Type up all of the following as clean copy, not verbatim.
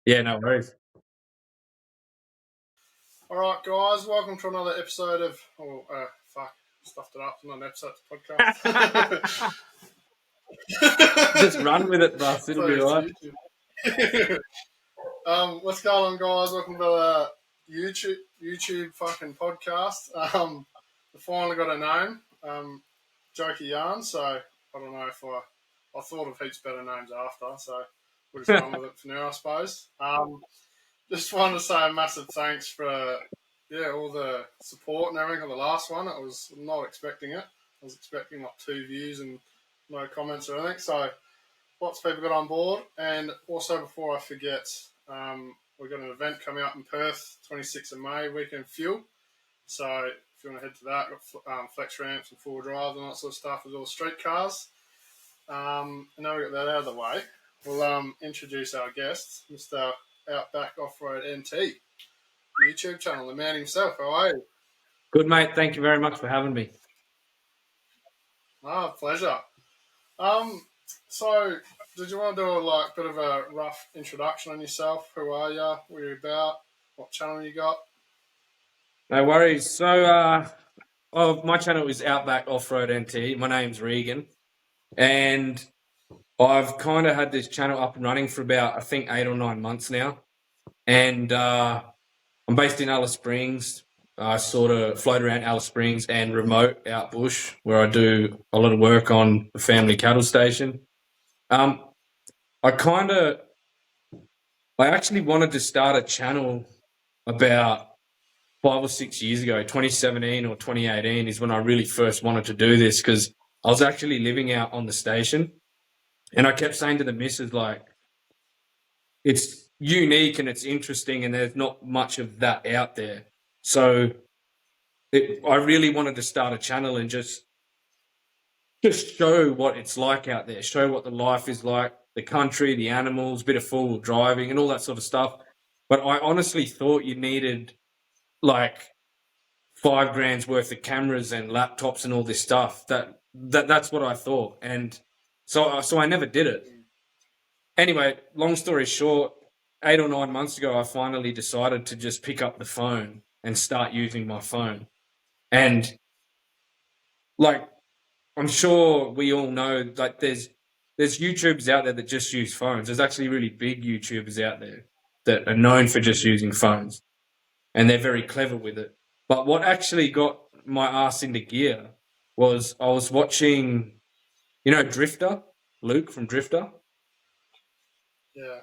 Yeah, no worries. All right, guys, welcome to another episode of. Stuffed it up. Not an episode, it's a podcast. Just run with it, Russ. It'll be all right. What's going on, guys? Welcome to the YouTube fucking podcast. We finally got a name, Jokey Yarn. So I don't know if I thought of heaps better names after. So we'll just run with it for now, I suppose. Just wanted to say a massive thanks for all the support and everything on the last one. I was not expecting it. I was expecting like 2 views and no comments or anything. So lots of people got on board. And also before I forget, we've got an event coming up in Perth, 26th of May, Weekend Fuel. So if you want to head to that, got flex ramps and 4-wheel drive and that sort of stuff with all street cars. And now we got that out of the way. We'll introduce our guest, Mr. Outback Offroad NT, YouTube channel, the man himself. How are you? Good, mate. Thank you very much for having me. Pleasure. So did you want to do a bit of a rough introduction on yourself? Who are you? What are you about? What channel you got? No worries. So, my channel is Outback Offroad NT. My name's Regan, and I've kind of had this channel up and running for about, I think, 8 or 9 months now. And I'm based in Alice Springs. I sort of float around Alice Springs and remote out bush, where I do a lot of work on the family cattle station. I actually wanted to start a channel about 5 or 6 years ago. 2017 or 2018 is when I really first wanted to do this, because I was actually living out on the station, and I kept saying to the missus, like, it's unique and it's interesting and there's not much of that out there. So I really wanted to start a channel and just show what it's like out there, show what the life is like, the country, the animals, bit of four-wheel driving and all that sort of stuff. But I honestly thought you needed like $5,000 worth of cameras and laptops and all this stuff. That's what I thought, and so I never did it. Anyway, long story short, 8 or 9 months ago, I finally decided to just pick up the phone and start using my phone. And like, I'm sure we all know, like, there's YouTubers out there that just use phones. There's actually really big YouTubers out there that are known for just using phones, and they're very clever with it. But what actually got my ass into gear was I was watching, Drifter, Luke from Drifter. Yeah.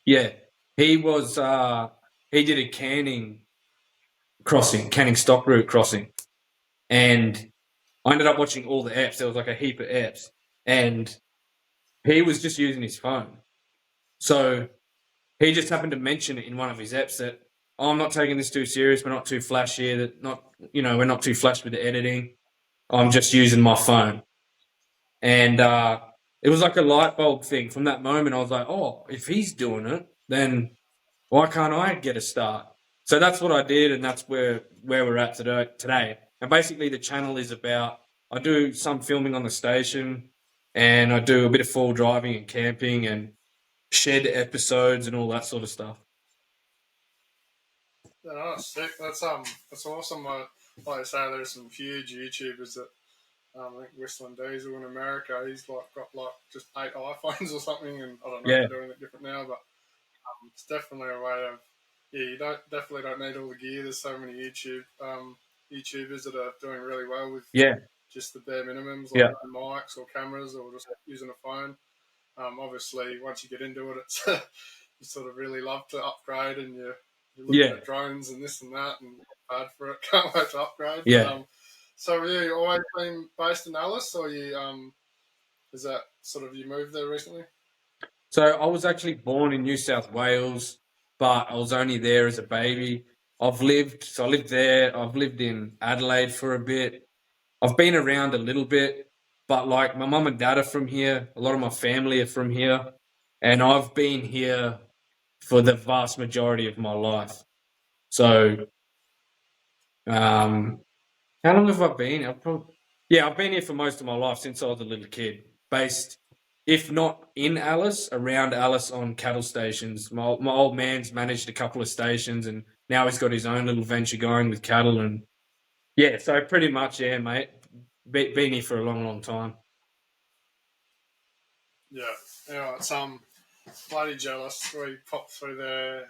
Yeah, he was. He did a canning stock route crossing, and I ended up watching all the apps. There was like a heap of apps, and he was just using his phone. So he just happened to mention it in one of his apps that, oh, I'm not taking this too serious. We're not too flashy. We're not too flash with the editing. I'm just using my phone. And it was like a light bulb thing. From that moment, I was like, oh, if he's doing it, then why can't I get a start? So that's what I did, and that's where we're at today. And basically, the channel is about, I do some filming on the station, and I do a bit of full driving and camping and shed episodes and all that sort of stuff. Yeah, that's sick. That's awesome. Like I say, there's some huge YouTubers that I think Whistling Diesel in America. He's got just 8 iPhones or something, and I don't know if they're doing it different now, but it's definitely a way of you definitely don't need all the gear. There's so many YouTubers that are doing really well with just the bare minimums, like mics or cameras or just using a phone. Obviously, once you get into it, it's you sort of really love to upgrade, and you're looking at drones and this and that, and bad for it. Can't wait to upgrade. Yeah. So have you always been based in Alice, or is that sort of you moved there recently? So I was actually born in New South Wales, but I was only there as a baby. I lived there. I've lived in Adelaide for a bit. I've been around a little bit, but like my mum and dad are from here. A lot of my family are from here, and I've been here for the vast majority of my life. So, how long have I been? I've been here for most of my life since I was a little kid. Based if not in Alice, around Alice on cattle stations. My old man's managed a couple of stations, and now he's got his own little venture going with cattle. And yeah, so pretty much, yeah, mate. Been here for a long, long time. Yeah, it's bloody jealous. We popped through there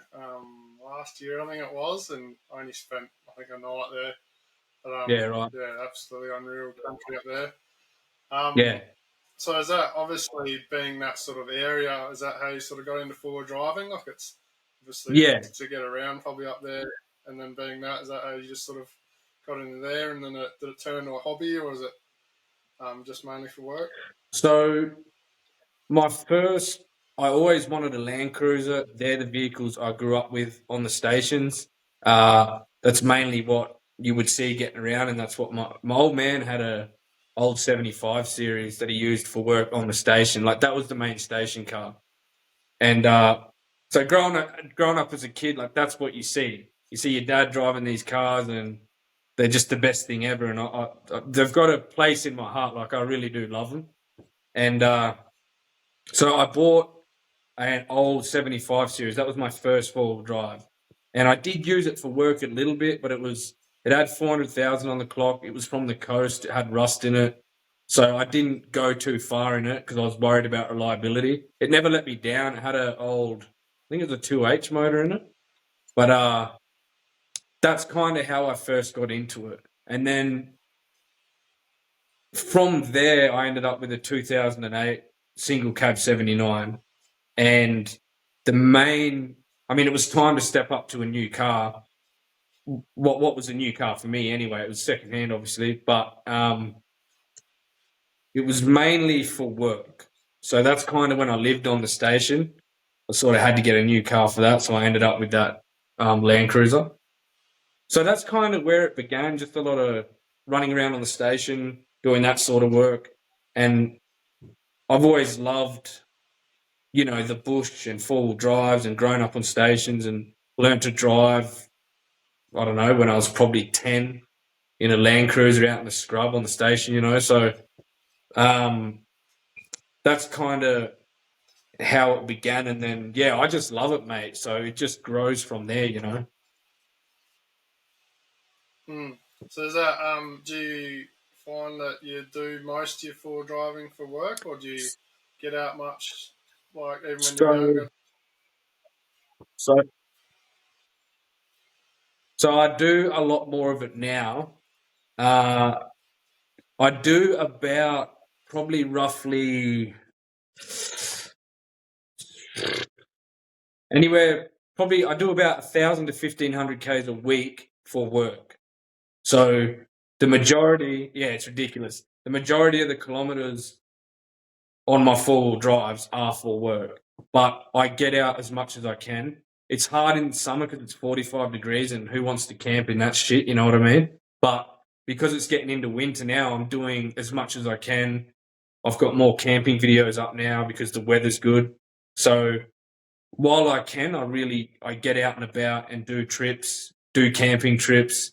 last year, I think it was, and I only spent I think a night there. But Yeah, right. yeah, absolutely unreal country up there. Um, Yeah, so is that obviously being that sort of area? Is that how you sort of got into four driving? Like it's obviously yeah. to get around probably up there, and then being that is that how you just sort of got into there, and then did it turn into a hobby, or is it just mainly for work? So my first, I always wanted a Land Cruiser. They're the vehicles I grew up with on the stations. That's mainly what you would see getting around, and that's what my old man had a old 75 series that he used for work on the station. Like that was the main station car. And so growing up as a kid, like that's what you see. You see your dad driving these cars, and they're just the best thing ever. And they've got a place in my heart. Like I really do love them. And so I bought an old 75 series. That was my first four-wheel drive. And I did use it for work a little bit, but it had 400,000 on the clock. It was from the coast. It had rust in it. So I didn't go too far in it because I was worried about reliability. It never let me down. It had I think it was a 2H motor in it. But that's kind of how I first got into it. And then from there, I ended up with a 2008 single cab 79. And it was time to step up to a new car. What was a new car for me anyway? It was secondhand, obviously, but it was mainly for work. So that's kind of when I lived on the station. I sort of had to get a new car for that, so I ended up with that Land Cruiser. So that's kind of where it began. Just a lot of running around on the station, doing that sort of work, and I've always loved the bush and four-wheel drives and grown up on stations and learned to drive, I don't know, when I was probably 10 in a Land Cruiser out in the scrub on the station. So um, that's kind of how it began. And then, yeah, I just love it, mate. So it just grows from there. Hmm. So is that do you find that you do most of your four driving for work, or do you get out much, like even when you're So, younger? so, so I do a lot more of it now. Uh, I do about probably roughly anywhere, probably I do about 1,000 to 1,500 Ks a week for work. So the majority, yeah, it's ridiculous. The majority of the kilometers on my four-wheel drives are for work, but I get out as much as I can. It's hard in summer because it's 45 degrees, and who wants to camp in that shit? You know what I mean? But because it's getting into winter now, I'm doing as much as I can. I've got more camping videos up now because the weather's good. So while I can, I get out and about and do trips, do camping trips.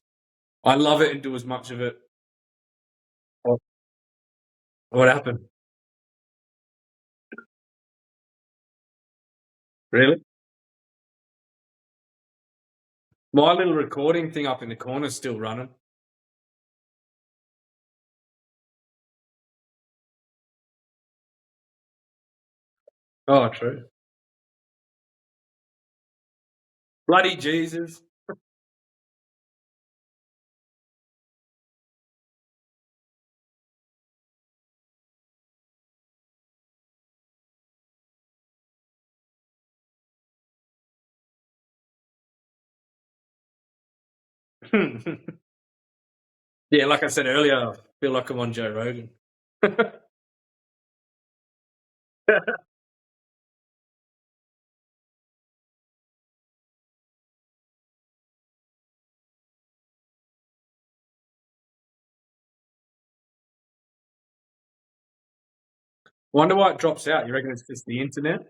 I love it and do as much of it. Oh, what happened? Really? My little recording thing up in the corner is still running. Oh, true. Bloody Jesus. Yeah, like I said earlier, I feel like I'm on Joe Rogan. Wonder why it drops out. You reckon it's just the internet?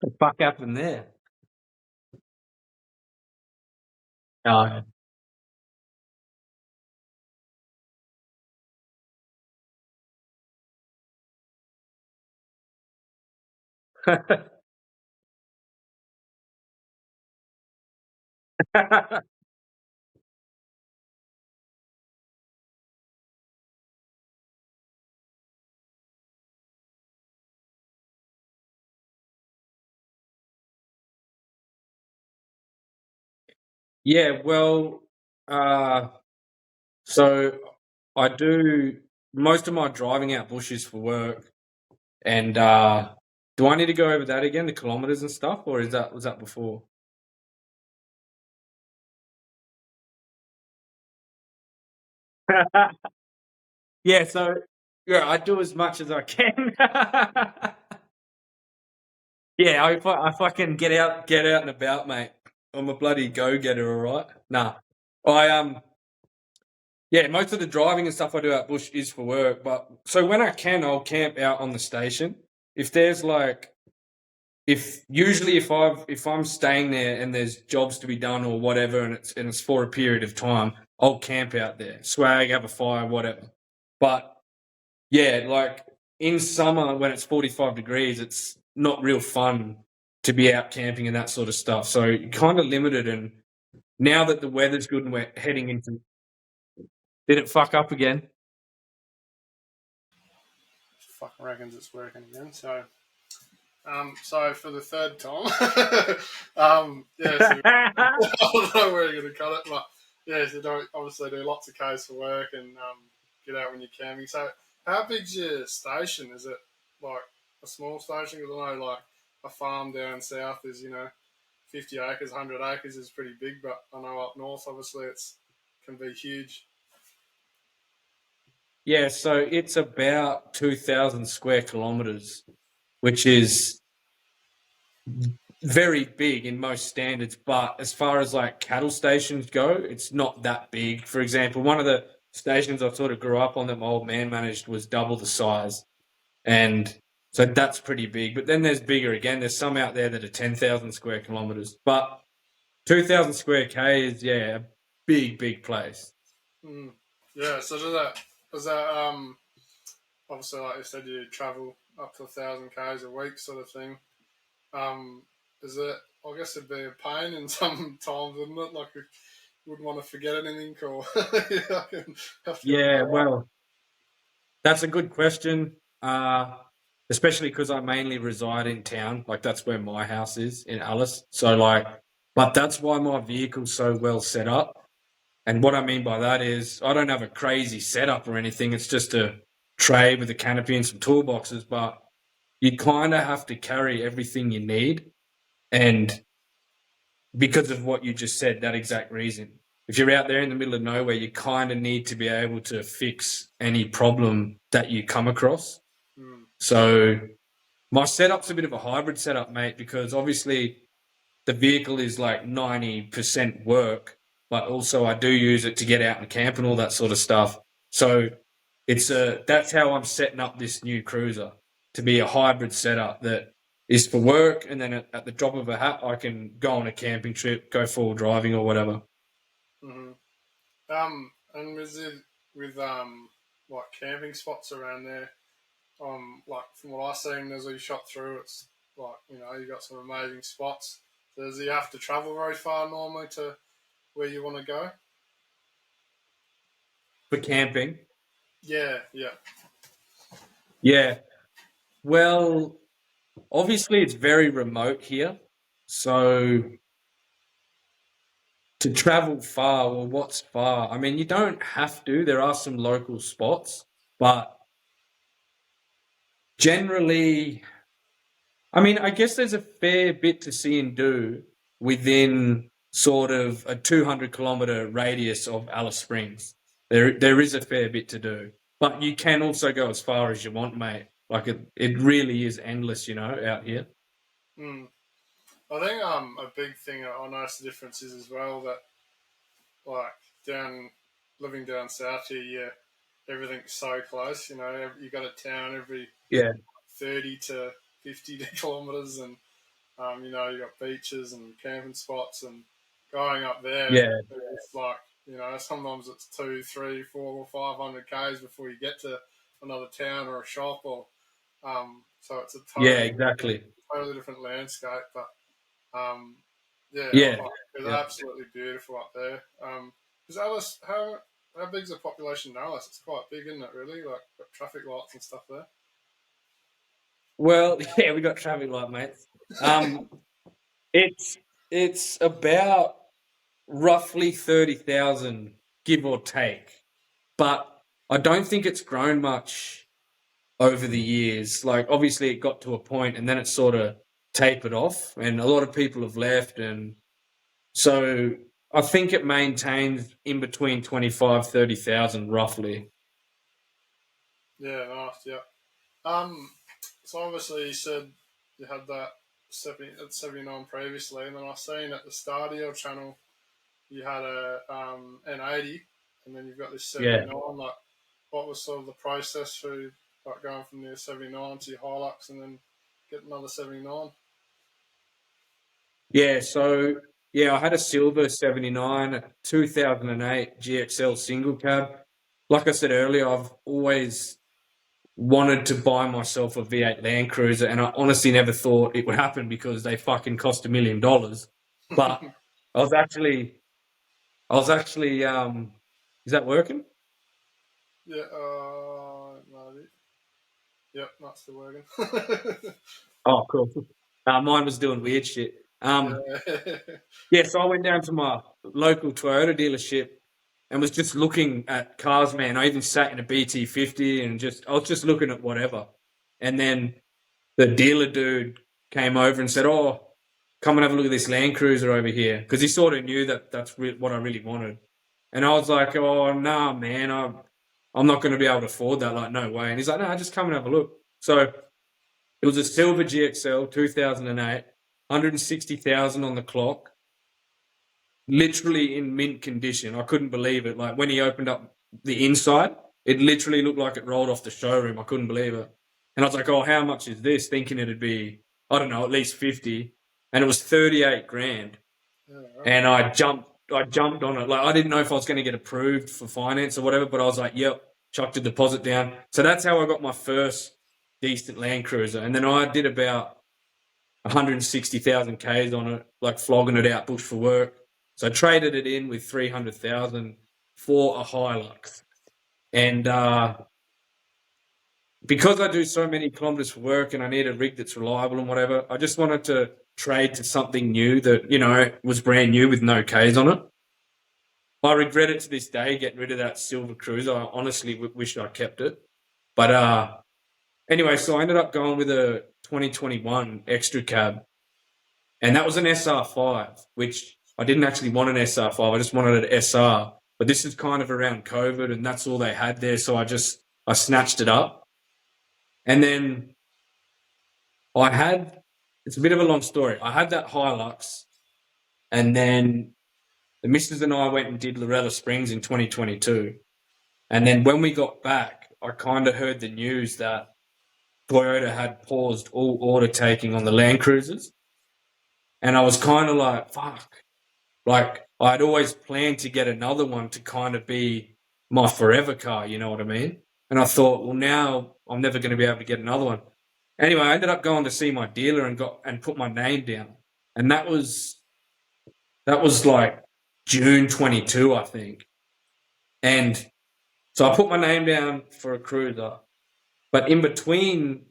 the fuck happened there? Oh, yeah, well, uh, so I do most of my driving out bush is for work, and do I need to go over that again, the kilometers and stuff, or was that before? Yeah, so yeah, I do as much as I can. Yeah, I fucking get out and about, mate. I'm a bloody go getter, all right. Nah, I yeah, most of the driving and stuff I do out bush is for work, but so when I can, I'll camp out on the station. If there's like, if usually if I'm staying there and there's jobs to be done or whatever, and it's for a period of time, I'll camp out there, swag, have a fire, whatever. But yeah, like in summer when it's 45 degrees, it's not real fun to be out camping and that sort of stuff. So you're kind of limited. And now that the weather's good and we're heading into, did it fuck up again? Fucking reckons it's working again. So for the third time, yeah. So I don't know where you're gonna cut it, but yeah, so don't obviously do lots of Ks for work and get out when you're camping. So how big's your station? Is it like a small station? Because I know like a farm down south is 50 acres, 100 acres is pretty big, but I know up north obviously it's can be huge. Yeah, so it's about 2,000 square kilometers, which is very big in most standards. But as far as like cattle stations go, it's not that big. For example, one of the stations I sort of grew up on that my old man managed was double the size. And so that's pretty big. But then there's bigger again. There's some out there that are 10,000 square kilometers. But 2,000 square K is, yeah, a big, big place. Mm. Yeah. So does that obviously like you said you travel up to 1,000 Ks a week sort of thing. Um, is it? I guess it'd be a pain in some times, wouldn't it? Like you wouldn't want to forget anything, or have to Yeah, remember. well, that's a good question. Especially because I mainly reside in town. Like that's where my house is in Alice. So like, but that's why my vehicle's so well set up. And what I mean by that is I don't have a crazy setup or anything. It's just a tray with a canopy and some toolboxes, but you kind of have to carry everything you need. And because of what you just said, that exact reason. If you're out there in the middle of nowhere, you kind of need to be able to fix any problem that you come across. Mm, So my setup's a bit of a hybrid setup, mate, because obviously the vehicle is like 90% work, but also I do use it to get out and camp and all that sort of stuff. So that's how I'm setting up this new cruiser to be a hybrid setup that is for work, and then at the drop of a hat, I can go on a camping trip, go full driving or whatever. hmm and is it with like camping spots around there? Like from what I've seen, as we shot through, it's like you got some amazing spots. Does you have to travel very far normally to where you want to go? For camping. Yeah, yeah. Yeah. Well, obviously it's very remote here. So to travel far, well, what's far? I mean, you don't have to. There are some local spots, but generally, I mean, I guess there's a fair bit to see and do within sort of a 200-kilometer radius of Alice Springs. There is a fair bit to do, but you can also go as far as you want, mate. Like it really is endless, out here. Mm. I think a big thing I noticed the difference is as well that like down living down south here, yeah, everything's so close. You got a town every Yeah. 30 to 50 kilometers, and You know, you got beaches and camping spots, and going up there, Yeah, it's like, you know, sometimes it's 2, 3, 4, or 500 k's before you get to another town or a shop, or so it's a yeah, totally exactly. totally different landscape. But yeah, Yeah, it's yeah. absolutely beautiful up there. Is Alice, how big's the population in Alice? It's quite big, isn't it? Really, like got traffic lights and stuff there. Well, yeah, we got traffic light, mate. Um, it's it's about roughly 30,000, give or take, but I don't think it's grown much over the years. Like, obviously, it got to a point, and then it sort of tapered off, and a lot of people have left, and so I think it maintains in between 25, 30,000, roughly. Yeah, nice. Yeah. Um, so obviously you said you had that 79 previously, and then I seen at the start of your channel you had a N80, and then you've got this Yeah. 79. Like, what was sort of the process through like going from the 79 to your Hilux, and then get another 79? Yeah, so yeah, I had a silver 79, a 2008 GXL single cab. Like I said earlier, I've always wanted to buy myself a V8 Land Cruiser, and I honestly never thought it would happen because they fucking cost $1 million. But I was actually, is that working? Yeah. Maybe. Yep, not still working. Oh, cool. Mine was doing weird shit. Yeah. Yeah, so I went down to my local Toyota dealership and was just looking at cars, man. I even sat in a BT50 and I was just looking at whatever. And then the dealer dude came over and said, "Oh, come and have a look at this Land Cruiser over here," because he sort of knew that what I really wanted. And I was like, "Oh, nah, man, I'm not going to be able to afford that. Like, no way." And he's like, "No, just come and have a look." So it was a silver GXL 2008, 160,000 on the clock, literally in mint condition. I couldn't believe it. Like, when he opened up the inside, it literally looked like it rolled off the showroom. I couldn't believe it. And I was like, "Oh, how much is this?" Thinking it'd be, I don't know, at least 50. And it was 38 grand. Yeah, right. And I jumped on it. Like, I didn't know if I was going to get approved for finance or whatever, but I was like, "Yep," chucked a deposit down. So that's how I got my first decent Land Cruiser. And then I did about 160,000 Ks on it, like flogging it out bush for work. So I traded it in with 300,000 for a Hilux. And because I do so many kilometers for work and I need a rig that's reliable and whatever, I just wanted to trade to something new that, was brand new with no Ks on it. I regret it to this day getting rid of that silver cruiser. I honestly wish I kept it. But anyway, so I ended up going with a 2021 extra cab. And that was an SR5, which I didn't actually want an SR5. I just wanted an SR. But this is kind of around COVID, and that's all they had there. So I snatched it up. And then it's a bit of a long story. I had that Hilux, and then the missus and I went and did Lorella Springs in 2022. And then when we got back, I kind of heard the news that Toyota had paused all order taking on the Land Cruisers. And I was kind of like, fuck. Like, I'd always planned to get another one to kind of be my forever car, you know what I mean? And I thought, well, now I'm never going to be able to get another one. Anyway, I ended up going to see my dealer and put my name down. And that was like June 22, I think. And so I put my name down for a cruiser. But in between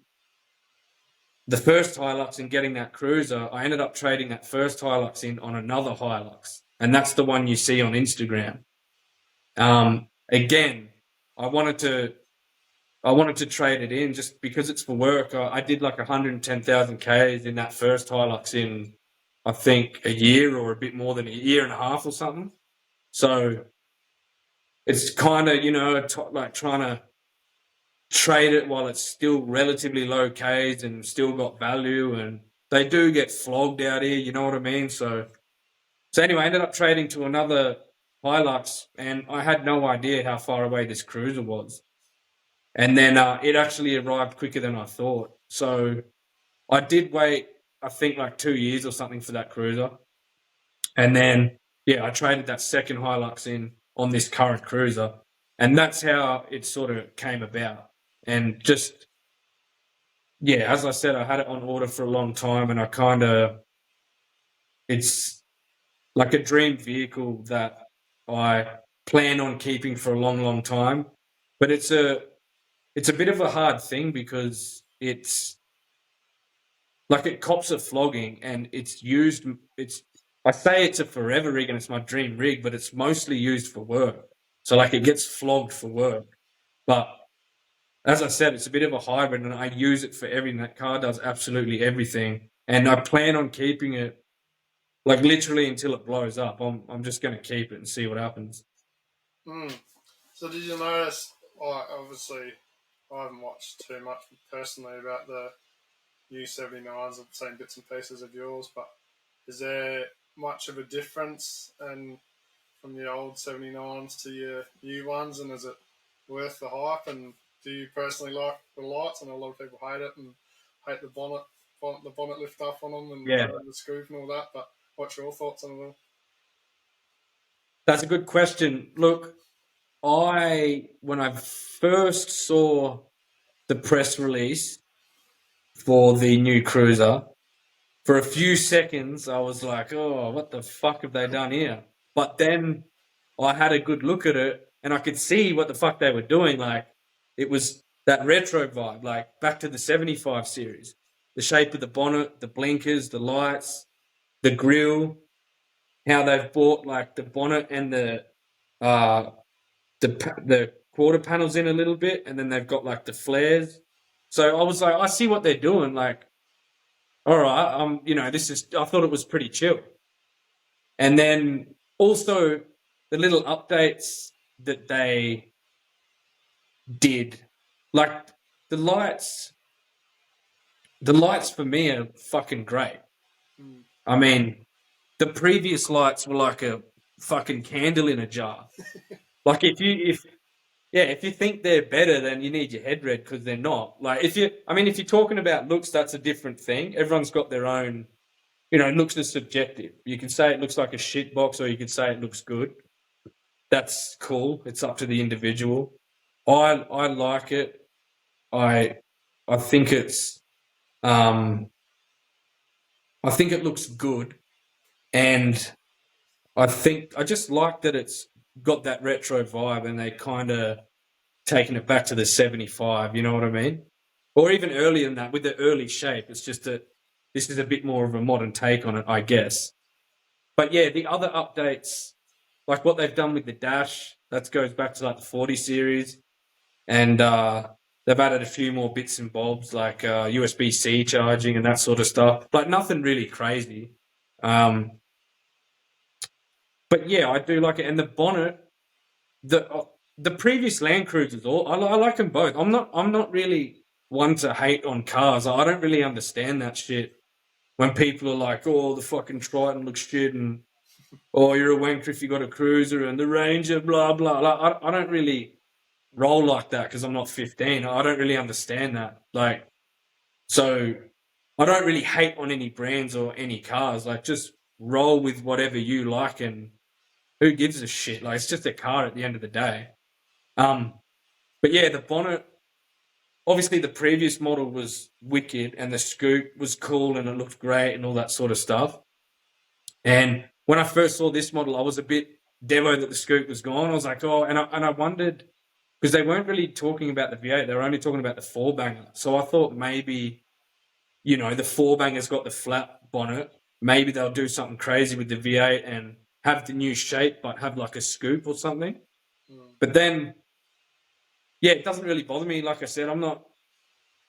the first Hilux and getting that cruiser, I ended up trading that first Hilux in on another Hilux. And that's the one you see on Instagram. Again, I wanted to trade it in just because it's for work. I did like 110,000 Ks in that first Hilux in, I think, a year or a bit more than a year and a half or something. So it's kind of, like trying to trade it while it's still relatively low Ks and still got value. And they do get flogged out here, you know what I mean? So anyway, I ended up trading to another Hilux, and I had no idea how far away this cruiser was. And then it actually arrived quicker than I thought. So I did wait I think like 2 years or something for that cruiser. And then, I traded that second Hilux in on this current cruiser. And that's how it sort of came about. And just, as I said, I had it on order for a long time, and it's like a dream vehicle that I plan on keeping for a long, long time. But it's a bit of a hard thing because it's like it cops a flogging, and I say it's a forever rig and it's my dream rig, but it's mostly used for work. So like it gets flogged for work. But as I said, it's a bit of a hybrid, and I use it for everything. That car does absolutely everything. And I plan on keeping it like literally until it blows up. I'm just going to keep it and see what happens. So did you notice, obviously I haven't watched too much personally about the U79s. I've seen bits and pieces of yours, but is there much of a difference from the old 79s to your new ones, and is it worth the hype? And do you personally like the lights? I know a lot of people hate it and hate the bonnet lift up on them and the scoop and all that, but what's your thoughts on it all? That's a good question. Look, when I first saw the press release for the new cruiser, for a few seconds I was like, oh, what the fuck have they done here? But then I had a good look at it and I could see what the fuck they were doing. Like, it was that retro vibe, like back to the 75 series. The shape of the bonnet, the blinkers, the lights, the grille, how they've brought like the bonnet and the quarter panels in a little bit, and then they've got like the flares. So I was like, I see what they're doing. Like, all right, I thought it was pretty chill. And then also the little updates that they did, like the lights for me are fucking great. I mean, the previous lights were like a fucking candle in a jar. Like if you think they're better, then you need your head read, because they're not. Like if you're talking about looks, that's a different thing. Everyone's got their own, looks are subjective. You can say it looks like a shit box, or you can say it looks good. That's cool. It's up to the individual. I like it. I think it's I think it looks good, and I just like that it's got that retro vibe, and they kind of taking it back to the 75, you know what I mean? Or even earlier than that, with the early shape. It's just that this is a bit more of a modern take on it, I guess. But yeah, the other updates, like what they've done with the dash, that goes back to like the 40 series. And they've added a few more bits and bobs, like USB-C charging and that sort of stuff. Like nothing really crazy. But yeah, I do like it. And the bonnet, the previous Land Cruisers, I like them both. I'm not really one to hate on cars. I don't really understand that shit when people are like, oh, the fucking Triton looks shit, and oh, you're a wanker if you got a cruiser, and the Ranger, blah blah. Like, I don't really roll like that because I'm not 15. I don't really understand that. Like, so I don't really hate on any brands or any cars. Like, just roll with whatever you like, and who gives a shit? Like, it's just a car at the end of the day. But yeah, the bonnet, obviously the previous model was wicked, and the scoop was cool and it looked great and all that sort of stuff. And when I first saw this model, I was a bit devo that the scoop was gone. I was like, oh, and I wondered, because they weren't really talking about the V8, they were only talking about the four banger. So I thought maybe, the four banger's got the flat bonnet. Maybe they'll do something crazy with the V8 and have the new shape, but have like a scoop or something. But then, yeah, it doesn't really bother me. Like I said, I'm not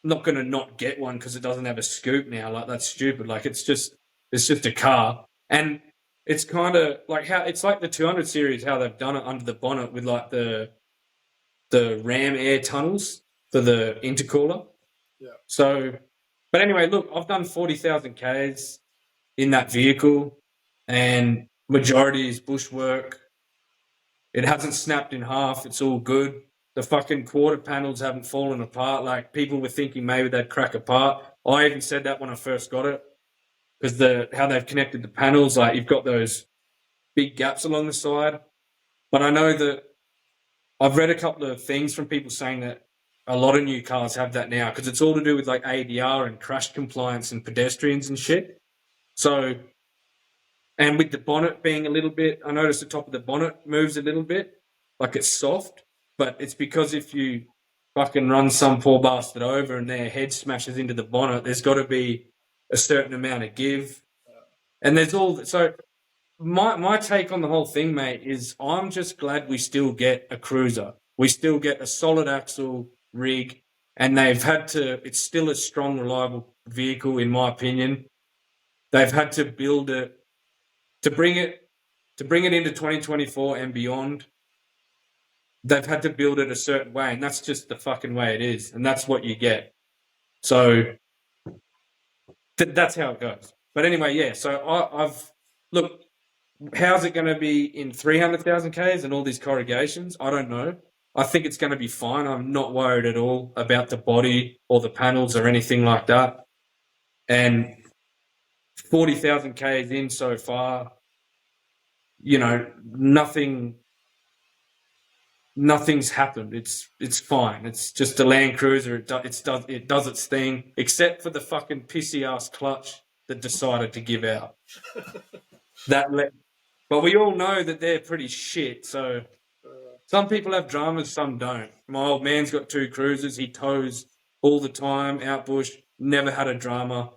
going to not get one because it doesn't have a scoop now. Like, that's stupid. Like, it's just a car. And it's kind of like it's like the 200 series, how they've done it under the bonnet with like the ram air tunnels for the intercooler. Yeah. So, but anyway, look, I've done 40,000 Ks in that vehicle, and majority is bushwork. It hasn't snapped in half. It's all good. The fucking quarter panels haven't fallen apart. Like, people were thinking maybe they'd crack apart. I even said that when I first got it. because how they've connected the panels, like you've got those big gaps along the side. But I know that I've read a couple of things from people saying that a lot of new cars have that now because it's all to do with like ADR and crash compliance and pedestrians and shit. So, and with the bonnet being a little bit, I noticed the top of the bonnet moves a little bit, like it's soft, but it's because if you fucking run some poor bastard over and their head smashes into the bonnet, there's got to be a certain amount of give. And there's all, so my take on the whole thing, mate, is I'm just glad we still get a cruiser. We still get a solid axle rig, and they've had to. It's still a strong, reliable vehicle, in my opinion. They've had to build it to bring it into 2024 and beyond. They've had to build it a certain way, and that's just the fucking way it is, and that's what you get. So that's how it goes. But anyway, yeah. So I've look. How's it going to be in 300,000 Ks and all these corrugations? I don't know. I think it's going to be fine. I'm not worried at all about the body or the panels or anything like that. And 40,000 Ks in so far, you know, nothing's happened. It's fine. It's just a Land Cruiser. It does its thing, except for the fucking pissy ass clutch that decided to give out. But we all know that they're pretty shit, so some people have dramas, some don't. My old man's got 2 cruisers. He tows all the time, out bush, never had a drama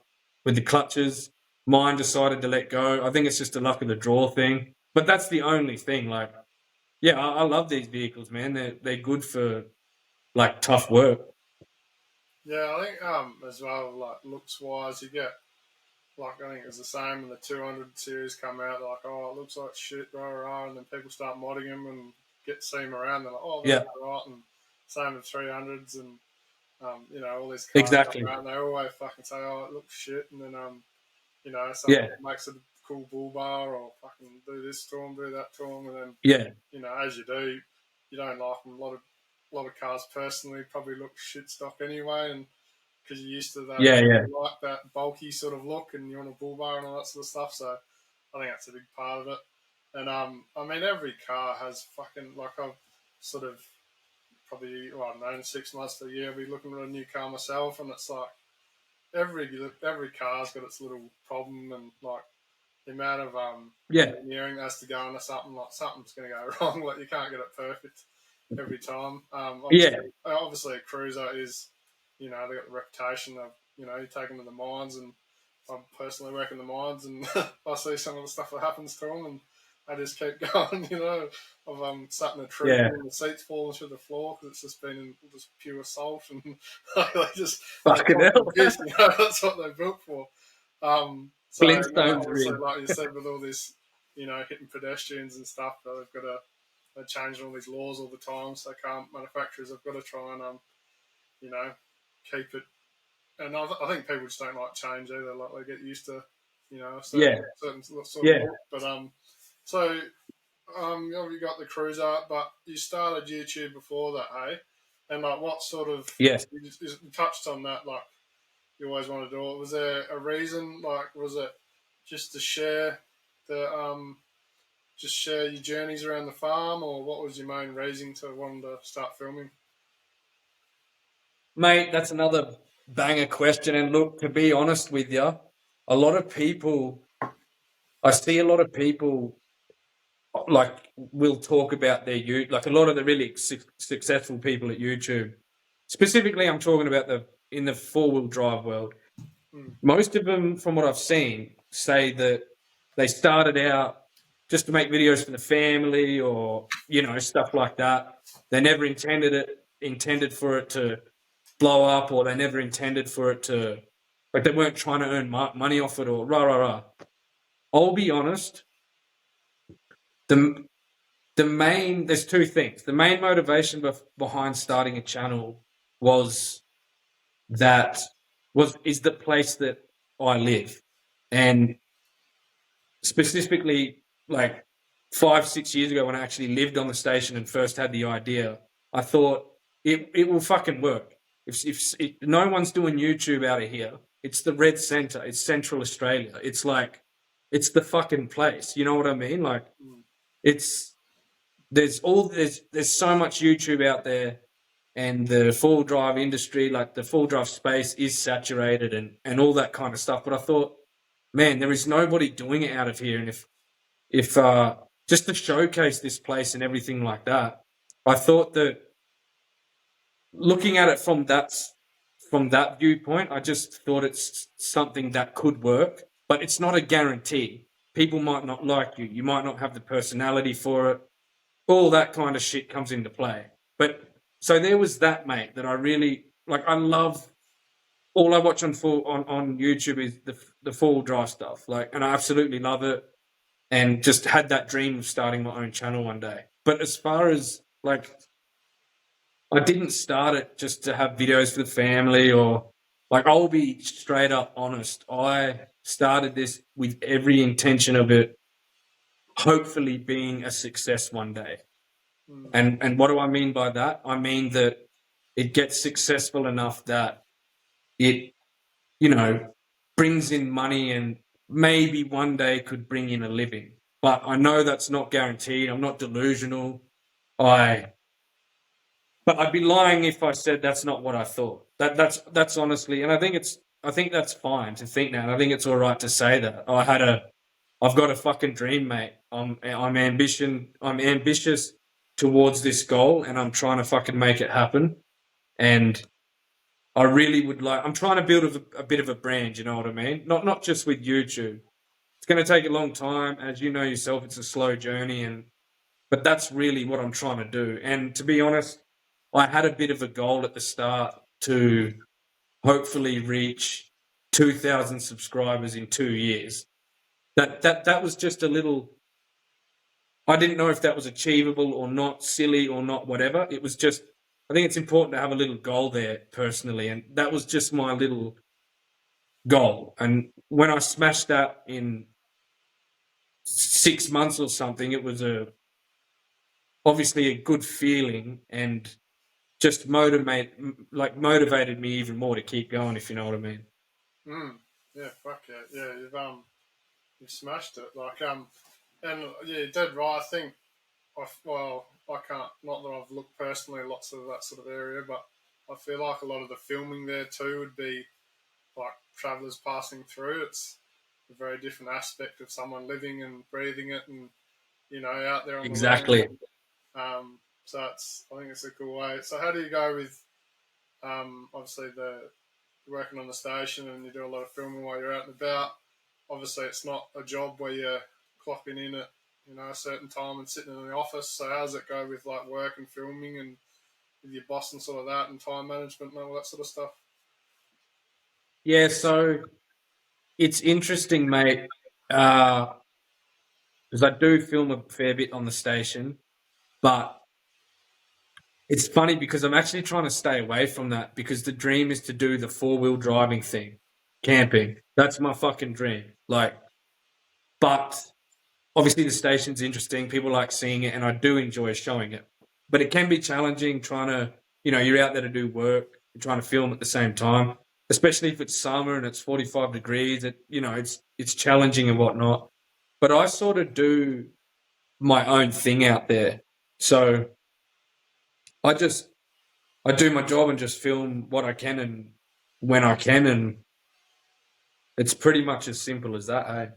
with the clutches. Mine decided to let go. I think it's just a luck of the draw thing. But that's the only thing. Like, yeah, I love these vehicles, man. They're good for, like, tough work. Yeah, I think as well, like looks-wise, you get, like, I think it's the same when the 200 series come out. They're like, oh, it looks like shit, and then people start modding them and see them around. They're like, oh, that's right. And same with 300s and, you know, all these cars come out and they always fucking say, oh, it looks shit. And then, you know, someone makes it a cool bull bar or fucking do this to them, do that to them. And then, you know, as you do, you don't like them. A lot of cars personally probably look shit stock anyway. And because you're used to that, you like that bulky sort of look, and you want a bull bar and all that sort of stuff. So I think that's a big part of it. And I mean, every car has fucking, like, I've sort of probably, well, I don't know, 6 months to a year, I'll be looking at a new car myself, and it's like every car's got its little problem, and like the amount of engineering that has to go into something, like something's going to go wrong. Like, you can't get it perfect every time. Obviously a cruiser is, you know, they got the reputation of, you know, you take them to the mines, and I personally work in the mines, and I see some of the stuff that happens to them, and I just keep going, you know. I've sat in a tree and the seats falling through the floor because it's just been in just pure salt, and they just fucking hell. You know, that's what they're built for. So, you know, obviously, like you said, with all this, you know, hitting pedestrians and stuff, they've got to, they're changing all these laws all the time, so manufacturers have got to try and, you know, keep it. And I think people just don't like change either. Like, they get used to, you know, a certain sort of look. But so you got the cruiser, but you started YouTube before that, hey? And like, what sort of you touched on that, like you always want to do it. Was there a reason? Like, was it just to share just share your journeys around the farm, or what was your main reason to wanting to start filming? Mate, that's another banger question. And look, to be honest with you, I see a lot of people like will talk about their YouTube, like a lot of the really successful people at YouTube. Specifically, I'm talking about in the 4-wheel drive world. Most of them, from what I've seen, say that they started out just to make videos for the family, or, you know, stuff like that. They never intended for it to blow up, or they never intended for it to, like, they weren't trying to earn money off it, or rah. I'll be honest. There's 2 things. The main motivation behind starting a channel is the place that I live. And specifically, like 5-6 years ago, when I actually lived on the station and first had the idea, I thought it will fucking work. If no one's doing YouTube out of here, It's the red centre. It's Central Australia. It's like, it's the fucking place. You know what I mean? Like, it's there's so much YouTube out there, and the full drive industry, like the full drive space, is saturated and all that kind of stuff. But I thought, man, there is nobody doing it out of here, and if just to showcase this place and everything like that, I thought that looking at it from that viewpoint, I just thought it's something that could work, but it's not a guarantee. People might not like you. You might not have the personality for it. All that kind of shit comes into play. But so there was that, mate, that I really like. I love. All I watch on YouTube is the full drive stuff. Like, and I absolutely love it. And just had that dream of starting my own channel one day. But as far as like, I didn't start it just to have videos for the family, or like, I'll be straight up honest. I started this with every intention of it hopefully being a success one day. And what do I mean by that? I mean that it gets successful enough that it, you know, brings in money and maybe one day could bring in a living. But I know that's not guaranteed. I'm not delusional. But I'd be lying if I said that's not what I thought. That's honestly, and I think that's fine to think now. And I think it's all right to say that. I've got a fucking dream, mate. I'm ambitious towards this goal, and I'm trying to fucking make it happen. And I really would like. I'm trying to build a bit of a brand. You know what I mean? Not just with YouTube. It's going to take a long time, as you know yourself. It's a slow journey, but that's really what I'm trying to do. And to be honest, I had a bit of a goal at the start to hopefully reach 2,000 subscribers in 2 years. That was just a little. I didn't know if that was achievable or not, silly or not, whatever. It was just. I think it's important to have a little goal there personally, and that was just my little goal. And when I smashed that in 6 months or something, it was obviously a good feeling, and just motivated me even more to keep going, if you know what I mean. Yeah, fuck yeah, yeah. You've smashed it. Like and yeah, you did right. I think I can't. Not that I've looked personally at lots of that sort of area, but I feel like a lot of the filming there too would be like travellers passing through. It's a very different aspect of someone living and breathing it, and out there on the Exactly. land. So I think it's a cool way. So how do you go with obviously you're working on the station and you do a lot of filming while you're out and about. Obviously, it's not a job where you're clocking in at a certain time and sitting in the office. So how does it go with like work and filming and with your boss and sort of that and time management and all that sort of stuff? Yeah, so it's interesting, mate, because I do film a fair bit on the station, but it's funny because I'm actually trying to stay away from that, because the dream is to do the four-wheel driving thing, camping. That's my fucking dream. Like, but obviously the station's interesting. People like seeing it, and I do enjoy showing it. But it can be challenging trying to, you're out there to do work, you're trying to film at the same time, especially if it's summer and it's 45 degrees. It's challenging and whatnot. But I sort of do my own thing out there. So I do my job and just film what I can and when I can, and it's pretty much as simple as that, hey?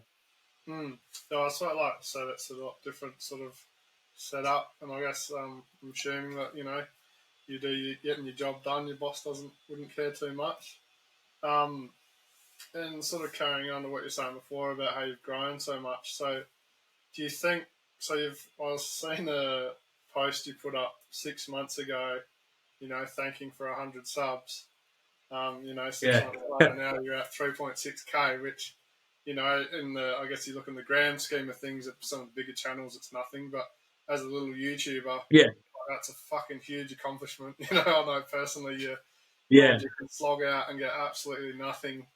No, I sort of like so that's a lot different sort of setup, and I guess I'm assuming that you're getting your job done. Your boss wouldn't care too much. Um, and sort of carrying on to what you're saying before about how you've grown so much. So do you think so? I was seeing a post you put up 6 months ago. Thanking for 100 subs. 6 Yeah. months later now you're at 3.6k, which I guess you look in the grand scheme of things at some of the bigger channels, it's nothing. But as a little YouTuber, Yeah. that's a fucking huge accomplishment. I know personally, Yeah. you can slog out and get absolutely nothing.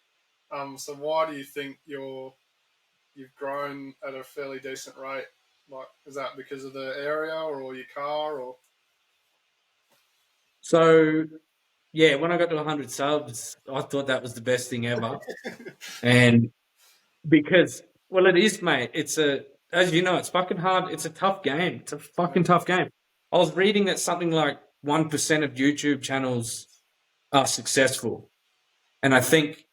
So why do you think you've grown at a fairly decent rate? Like, is that because of the area or your car or? So when I got to 100 subs, I thought that was the best thing ever. And because, well, it is, mate. As you know, it's fucking hard. It's a tough game. It's a fucking tough game. I was reading that something like 1% of YouTube channels are successful. And I think,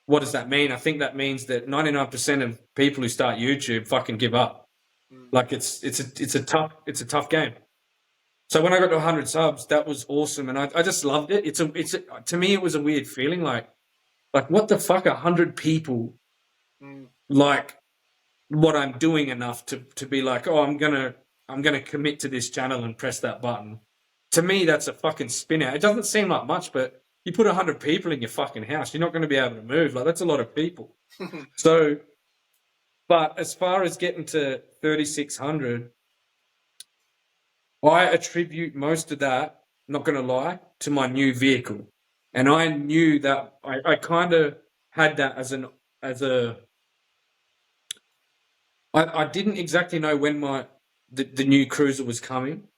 what does that mean? I think that means that 99% of people who start YouTube fucking give up. Like it's a tough game. So when I got to 100 subs, that was awesome, and I just loved it. To me, it was a weird feeling, like what the fuck, 100 people like what I'm doing enough to be like, oh, I'm gonna commit to this channel and press that button. To me, that's a fucking spin out. It doesn't seem like much, but you put 100 people in your fucking house, you're not going to be able to move. Like, that's a lot of people. So, but as far as getting to 3,600, I attribute most of that, not going to lie, to my new vehicle. And I knew that I kind of had that I didn't exactly know when the new cruiser was coming,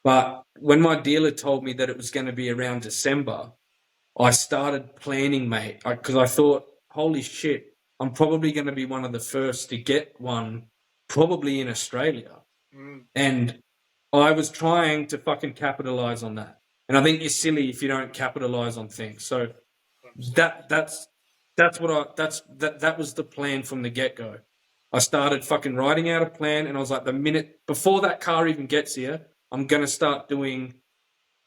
but when my dealer told me that it was going to be around December, I started planning, mate, because I thought, holy shit, I'm probably going to be one of the first to get one, probably in Australia. And I was trying to fucking capitalize on that. And I think you're silly if you don't capitalize on things. So that was the plan from the get-go. I started fucking writing out a plan, and I was like, the minute before that car even gets here, I'm going to start doing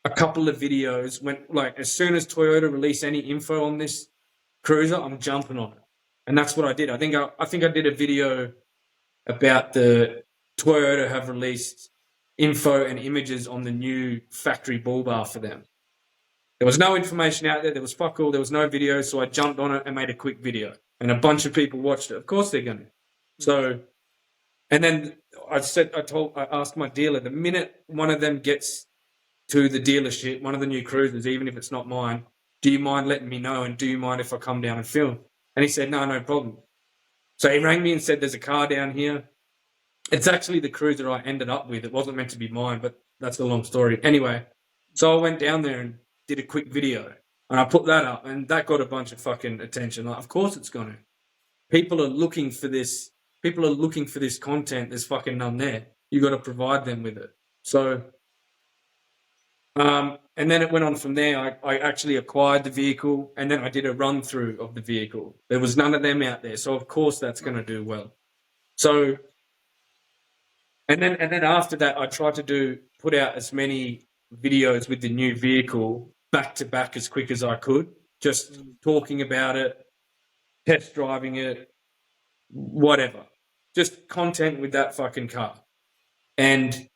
a couple of videos. When, like, as soon as Toyota release any info on this cruiser, I'm jumping on it. And that's what I did. I think I did a video about the Toyota have released info and images on the new factory bull bar for them. There was no information out there. There was fuck all. There was no video. So I jumped on it and made a quick video. And a bunch of people watched it. Of course they're going to. So, and then I asked my dealer, the minute one of them gets to the dealership, one of the new cruisers, even if it's not mine, do you mind letting me know? And do you mind if I come down and film? And he said, no problem. So he rang me and said, there's a car down here. It's actually the cruiser I ended up with. It wasn't meant to be mine, but that's a long story. Anyway, so I went down there and did a quick video, and I put that up, and that got a bunch of fucking attention. Like, of course it's going to. People are looking for this. People are looking for this content. There's fucking none there. You got to provide them with it. So, and then it went on from there. I actually acquired the vehicle, and then I did a run through of the vehicle. There was none of them out there, so of course that's going to do well. So. And then after that, I tried to put out as many videos with the new vehicle back to back as quick as I could, just talking about it, test driving it, whatever, just content with that fucking car. And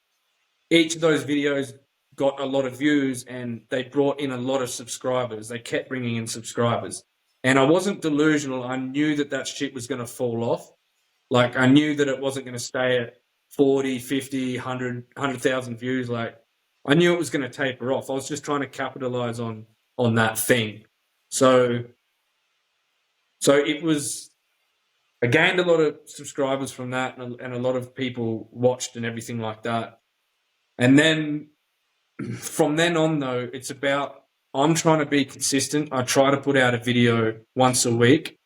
each of those videos got a lot of views, and they brought in a lot of subscribers. They kept bringing in subscribers, and I wasn't delusional. I knew that shit was going to fall off. Like, I knew that it wasn't going to stay at 40, 50, 100,000 views. Like, I knew it was going to taper off. I was just trying to capitalize on that thing. So it was, I gained a lot of subscribers from that, and a lot of people watched and everything like that. And then from then on, though, it's about, I'm trying to be consistent. I try to put out a video once a week.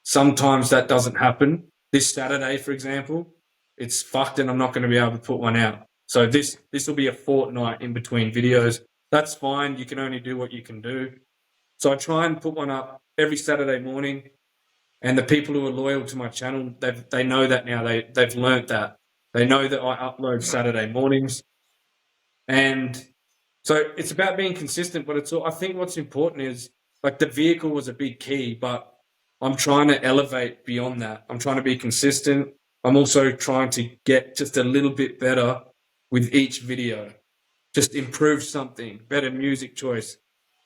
Sometimes that doesn't happen. This Saturday, for example, it's fucked and I'm not going to be able to put one out. So this will be a fortnight in between videos. That's fine. You can only do what you can do. So I try and put one up every Saturday morning. And the people who are loyal to my channel, they know that now. They've learnt that. They know that I upload Saturday mornings. And so it's about being consistent, but I think what's important is, like, the vehicle was a big key, but I'm trying to elevate beyond that. I'm trying to be consistent. I'm also trying to get just a little bit better with each video. Just improve something, better music choice,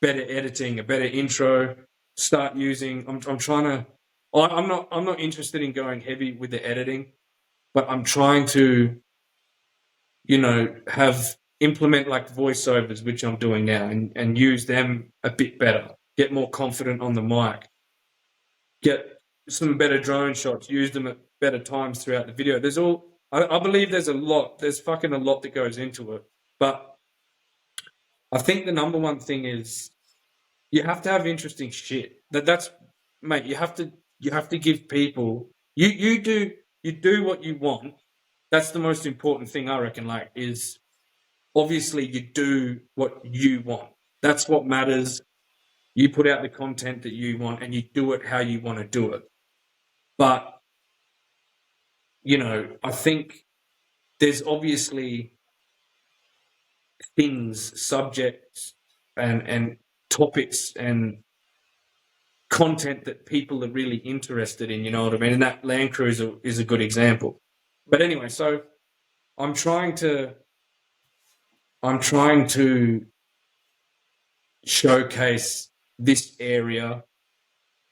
better editing, a better intro. Start using. I'm trying to. I'm not interested in going heavy with the editing, but I'm trying to, implement like voiceovers, which I'm doing now, and use them a bit better. Get more confident on the mic. Get some better drone shots. Use them at better times throughout the video. I believe there's fucking a lot that goes into it. But I think the number one thing is you have to have interesting shit. That's mate. You have to give people you do what you want. That's the most important thing I reckon. Like, is obviously you do what you want. That's what matters. You put out the content that you want, and you do it how you want to do it. But I think there's obviously things, subjects, and topics and content that people are really interested in. You know what I mean? And that Land Cruiser is a good example. But anyway, so I'm trying to showcase this area.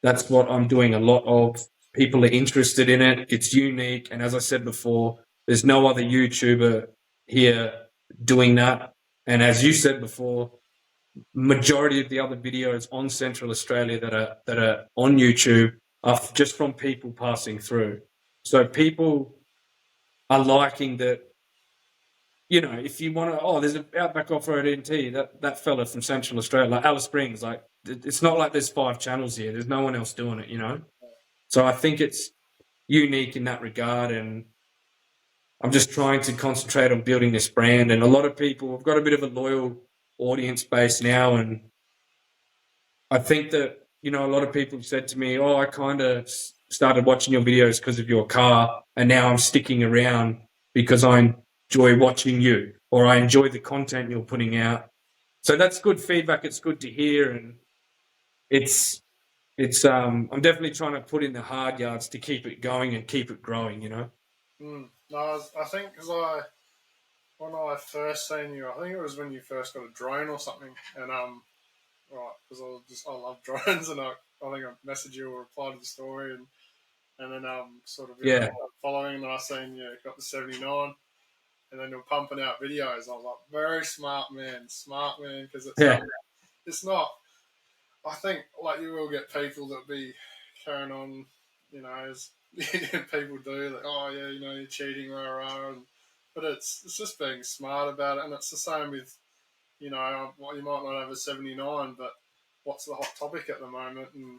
That's what I'm doing a lot of. People are interested in it. It's unique. And as I said before, there's no other YouTuber here doing that. And as you said before, majority of the other videos on Central Australia that are on YouTube are just from people passing through. So people are liking that. If you want to, there's an Outback Offroad NT, that fella from Central Australia, like Alice Springs, like it's not like there's 5 channels here. There's no one else doing it, So I think it's unique in that regard, and I'm just trying to concentrate on building this brand. And a lot of people, we've got a bit of a loyal audience base now, and I think that, a lot of people have said to me, I kind of started watching your videos because of your car, and now I'm sticking around because I enjoy watching you, or I enjoy the content you're putting out. So that's good feedback. It's good to hear, and I'm definitely trying to put in the hard yards to keep it going and keep it growing, No, I think when I first seen you, I think it was when you first got a drone or something, and right, because I love drones, and I think I messaged you or replied to the story, and then sort of following, and I seen you got the 79, and then you're pumping out videos. I was like, very smart man, because it's not. I think like you will get people that be carrying on, as people do, like, you're cheating, but it's just being smart about it, and it's the same with, you might not have a 79, but what's the hot topic at the moment, and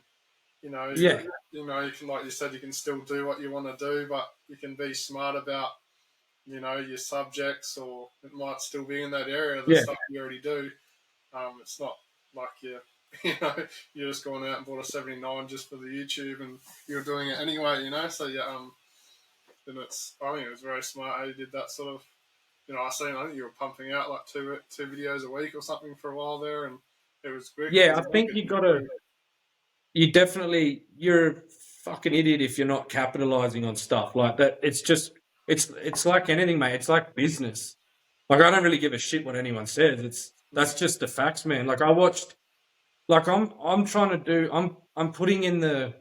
you can, like you said, you can still do what you want to do, but you can be smart about, your subjects, or it might still be in that area, the stuff you already do. It's not like you're just going out and bought a 79 just for the YouTube, and you're doing it anyway, So then I think it was very smart how you did that sort of. I think you were pumping out like two videos a week or something for a while there, and it was quick. Yeah, I think you're a fucking idiot if you're not capitalizing on stuff like that. It's like anything, mate. It's like business. Like, I don't really give a shit what anyone says. That's just the facts, man. Like, I watched, like, I'm trying to do, I'm putting in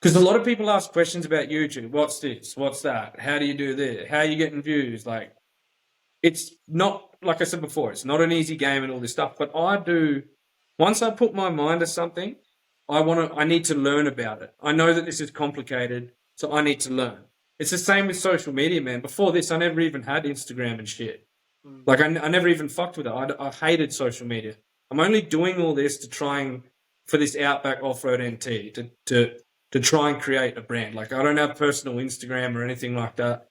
because a lot of people ask questions about YouTube. What's this? What's that? How do you do this? How are you getting views? Like, it's not, like I said before, it's not an easy game and all this stuff. But once I put my mind to something, I need to learn about it. I know that this is complicated, so I need to learn. It's the same with social media, man. Before this, I never even had Instagram and shit. Like, I never even fucked with it. I hated social media. I'm only doing all this for this Outback Offroad NT to try and create a brand. Like, I don't have personal Instagram or anything like that.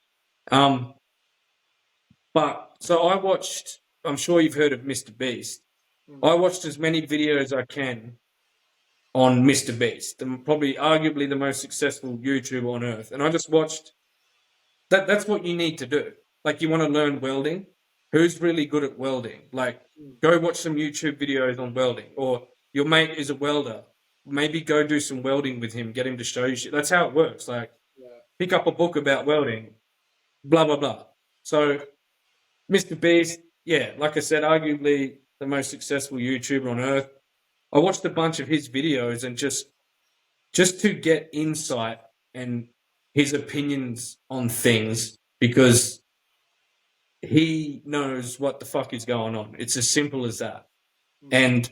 But so I'm sure you've heard of Mr. Beast. I watched as many videos as I can on Mr. Beast, probably arguably the most successful YouTuber on earth. And I just watched that's what you need to do. Like, you want to learn welding? Who's really good at welding? Like, go watch some YouTube videos on welding. Or your mate is a welder. Maybe go do some welding with him, get him to show you shit. That's how it works. Like, pick up a book about welding, blah, blah, blah. So, Mr. Beast, like I said, arguably the most successful YouTuber on earth. I watched a bunch of his videos, and just to get insight and his opinions on things, because he knows what the fuck is going on. It's as simple as that. And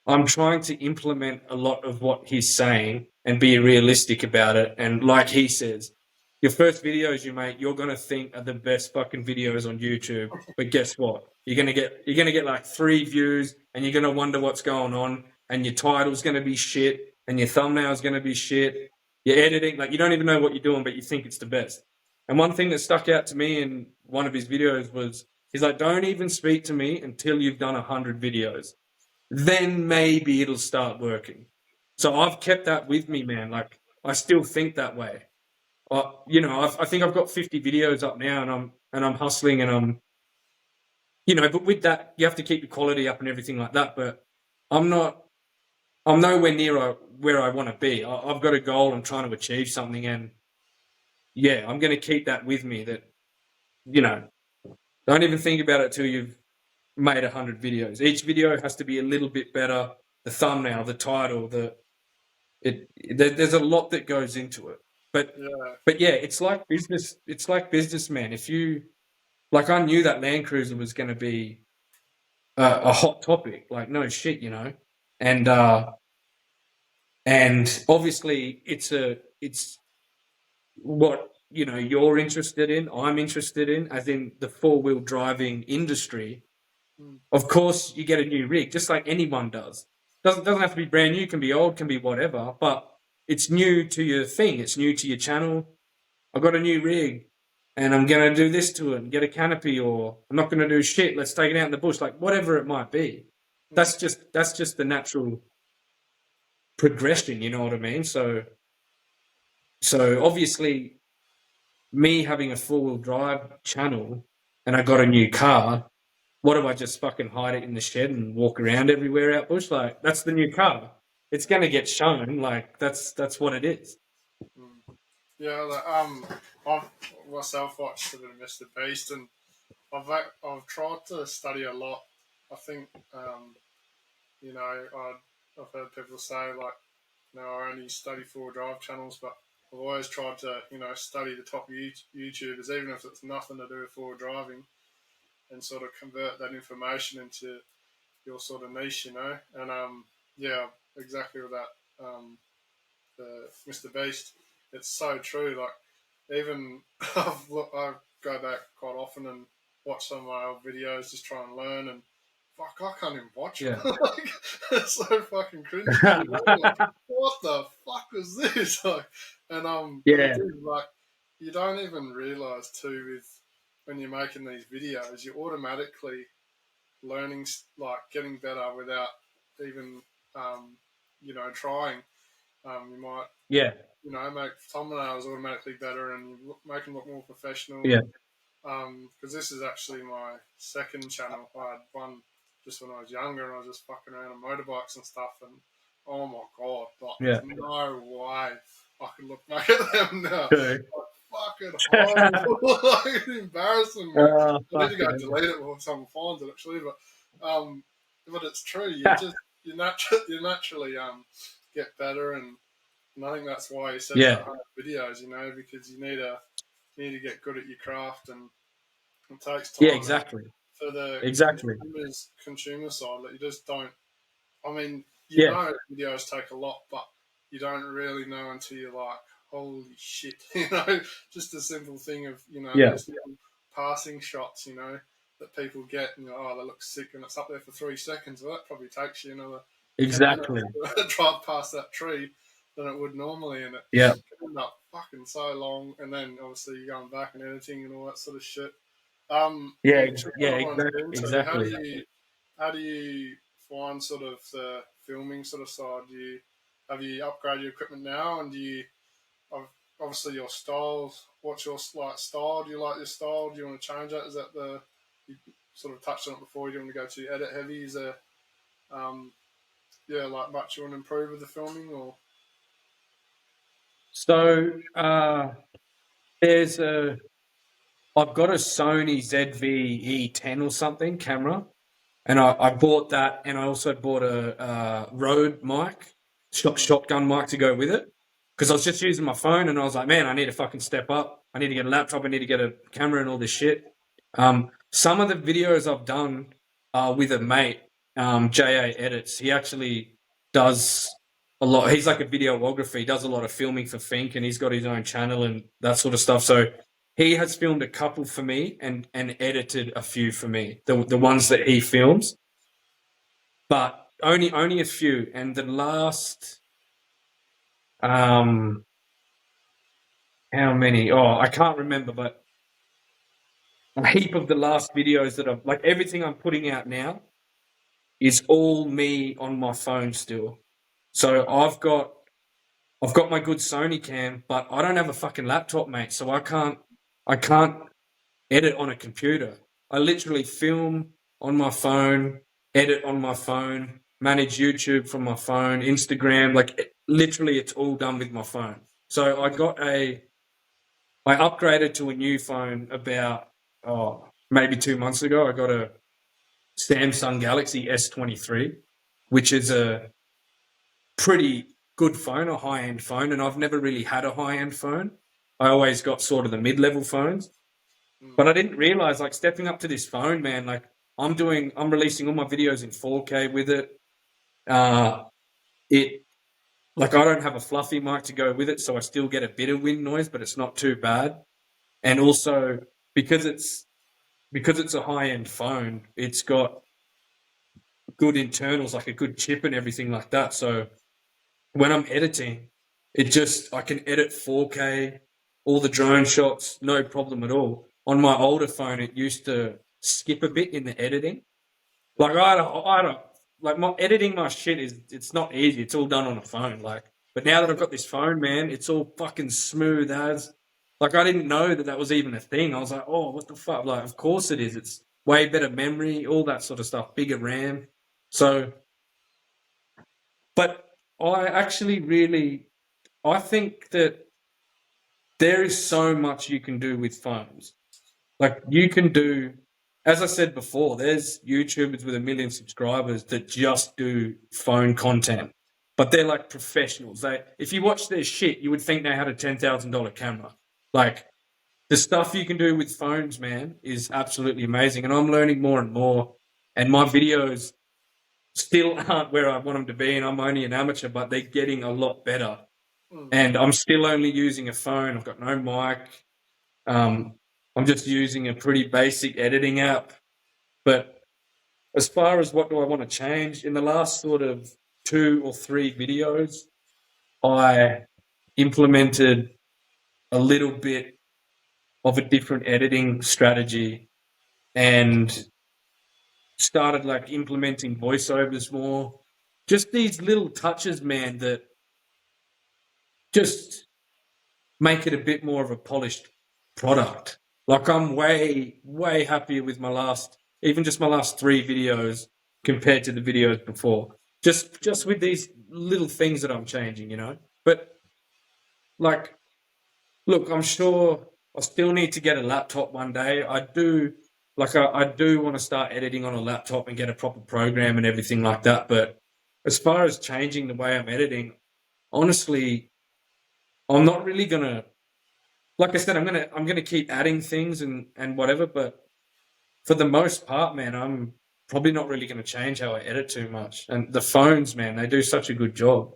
I'm trying to implement a lot of what he's saying and be realistic about it. And like he says, your first videos you make, you're gonna think are the best fucking videos on YouTube. But guess what? You're gonna get like 3 views, and you're gonna wonder what's going on, and your title's gonna be shit, and your thumbnail's gonna be shit. Your editing, like you don't even know what you're doing, but you think it's the best. And one thing that stuck out to me in one of his videos was he's like, "Don't even speak to me until you've done 100 videos. Then maybe it'll start working." So I've kept that with me, man. Like I still think that way. I think I've got 50 videos up now, and I'm hustling, and but with that, you have to keep the quality up and everything like that. But I'm not, I'm nowhere near where I want to be. I've got a goal. I'm trying to achieve something, and yeah, I'm going to keep that with me. That you know, don't even think about it till you've made 100 videos. Each video has to be a little bit better. The thumbnail, the title, there's a lot that goes into it. But yeah, it's like business. It's like business, man. If you like, I knew that Land Cruiser was going to be a hot topic. Like, no shit, and obviously it's what you're interested in. I'm interested in, as in the 4-wheel driving industry. Of course, you get a new rig, just like anyone does. Doesn't have to be brand new. Can be old. Can be whatever. But it's new to your thing. It's new to your channel. I got a new rig, and I'm gonna do this to it and get a canopy, or I'm not gonna do shit. Let's take it out in the bush, like whatever it might be. That's just the natural progression. You know what I mean? So obviously, me having a 4-wheel drive channel, and I got a new car. What do I just fucking hide it in the shed and walk around everywhere out bush? Like that's the new car. It's gonna get shown. Like that's what it is. Yeah, I've myself watched a bit of Mr. Beast, and I've tried to study a lot. I think I've heard people say like, I only study 4-wheel drive channels, but I've always tried to study the top YouTubers, even if it's nothing to do with 4-wheel driving, and sort of convert that information into your sort of niche, And yeah, exactly with that. The Mr. Beast, it's so true. Like even I go back quite often and watch some of my old videos, just try and learn, and fuck, I can't even watch it. Like, it's so fucking cringy. Like, what the fuck was this? Like, and Yeah. like you don't even realize too with when you're making these videos, you're automatically learning, like getting better without even trying. You might make thumbnails automatically better, and you make them look more professional. Yeah. Because this is actually my second channel. I had one just when I was younger, and I was just fucking around on motorbikes and stuff. And oh my god, there's no way I can look back at them now. Like, fucking horrible, like, embarrassing. I need to go delete it before someone finds it, actually. But it's true. You naturally get better, and I think that's why he says that 100 videos. Because you need to get good at your craft, and it takes time. Yeah, exactly. For the consumer side, like you just don't. I mean, videos take a lot, but you don't really know until you're like, holy shit, just a simple thing of just passing shots, that people get, and oh, they look sick, and it's up there for 3 seconds. Well, that probably takes you another 10 minutes to drive past that tree than it would normally, and it can end up fucking so long, and then obviously you're going back and editing and all that sort of shit. Exactly. How do you find sort of the filming sort of side? Have you upgraded your equipment now, and do you obviously your styles? What's your style? Do you like your style? Do you want to change that? Is that you sort of touched on it before? You want to go to edit heavy? Is there like much you want to improve with the filming, or? So I've got a Sony ZV-E10 or something camera, and I bought that, and I also bought a Rode mic, shotgun mic to go with it, because I was just using my phone, and I was like, man, I need to fucking step up. I need to get a laptop. I need to get a camera and all this shit. Some of the videos I've done with a mate, JA Edits. He actually does a lot. He's like a videographer. He does a lot of filming for Fink, and he's got his own channel and that sort of stuff. So he has filmed a couple for me and edited a few for me. The ones that he films, but only a few. And the last, how many? Oh, I can't remember, but a heap of the last videos that I've like everything I'm putting out now is all me on my phone still. So I've got my good Sony cam, but I don't have a fucking laptop, mate. So I can't edit on a computer. I literally film on my phone, edit on my phone, manage YouTube from my phone, Instagram, like literally it's all done with my phone. So I upgraded to a new phone about maybe 2 months ago. I got a Samsung Galaxy S23, which is a pretty good phone, a high-end phone, and I've never really had a high-end phone. I always got sort of the mid-level phones. But I didn't realize, like, stepping up to this phone, man, like, I'm releasing all my videos in 4K with it. It like I don't have a fluffy mic to go with it, so I still get a bit of wind noise, but it's not too bad. And also because it's a high-end phone, it's got good internals, like a good chip and everything like that. So when I'm editing, I can edit 4K, all the drone shots, no problem at all. On my older phone, it used to skip a bit in the editing. Like I don't like my editing my shit it's not easy. It's all done on a phone. Like, but now that I've got this phone, man, it's all fucking smooth as. Like I didn't know that was even a thing. I was like, oh, what the fuck? Like, of course it is. It's way better memory, all that sort of stuff, bigger RAM. So, but I think that there is so much you can do with phones. Like you can do, as I said before, there's YouTubers with 1 million subscribers that just do phone content, but they're like professionals. If you watch their shit, you would think they had a $10,000 camera. Like the stuff you can do with phones, man, is absolutely amazing. And I'm learning more and more. And my videos still aren't where I want them to be, and I'm only an amateur, but they're getting a lot better. And I'm still only using a phone. I've got no mic. Um, I'm just using a pretty basic editing app. But as far as what do I want to change, in the last sort of 2 or 3 videos, I implemented a little bit of a different editing strategy and started like implementing voiceovers more. Just these little touches, man, that just make it a bit more of a polished product. Like I'm way, way happier with even just my last 3 videos compared to the videos before. Just with these little things that I'm changing, you know. But like, look, I'm sure I still need to get a laptop one day. I do want to start editing on a laptop and get a proper program and everything like that. But as far as changing the way I'm editing, honestly, I'm not really gonna like I said, I'm gonna keep adding things and whatever, but for the most part, man, I'm probably not really gonna change how I edit too much. And the phones, man, they do such a good job.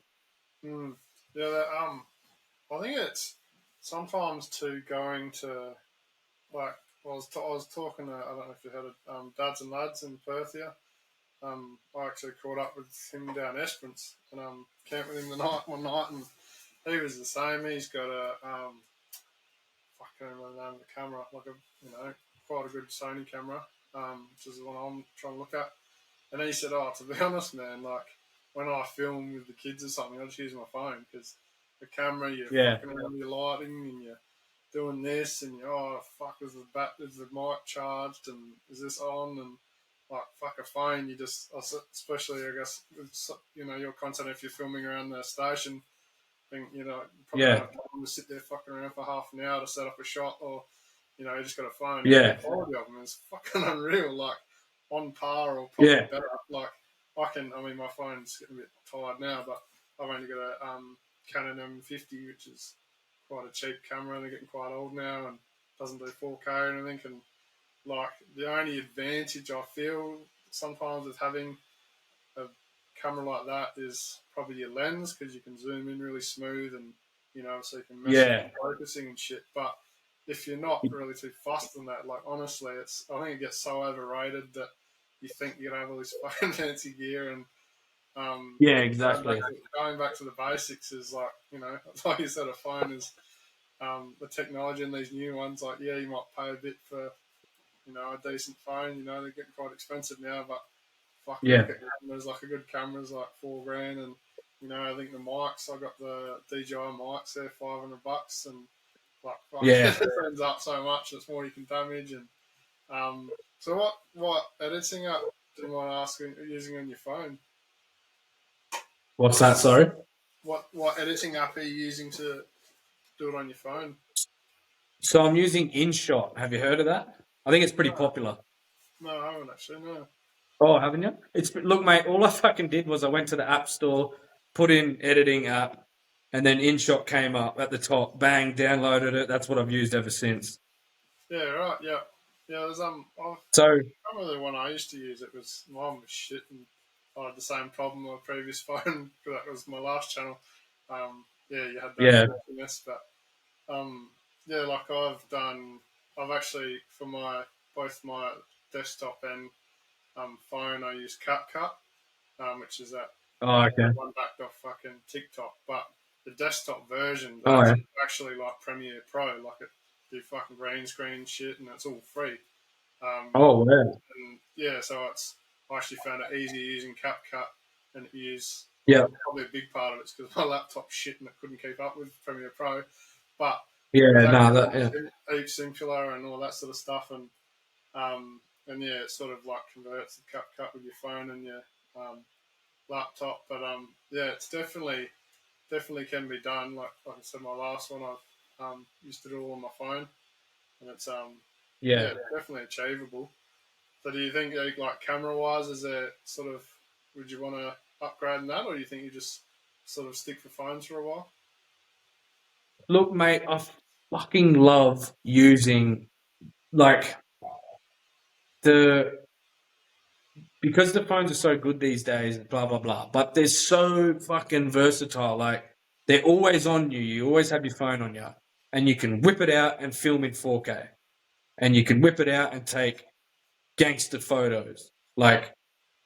Yeah, I think it's sometimes too going to like I was talking to, I don't know if you heard of Dads and Lads in Perth here. I actually caught up with him down Esperance and camped with him one night, and he was the same. He's got a I can't remember the name of the camera, like quite a good Sony camera, which is the one I'm trying to look at. And he said, "Oh, to be honest, man, like when I film with the kids or something, I just use my phone because the camera, you're Yeah, fucking around with your lighting and you're doing this and you're, oh, fuck, is the mic charged and is this on?" And like, fuck a phone, you just, especially, I guess, your content if you're filming around the station, think, you probably don't yeah, have time to sit there fucking around for half an hour to set up a shot, or, you just got a phone. And the yeah, quality of them is fucking unreal, like on par or probably yeah, better. Like, my phone's getting a bit tired now, but I've only got a Canon M50, which is quite a cheap camera, and they're getting quite old now and doesn't do 4K or anything. And like, the only advantage I feel sometimes with having a camera like that is probably your lens, because you can zoom in really smooth, and so you can mess with Yeah. focusing and shit. But if you're not really too fussed on that, like honestly, I think it gets so overrated that you think you're gonna have all this fucking fancy gear, and Yeah, going back exactly. to, going back to the basics is like, like you said, a phone is the technology in these new ones. Like, yeah, you might pay a bit for a decent phone. They're getting quite expensive now, but fuck, you Yeah. look at cameras, like a good camera's like $4,000, and I think the mics, I got the DJI mics, they're $500, and like fuck, Yeah. it ends up so much. It's more you can damage, and so what editing app do you mind asking using on your phone? What's that? Sorry. What editing app are you using to do it on your phone? So I'm using InShot. Have you heard of that? I think it's pretty No, popular. no, I haven't actually. No. Oh, haven't you? Look, mate. All I fucking did was I went to the app store, put in editing app, and then InShot came up at the top. Bang, downloaded it. That's what I've used ever since. Yeah, right. Yeah, yeah. There's I So remember the one I used to use. It was mine was shit, and I had the same problem on my previous phone. That was my last channel. Yeah, you had that yeah. mess, but yeah, like I've actually for my both my desktop and phone, I use CapCut, which is that Oh, okay. one backed off fucking TikTok. But the desktop version, Oh, that's yeah. actually like Premiere Pro. Like it do fucking green screen shit, and it's all free. Oh, yeah. And yeah, so I actually found it easy using CapCut, and it use Yeah. probably a big part of it's because my laptop's shit and it couldn't keep up with Premiere Pro. But it was Yeah. No, that. Yeah. actually heap simpler and all that sort of stuff, and yeah, it sort of like converts the CapCut with your phone and your laptop. But yeah, it's definitely can be done. Like I said, my last one I used to do all on my phone, and it's Yeah. yeah, definitely achievable. So do you think like camera wise, is there sort of would you want to upgrade in that, or do you think you just sort of stick for phones for a while? Look, mate. I fucking love using like the because the phones are so good these days, blah blah blah. But they're so fucking versatile. Like they're always on you. You always have your phone on you, and you can whip it out and film in 4K, and you can whip it out and take gangster photos. Like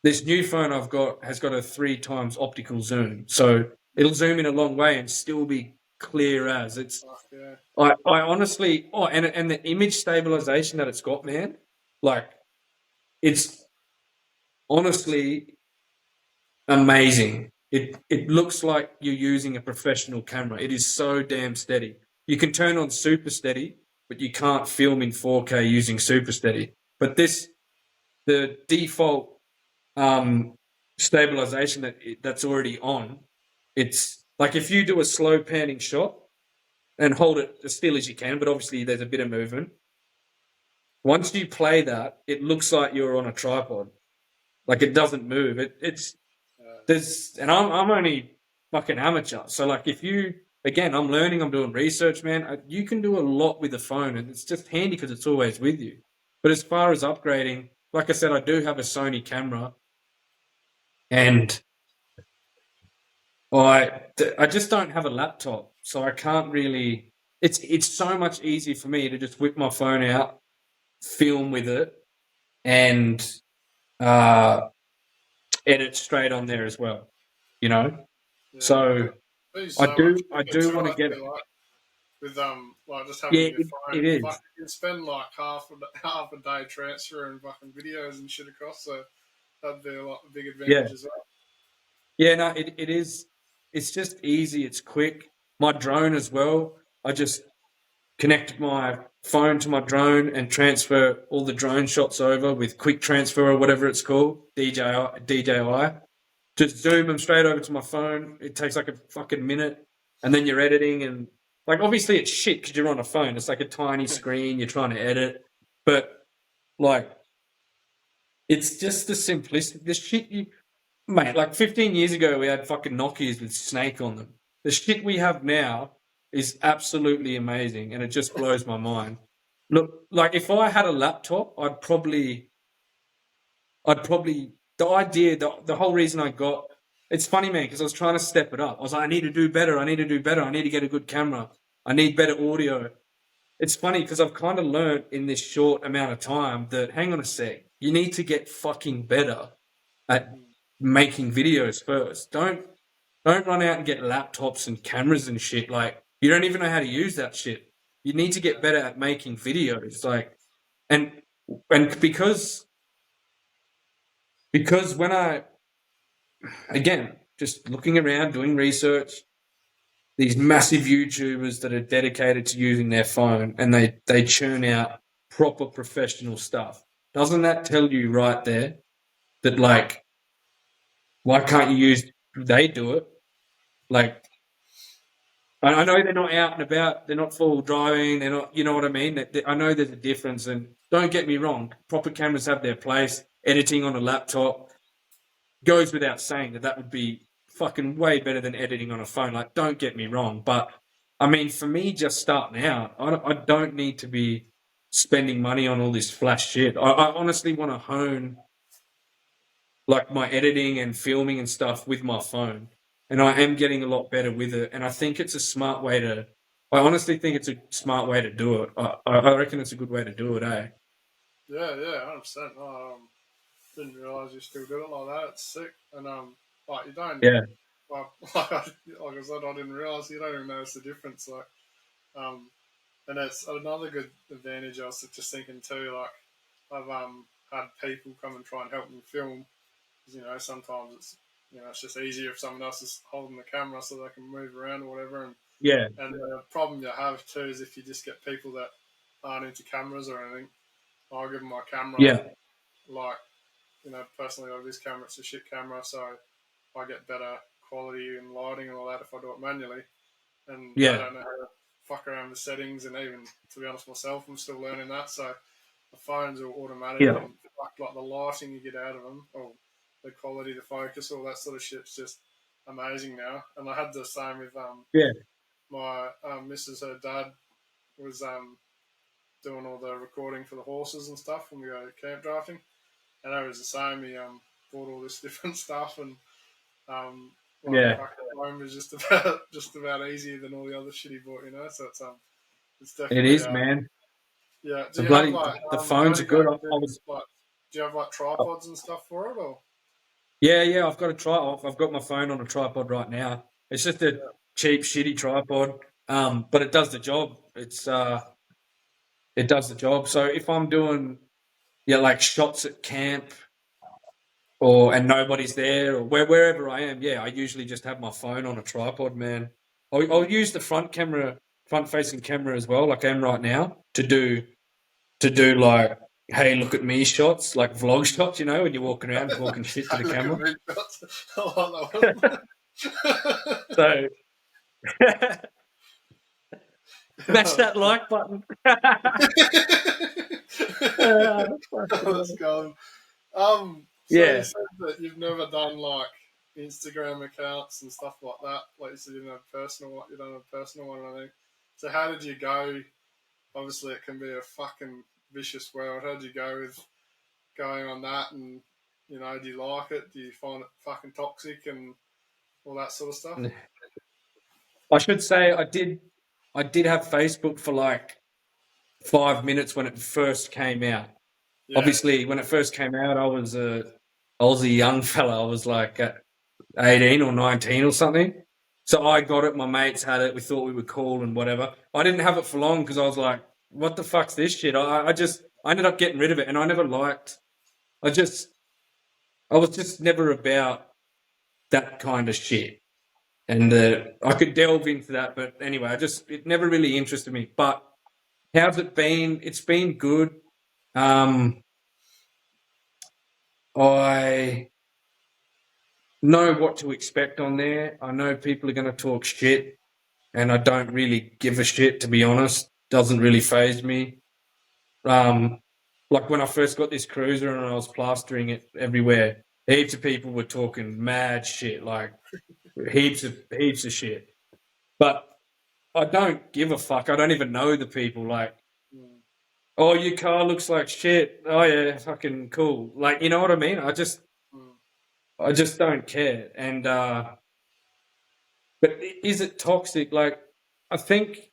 this new phone I've got has got a 3 times optical zoom, so it'll zoom in a long way and still be clear as it's. Fuck yeah, I honestly, and the image stabilization that it's got, man, like it's honestly amazing. It looks like you're using a professional camera. It is so damn steady. You can turn on super steady, but you can't film in 4K using super steady. But the default um, stabilization that's already on, it's like if you do a slow panning shot and hold it as still as you can, but obviously there's a bit of movement. Once you play that, it looks like you're on a tripod. Like it doesn't move. It's there's and I'm only fucking amateur. So like if you again, I'm learning, I'm doing research, man. You can do a lot with the phone, and it's just handy because it's always with you. But as far as upgrading, like I said, I do have a Sony camera, and I just don't have a laptop, so I can't really. It's so much easier for me to just whip my phone out, film with it, and uh, edit straight on there as well. You know, yeah. so It is I so much do I quicker do too. want to I get. feel with like just having Yeah, your it phone. is. Fuck, you can spend like half a day transferring fucking videos and shit across. So that'd be a big Yeah, advantage as well. yeah. No, it is. It's just easy. It's quick. My drone as well. I just connect my phone to my drone and transfer all the drone shots over with quick transfer or whatever it's called, DJI. Just zoom them straight over to my phone. It takes like a fucking minute, and then you're editing and like obviously it's shit because you're on a phone. It's like a tiny screen. You're trying to edit, but like it's just the simplicity. The shit you mate. Like 15 years ago, we had fucking Nokias with Snake on them. The shit we have now is absolutely amazing, and it just blows my mind. Look, like if I had a laptop, I'd probably the idea, the whole reason I got it's funny, man, because I was trying to step it up. I was like, I need to do better. I need to do better. I need to get a good camera. I need better audio. It's funny because I've kind of learned in this short amount of time that, hang on a sec, you need to get fucking better at making videos first. Don't run out and get laptops and cameras and shit. Like, you don't even know how to use that shit. You need to get better at making videos. Like, and because when I, again, just looking around, doing research, these massive YouTubers that are dedicated to using their phone and they churn out proper professional stuff. Doesn't that tell you right there that, like, why can't you use, they do it? Like, I know they're not out and about, they're not full driving, they're not, you know what I mean? I know there's a difference, and don't get me wrong, proper cameras have their place. Editing on a laptop goes without saying that would be fucking way better than editing on a phone. Like, don't get me wrong, but I mean, for me, just starting out, I don't need to be spending money on all this flash shit. I honestly want to hone like my editing and filming and stuff with my phone, and I am getting a lot better with it. And I think it's a smart way to. I honestly think it's a smart way to do it. I reckon it's a good way to do it, eh? Yeah, 100%. Didn't realise you still did it like that. It's sick. And like you don't. Yeah. Like I said, I didn't realise you don't even notice the difference. Like, and it's another good advantage. I was just thinking too. Like, I've had people come and try and help me film. You know, sometimes it's just easier if someone else is holding the camera so they can move around or whatever. And Yeah. and the problem you have too is if you just get people that aren't into cameras or anything. I'll give them my camera. Yeah. Like, personally, like this camera, it's a shit camera, so I get better quality and lighting and all that if I do it manually. And I Yeah. don't know how to fuck around with settings, and even to be honest myself, I'm still learning that. So the phones are automatic, Yeah. and like the lighting you get out of them, or the quality, the focus, all that sort of shit's just amazing now. And I had the same with Yeah. my missus, her dad was doing all the recording for the horses and stuff when we go camp drafting. And it was the same. He bought all this different stuff, and Yeah. home was just about easier than all the other shit he bought, So it's It definitely is, man. yeah. Do The you have bloody like the how phones do are you go good. with it? Like, do you have like tripods and stuff for it, or Yeah. I've got a I've got my phone on a tripod right now. It's just a yeah, cheap, shitty tripod. But it does the job. It does the job. So if I'm doing like shots at camp and nobody's there or wherever I am, I usually just have my phone on a tripod, man. I'll use the front facing camera as well, like I am right now, to do like, hey, look at me shots, like vlog shots, when you're walking around talking shit to the look at camera. me, I like that So smash that like button. Fucking Let's hell. go. So you Yeah. said that you've never done like Instagram accounts and stuff like that. Like you said, you don't have a personal one, I think. So how did you go? Obviously, it can be a fucking vicious world. How did you go with going on that? And do you like it? Do you find it fucking toxic and all that sort of stuff? I should say I did have Facebook for like 5 minutes when it first came out. Yeah, Obviously, when it first came out, I was a young fella. I was like 18 or 19 or something. So I got it. My mates had it. We thought we were cool and whatever. I didn't have it for long because I was like, "What the fuck's this shit?" I ended up getting rid of it, and I never liked. I just I was just never about that kind of shit, and I could delve into that, but anyway, it never really interested me. But how's it been? It's been good. Um, I know what to expect on there. I know people are going to talk shit, and I don't really give a shit, to be honest. Doesn't really phase me. Um, like when I first got this cruiser and I was plastering it everywhere, heaps of people were talking mad shit, like heaps of shit. But I don't give a fuck. I don't even know the people. Like, mm, oh, your car looks like shit. Oh yeah, fucking cool. Like, you know what I mean? mm. I just don't care. And but is it toxic? Like, I think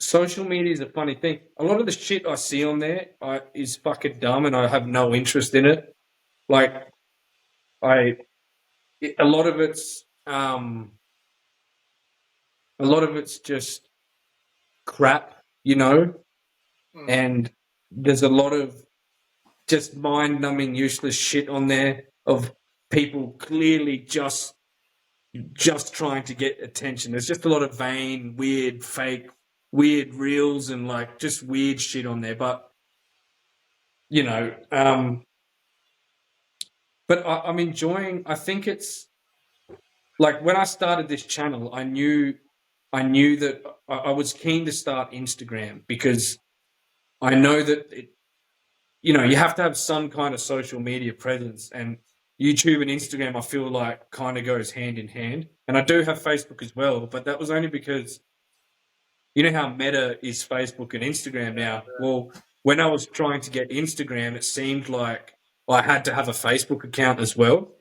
social media is a funny thing. A lot of the shit I see on there is fucking dumb, and I have no interest in it. Like, a lot of it's just crap, you know. And there's a lot of just mind-numbing, useless shit on there of people clearly just trying to get attention. There's just a lot of vain, weird, fake, weird reels and like just weird shit on there. But you know, but I'm enjoying. I think it's like when I started this channel, I knew that I was keen to start Instagram because I know that you have to have some kind of social media presence, and YouTube and Instagram I feel like kind of goes hand in hand. And I do have Facebook as well, but that was only because you know how meta is Facebook and Instagram now. Well, when I was trying to get Instagram, it seemed like I had to have a Facebook account as well.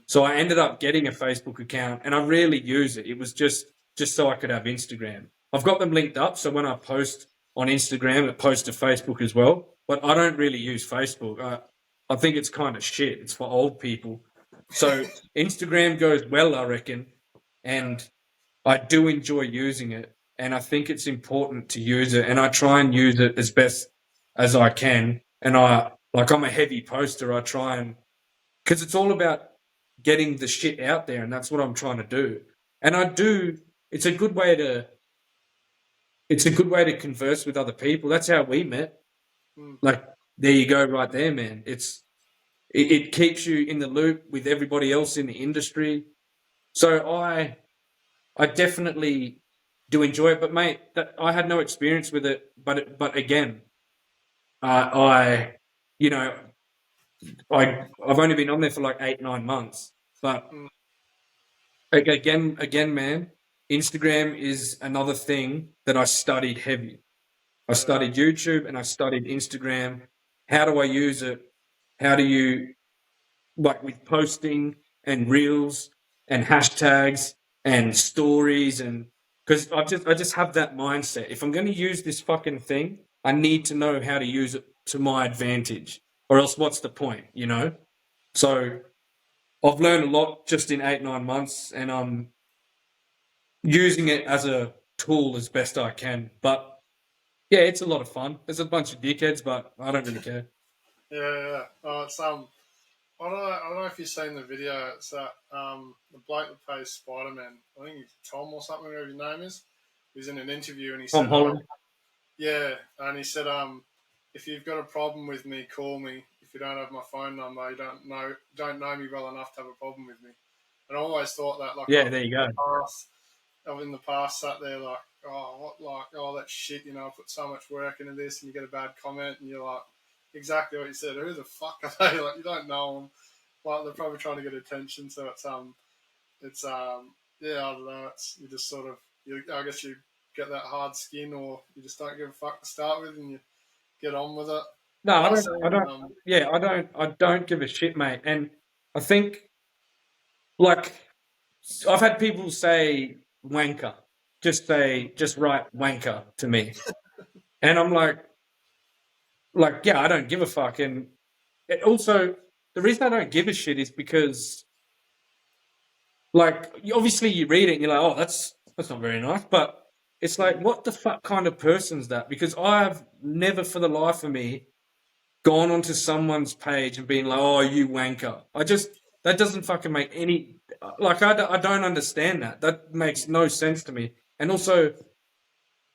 So I ended up getting a Facebook account, and I rarely use it. It was just so I could have Instagram. I've got them linked up, so when I post on Instagram, it posts to Facebook as well. But I don't really use Facebook. I think it's kind of shit. It's for old people. So Instagram goes well, I reckon, and I do enjoy using it, and I think it's important to use it, and I try and use it as best as I can. And I'm a heavy poster. I try and because it's all about getting the shit out there, and that's what I'm trying to do. And I do. It's a good way to. It's a good way to converse with other people. That's how we met. Like there you go, right there, man. It keeps you in the loop with everybody else in the industry. So I definitely do enjoy it, but mate, I had no experience with it. But again, I you know I've only been on there for like 8-9 months, but again, man, Instagram is another thing that I studied heavy. I studied YouTube and I studied Instagram. How do I use it? How do you like with posting and reels and hashtags and stories and because I just have that mindset. If I'm going to use this fucking thing, I need to know how to use it to my advantage, or else what's the point, you know? So I've learned a lot just in 8-9 months, and I'm using it as a tool as best I can. But yeah, it's a lot of fun. There's a bunch of dickheads, but I don't really care. Yeah. Oh, it's I don't know if you've seen the video. It's that the bloke that plays Spider Man. I think he's Tom or something, whatever his name is. He's in an interview and he Tom said, Holland. yeah, and he said, if you've got a problem with me, call me. If you don't have my phone number, you don't know me well enough to have a problem with me. And I always thought that, like, Yeah, there you go. I've in the past sat there like, that shit. You know, I put so much work into this, and you get a bad comment, and you're like, exactly what you said. Who the fuck are they? Like, you don't know them. Like, they're probably trying to get attention. So yeah, I don't know. You just sort of, I guess you get that hard skin, or you just don't give a fuck to start with, and you get on with it. No, I don't give a shit, mate. And I think, like, I've had people say wanker, just write wanker to me, and I'm like, yeah, I don't give a fuck. And also, the reason I don't give a shit is because, like, obviously you read it and you're like, oh, that's not very nice, but it's like, what the fuck kind of person's that? Because I have never, for the life of me, gone onto someone's page and been like, oh, you wanker. That doesn't fucking make any, like, I don't understand that. That makes no sense to me. And also,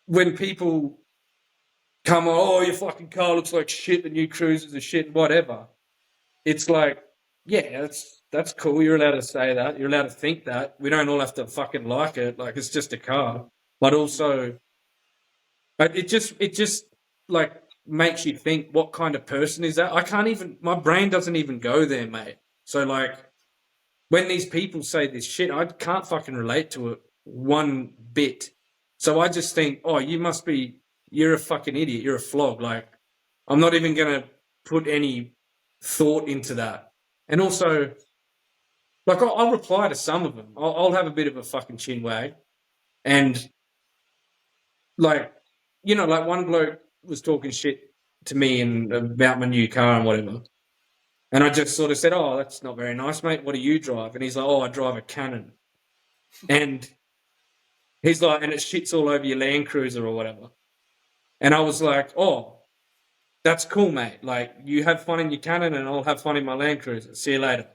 when people come, oh, your fucking car looks like shit, the new cruisers are shit, whatever. It's like, yeah, that's cool. You're allowed to say that. You're allowed to think that. We don't all have to fucking like it. Like, it's just a car. But also, it just like makes you think, what kind of person is that? I can't even. My brain doesn't even go there, mate. So like, when these people say this shit, I can't fucking relate to it one bit. So I just think, oh, you're a fucking idiot. You're a flog. Like, I'm not even gonna put any thought into that. And also, Like, I'll reply to some of them. I'll have a bit of a fucking chin wag. And, like, you know, like one bloke was talking shit to me about my new car and whatever. And I just sort of said, oh, that's not very nice, mate. What do you drive? And he's like, oh, I drive a Canon. And he's like, and it shits all over your Land Cruiser or whatever. And I was like, oh, that's cool, mate. Like, you have fun in your Canon and I'll have fun in my Land Cruiser. See you later.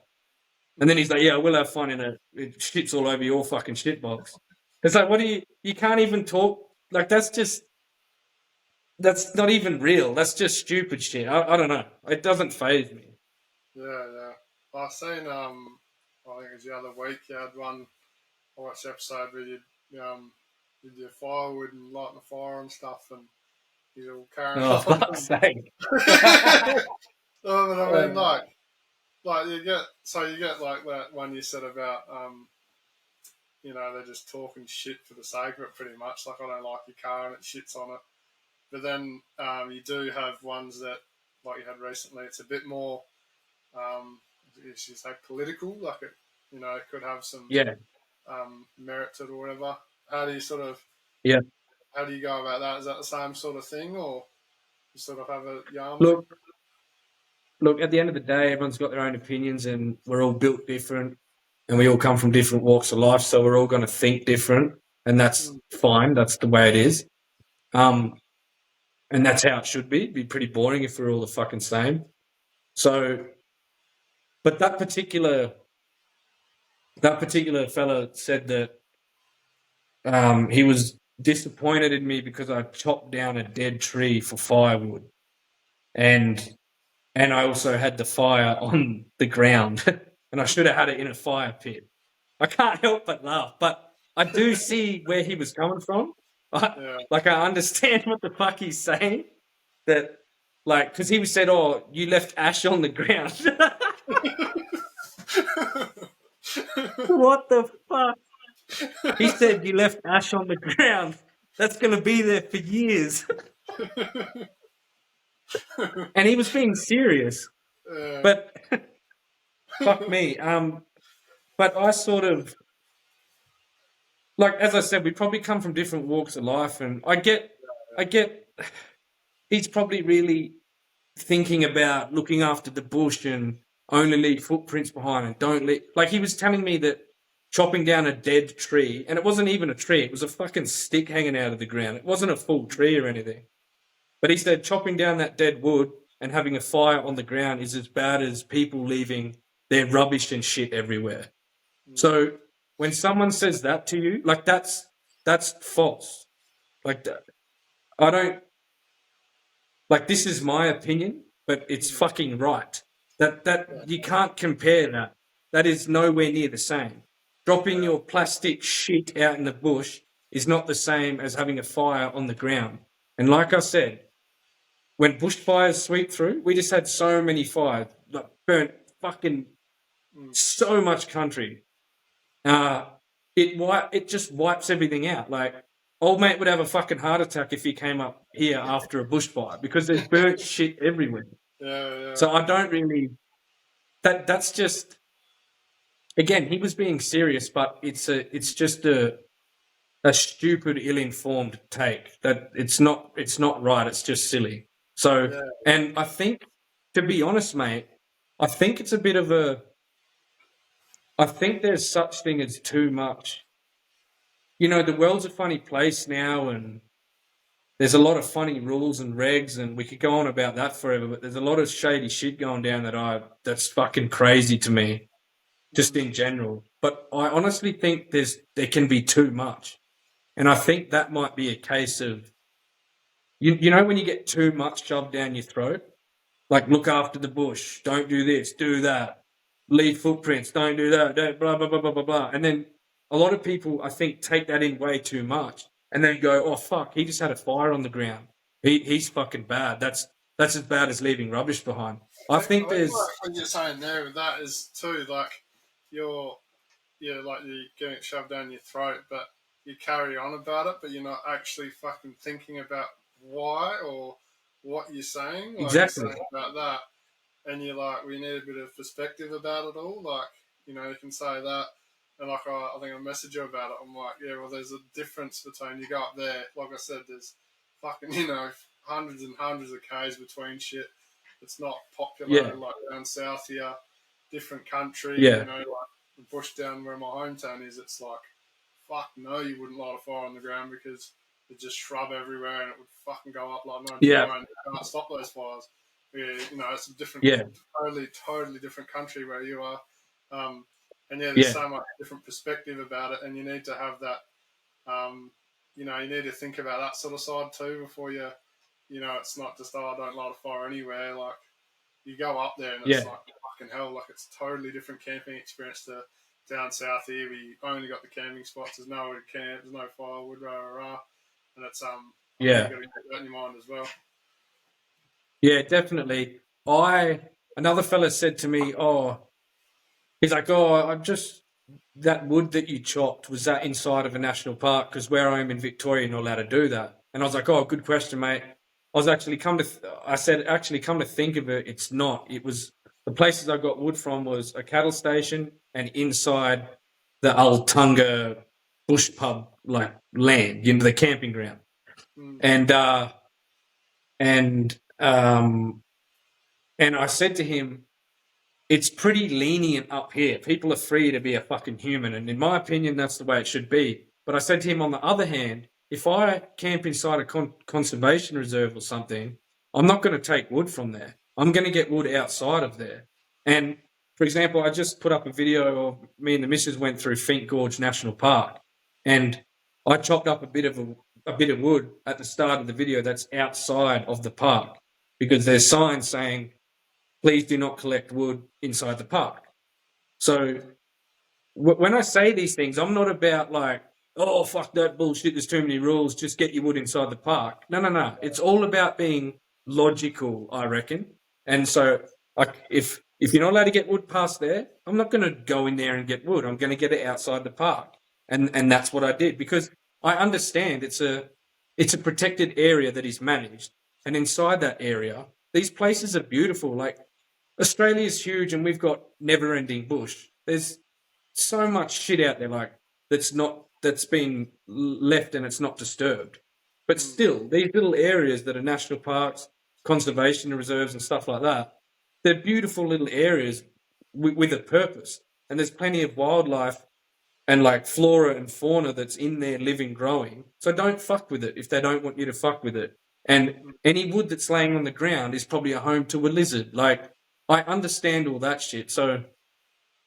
And then he's like, yeah, we'll have fun in it. It shits all over your fucking shitbox. It's like, what do you can't even talk. Like, that's not even real. That's just stupid shit. I don't know. It doesn't faze me. Yeah. I seen I think it was the other week you had one. I watched the episode where you did your firewood and lighting the fire and stuff, and you're all carrying Oh, on. fuck's sake. No, but I mean, like you get like that one you said about they're just talking shit for the sake of it, pretty much. Like, I don't like your car and it shits on it. But then you do have ones that, like you had recently, it's a bit more, you should say, political. Like, it could have some Yeah. merit to it or whatever. How do you sort of, Yeah. how do you go about that? Is that the same sort of thing, or you sort of have a yarn? Look, at the end of the day, everyone's got their own opinions and we're all built different and we all come from different walks of life. So we're all going to think different and that's fine. That's the way it is. And that's how it should be. It'd be pretty boring if we're all the fucking same. So, but that particular fella said that he was disappointed in me because I chopped down a dead tree for firewood. And I also had the fire on the ground and I should have had it in a fire pit. I can't help but laugh, but I do see where he was coming from. Like, I understand what the fuck he's saying. That, like, because he said, oh, you left ash on the ground. What the fuck? He said you left ash on the ground. That's going to be there for years. And he was being serious. But fuck me. But I sort of, like, as I said, we probably come from different walks of life, and I get he's probably really thinking about looking after the bush and only leave footprints behind and don't leave. Like, he was telling me that chopping down a dead tree, and it wasn't even a tree, it was a fucking stick hanging out of the ground. It wasn't a full tree or anything. But he said chopping down that dead wood and having a fire on the ground is as bad as people leaving their rubbish and shit everywhere. So when someone says that to you, like, that's false. Like, I don't, like, this is my opinion, but it's fucking right. That you can't compare that. That is nowhere near the same. Dropping your plastic shit out in the bush is not the same as having a fire on the ground. And like I said, when bushfires sweep through, we just had so many fires, like, burnt fucking so much country. It just wipes everything out. Like, old mate would have a fucking heart attack if he came up here after a bushfire because there's burnt shit everywhere. Yeah. So I don't really. That's just. Again, he was being serious, but it's just a stupid, ill-informed take. That it's not right. It's just silly. So, and I think, to be honest, mate, I think it's a bit of a. I think there's such thing as too much. You know, the world's a funny place now, and there's a lot of funny rules and regs, and we could go on about that forever, but there's a lot of shady shit going down that's fucking crazy to me, just in general. But I honestly think there can be too much. And I think that might be a case of, you know, when you get too much shoved down your throat, like, look after the bush, don't do this, do that, leave footprints, don't do that, don't blah, blah, blah, blah, blah, blah. And then a lot of people, I think, take that in way too much and then go, oh, fuck, he just had a fire on the ground. He's fucking bad. That's as bad as leaving rubbish behind. I think there's... Like what you're saying there with that is, too, like, you're getting it shoved down your throat, but you carry on about it, but you're not actually fucking thinking about why or what you're saying. Like, Exactly. you're saying about that, and you're like, we need a bit of perspective about it all. Like, you can say that. And like I think I messaged you about it. I'm like, yeah, well, there's a difference between you go up there. Like I said, there's fucking hundreds and hundreds of k's between shit. It's not Yeah. popular like down south here. Different country, Yeah. like the bush down where my hometown is. It's like, fuck no, you wouldn't light a fire on the ground because there's just shrub everywhere and it would fucking go up like no Yeah. tomorrow and you can't stop those fires. Yeah, it's a different, Yeah. totally different country where you are. And yeah, there's Yeah. so much different perspective about it, and you need to have that. You need to think about that sort of side too before it's not just I don't light a fire anywhere. Like you go up there and it's Yeah. like fucking hell. Like it's a totally different camping experience to down south here. We only got the camping spots. There's nowhere to camp. There's no firewood, and it's I think Yeah. you got to keep that in your mind as well. Yeah, definitely. Another fella said to me, he's like, I'm just, that wood that you chopped, was that inside of a national park? Because where I am in Victoria, you're not allowed to do that. And I was like, good question, mate. I said, actually, come to think of it, it's not. It was, the places I got wood from was a cattle station and inside the Altunga bush pub, like land, the camping ground. And, and, um, and I said to him, it's pretty lenient up here. People are free to be a fucking human. And in my opinion, that's the way it should be. But I said to him, on the other hand, if I camp inside a conservation reserve or something, I'm not going to take wood from there. I'm going to get wood outside of there. And for example, I just put up a video of me and the missus went through Finke Gorge National Park, and I chopped up a bit of wood at the start of the video that's outside of the park because there's signs saying, please do not collect wood inside the park. So when I say these things, I'm not about like, oh, fuck that bullshit, there's too many rules, just get your wood inside the park. No. It's all about being logical, I reckon. And so if you're not allowed to get wood past there, I'm not going to go in there and get wood. I'm going to get it outside the park. And that's what I did because I understand it's a protected area that is managed. And inside that area, these places are beautiful. Like Australia is huge and we've got never-ending bush. There's so much shit out there like that's been left and it's not disturbed. But still, these little areas that are national parks, conservation reserves and stuff like that, they're beautiful little areas with a purpose. And there's plenty of wildlife and like flora and fauna that's in there living, growing. So don't fuck with it if they don't want you to fuck with it. And any wood that's laying on the ground is probably a home to a lizard. Like, I understand all that shit. So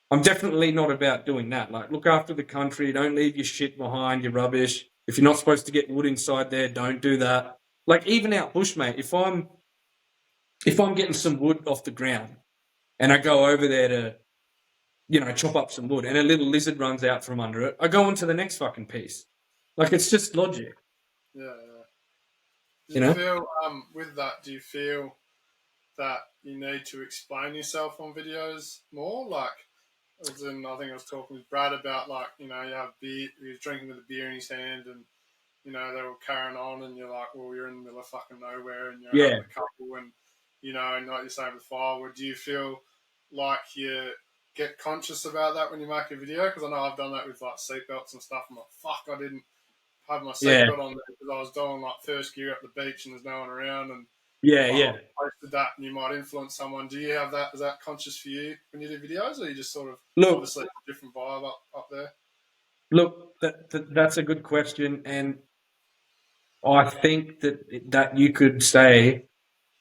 I'm definitely not about doing that. Like, look after the country. Don't leave your shit behind, your rubbish. If you're not supposed to get wood inside there, don't do that. Like, even out bush, mate, if I'm getting some wood off the ground and I go over there to, chop up some wood and a little lizard runs out from under it, I go on to the next fucking piece. Like, it's just logic. Yeah. You know? Do you feel that you need to explain yourself on videos more? Like, I think I was talking with Brad about, like, you have beer, he was drinking with a beer in his hand and, they were carrying on and you're like, well, you're in the middle of fucking nowhere and you're having a couple and, and like you're saying with firewood, do you feel like you get conscious about that when you make a video? Because I know I've done that with, like, seatbelts and stuff. I'm like, fuck, I didn't have my seatbelt on there because I was doing, like, first gear up the beach and there's no one around and I posted that and you might influence someone. Do you have that? Is that conscious for you when you do videos, or you just sort of obviously a different vibe up there? Look, that's a good question, and I think that you could say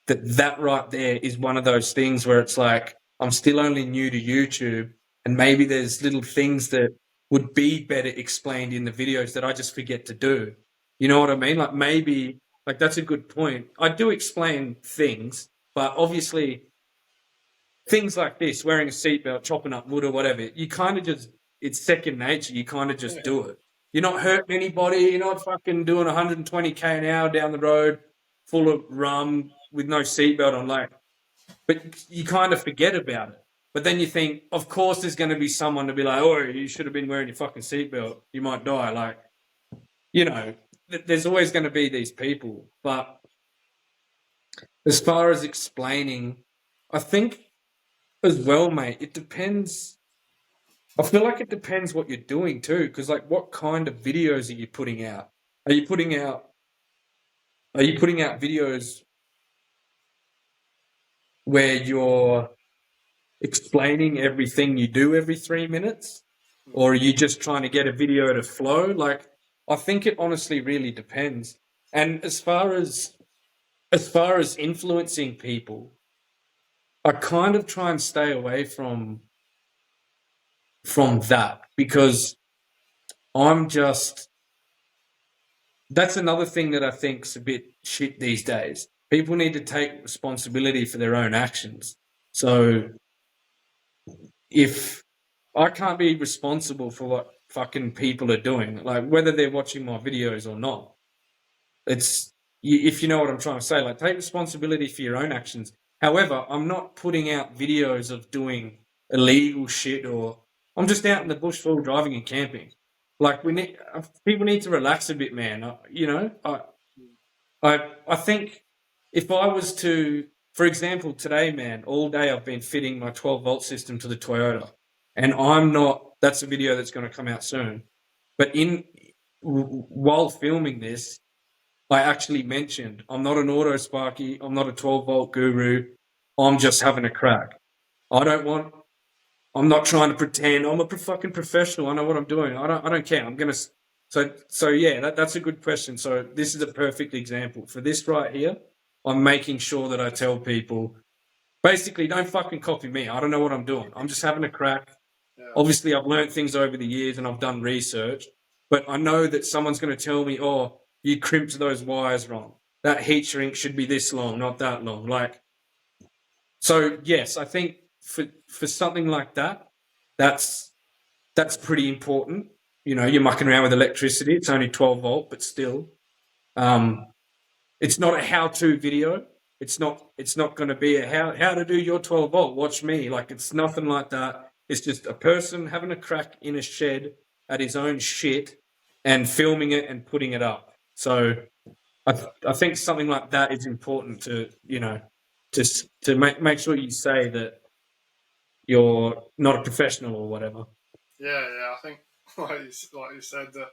that right there is one of those things where it's like, I'm still only new to YouTube and maybe there's little things that would be better explained in the videos that I just forget to do. You know what I mean? Like maybe, like that's a good point. I do explain things, but obviously things like this, wearing a seatbelt, chopping up wood or whatever, you kind of just, it's second nature. You kind of just do it. You're not hurting anybody. You're not fucking doing 120k an hour down the road full of rum with no seatbelt on. Like, but you kind of forget about it. But then you think, of course, there's going to be someone to be like, oh, you should have been wearing your fucking seatbelt. You might die. Like, there's always going to be these people. But as far as explaining, I think as well, mate, it depends. I feel like it depends what you're doing too, because like, what kind of videos are you putting out? Are you putting out videos where you're explaining everything you do every 3 minutes, or are you just trying to get a video to flow? Like, I think it honestly really depends. And as far as influencing people, I kind of try and stay away from that, because I'm just that's another thing that I think's a bit shit these days. People need to take responsibility for their own actions. So if I can't be responsible for what fucking people are doing, like whether they're watching my videos or not, it's if you know what I'm trying to say, like take responsibility for your own actions. However, I'm not putting out videos of doing illegal shit, or I'm just out in the bush full driving and camping. Like people need to relax a bit, man. I think if I was to, for example, today, man, all day I've been fitting my 12-volt system to the Toyota, and I'm not. That's a video that's going to come out soon. But while filming this, I actually mentioned I'm not an auto sparky, I'm not a 12-volt guru. I'm just having a crack. I don't want I'm not trying to pretend. I'm a fucking professional. I know what I'm doing. I don't care. I'm gonna. So yeah, that's a good question. So this is a perfect example for this right here. I'm making sure that I tell people, basically, don't fucking copy me. I don't know what I'm doing. I'm just having a crack. Yeah. Obviously, I've learned things over the years and I've done research, but I know that someone's going to tell me, "Oh, you crimped those wires wrong. That heat shrink should be this long, not that long." Like, so yes, I think for something like that, that's that's pretty important. You know, you're mucking around with electricity. It's only 12-volt, but still, um, it's not a how-to video. It's not. It's not going to be a how to do your 12-volt. Watch me. Like, it's nothing like that. It's just a person having a crack in a shed at his own shit and filming it and putting it up. So I think something like that is important to to make sure you say that you're not a professional or whatever. Yeah. I think like you said that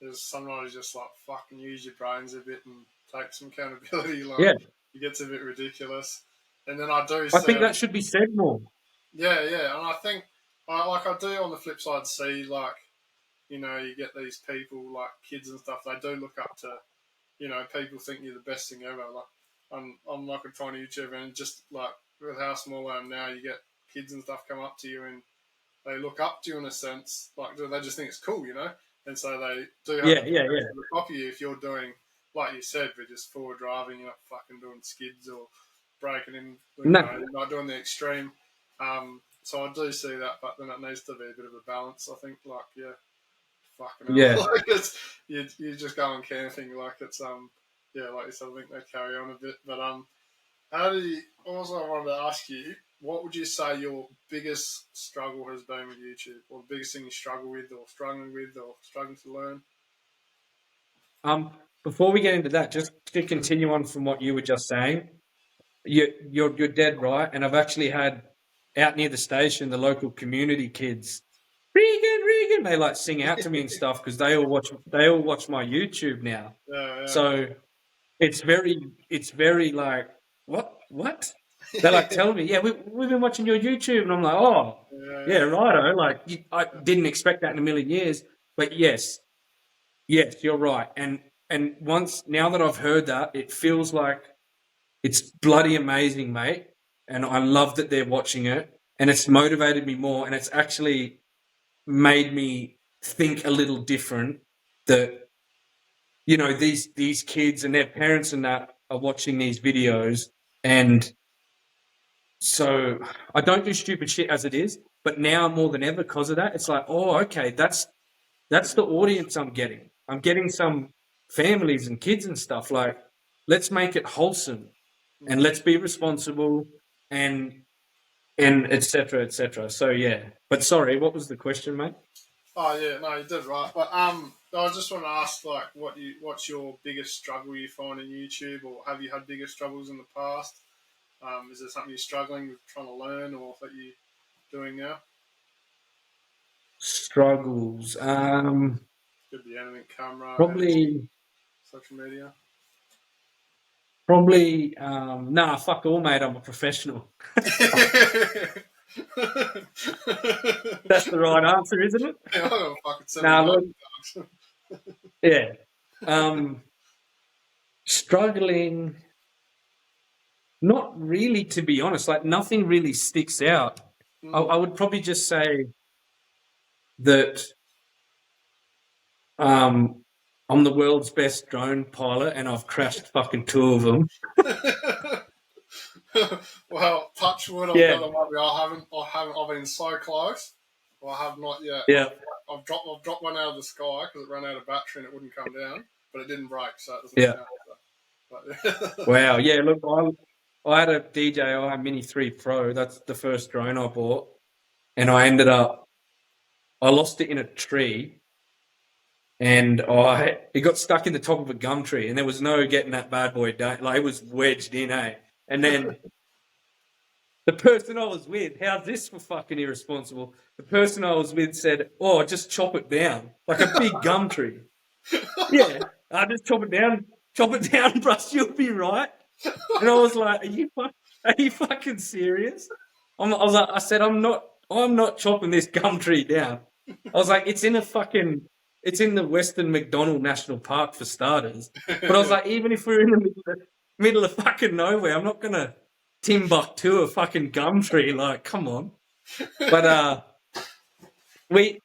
there's sometimes just like fucking use your brains a bit and take some accountability. Like Yeah, it gets a bit ridiculous, and then I do I see think that should be said more. yeah, and I think I do on the flip side see like you get these people like kids and stuff. They do look up to people think you're the best thing ever. Like I'm like a tiny YouTuber, and just like with how small I am now, you get kids and stuff come up to you and they look up to you in a sense. Like they just think it's cool. And so they do have Yeah, the yeah, potential yeah. to copy you if you're doing like you said, but just forward driving, you're not fucking doing skids or breaking in. No, You're not doing the extreme. So I do see that, but then it needs to be a bit of a balance. I think, like, yeah, fucking hell, yeah. like you just going camping, like it's yeah, like you said, I think they carry on a bit, but how do you? Also, I wanted to ask you, what would you say your biggest struggle has been with YouTube, or the biggest thing you struggle with, or struggling to learn? Um, Before we get into that, just to continue on from what you were just saying, you're dead right. And I've actually had out near the station the local community kids, Regan, Regan. They like sing out to me and stuff because they all watch my YouTube now. Yeah, So it's very like what they're like telling me, yeah, we've been watching your YouTube, and I'm like, oh yeah, yeah, righto. Like I didn't expect that in a million years, but yes, you're right. And once now that I've heard that, it feels like it's bloody amazing, mate. And I love that they're watching it, and it's motivated me more, and it's actually made me think a little different. That these kids and their parents and that are watching these videos, and so I don't do stupid shit as it is, but now more than ever because of that, it's like, oh, okay, that's the audience I'm getting. I'm getting some families and kids and stuff. Like, let's make it wholesome and let's be responsible and et cetera, et cetera. So yeah. But sorry, what was the question, mate? Oh yeah, no, you did right. But I just want to ask, like, what's your biggest struggle you find in YouTube, or have you had bigger struggles in the past? Is there something you're struggling with trying to learn, or that you doing now? Struggles. Could be anything, camera, editing, Probably, social media. nah, fuck all, mate. I'm a professional. That's the right answer, isn't it? Yeah, I got fucking 7 Nah, look, dogs. yeah. Struggling, not really, to be honest. Like, nothing really sticks out. I would probably just say that I'm the world's best drone pilot, and I've crashed fucking 2 of them. Well, touch wood, I've Yeah, got them up. I've been so close. Well, I have not yet. yeah, I've dropped one out of the sky because it ran out of battery and it wouldn't come down, but it didn't break, so it doesn't yeah. count. But, Wow. Yeah, look, I had a DJI Mini 3 Pro. That's the first drone I bought. And I lost it in a tree, and it got stuck in the top of a gum tree, and there was no getting that bad boy down. Like, it was wedged in, eh? And then the person I was with, how's this for fucking irresponsible? The person I was with said, "Oh, just chop it down, like a big gum tree." Yeah, I just chop it down, bruh. You'll be right. And I was like, are you fucking serious? I said, I'm not chopping this gum tree down. I was like, it's in the Western McDonald National Park for starters. But I was like, even if we're in the middle of fucking nowhere, I'm not gonna Timbuktu a fucking gum tree. Like, come on. But I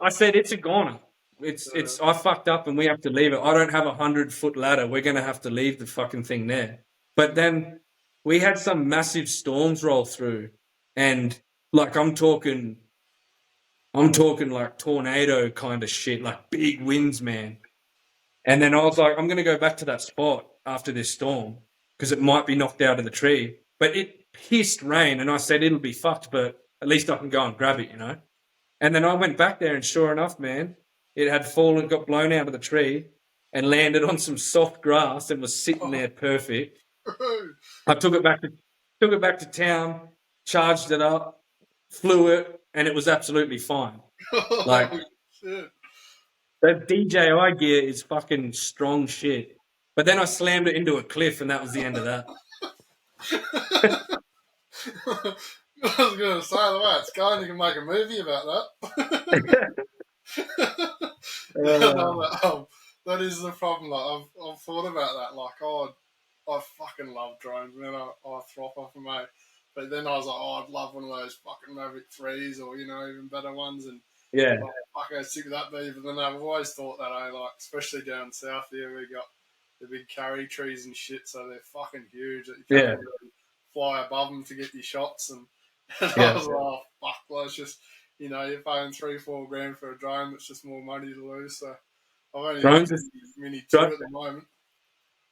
said it's a goner. I fucked up and we have to leave it. I don't have 100-foot ladder. We're gonna have to leave the fucking thing there. But then we had some massive storms roll through, and like I'm talking like tornado kind of shit, like big winds, man. And then I was like, I'm gonna go back to that spot after this storm because it might be knocked out of the tree. But it pissed rain, and I said it'll be fucked, but at least I can go and grab it, you know. And then I went back there, and sure enough, man, it had fallen, got blown out of the tree, and landed on some soft grass and was sitting there perfect. I took it back to town, charged it up, flew it, and it was absolutely fine. Like, shit. that DJI gear is fucking strong shit. But then I slammed it into a cliff, and that was the end of that. I was going to say, the way it's going, you can make a movie about that. That is the problem. Like, I've thought about that. Like, I fucking love drones, man. I throw off them, mate. But then I was like, I'd love one of those fucking Maverick 3s or, even better ones. And Yeah, fuck, I'd stick with that bee. But then I've always thought that, like, especially down south here, we got the big carry trees and shit, so they're fucking huge. That you can't really fly above them to get your shots. And I was like, oh, fuck, well, it's just, you're paying $3-4 grand for a drone that's just more money to lose. So I've only got Mini 2 at the moment.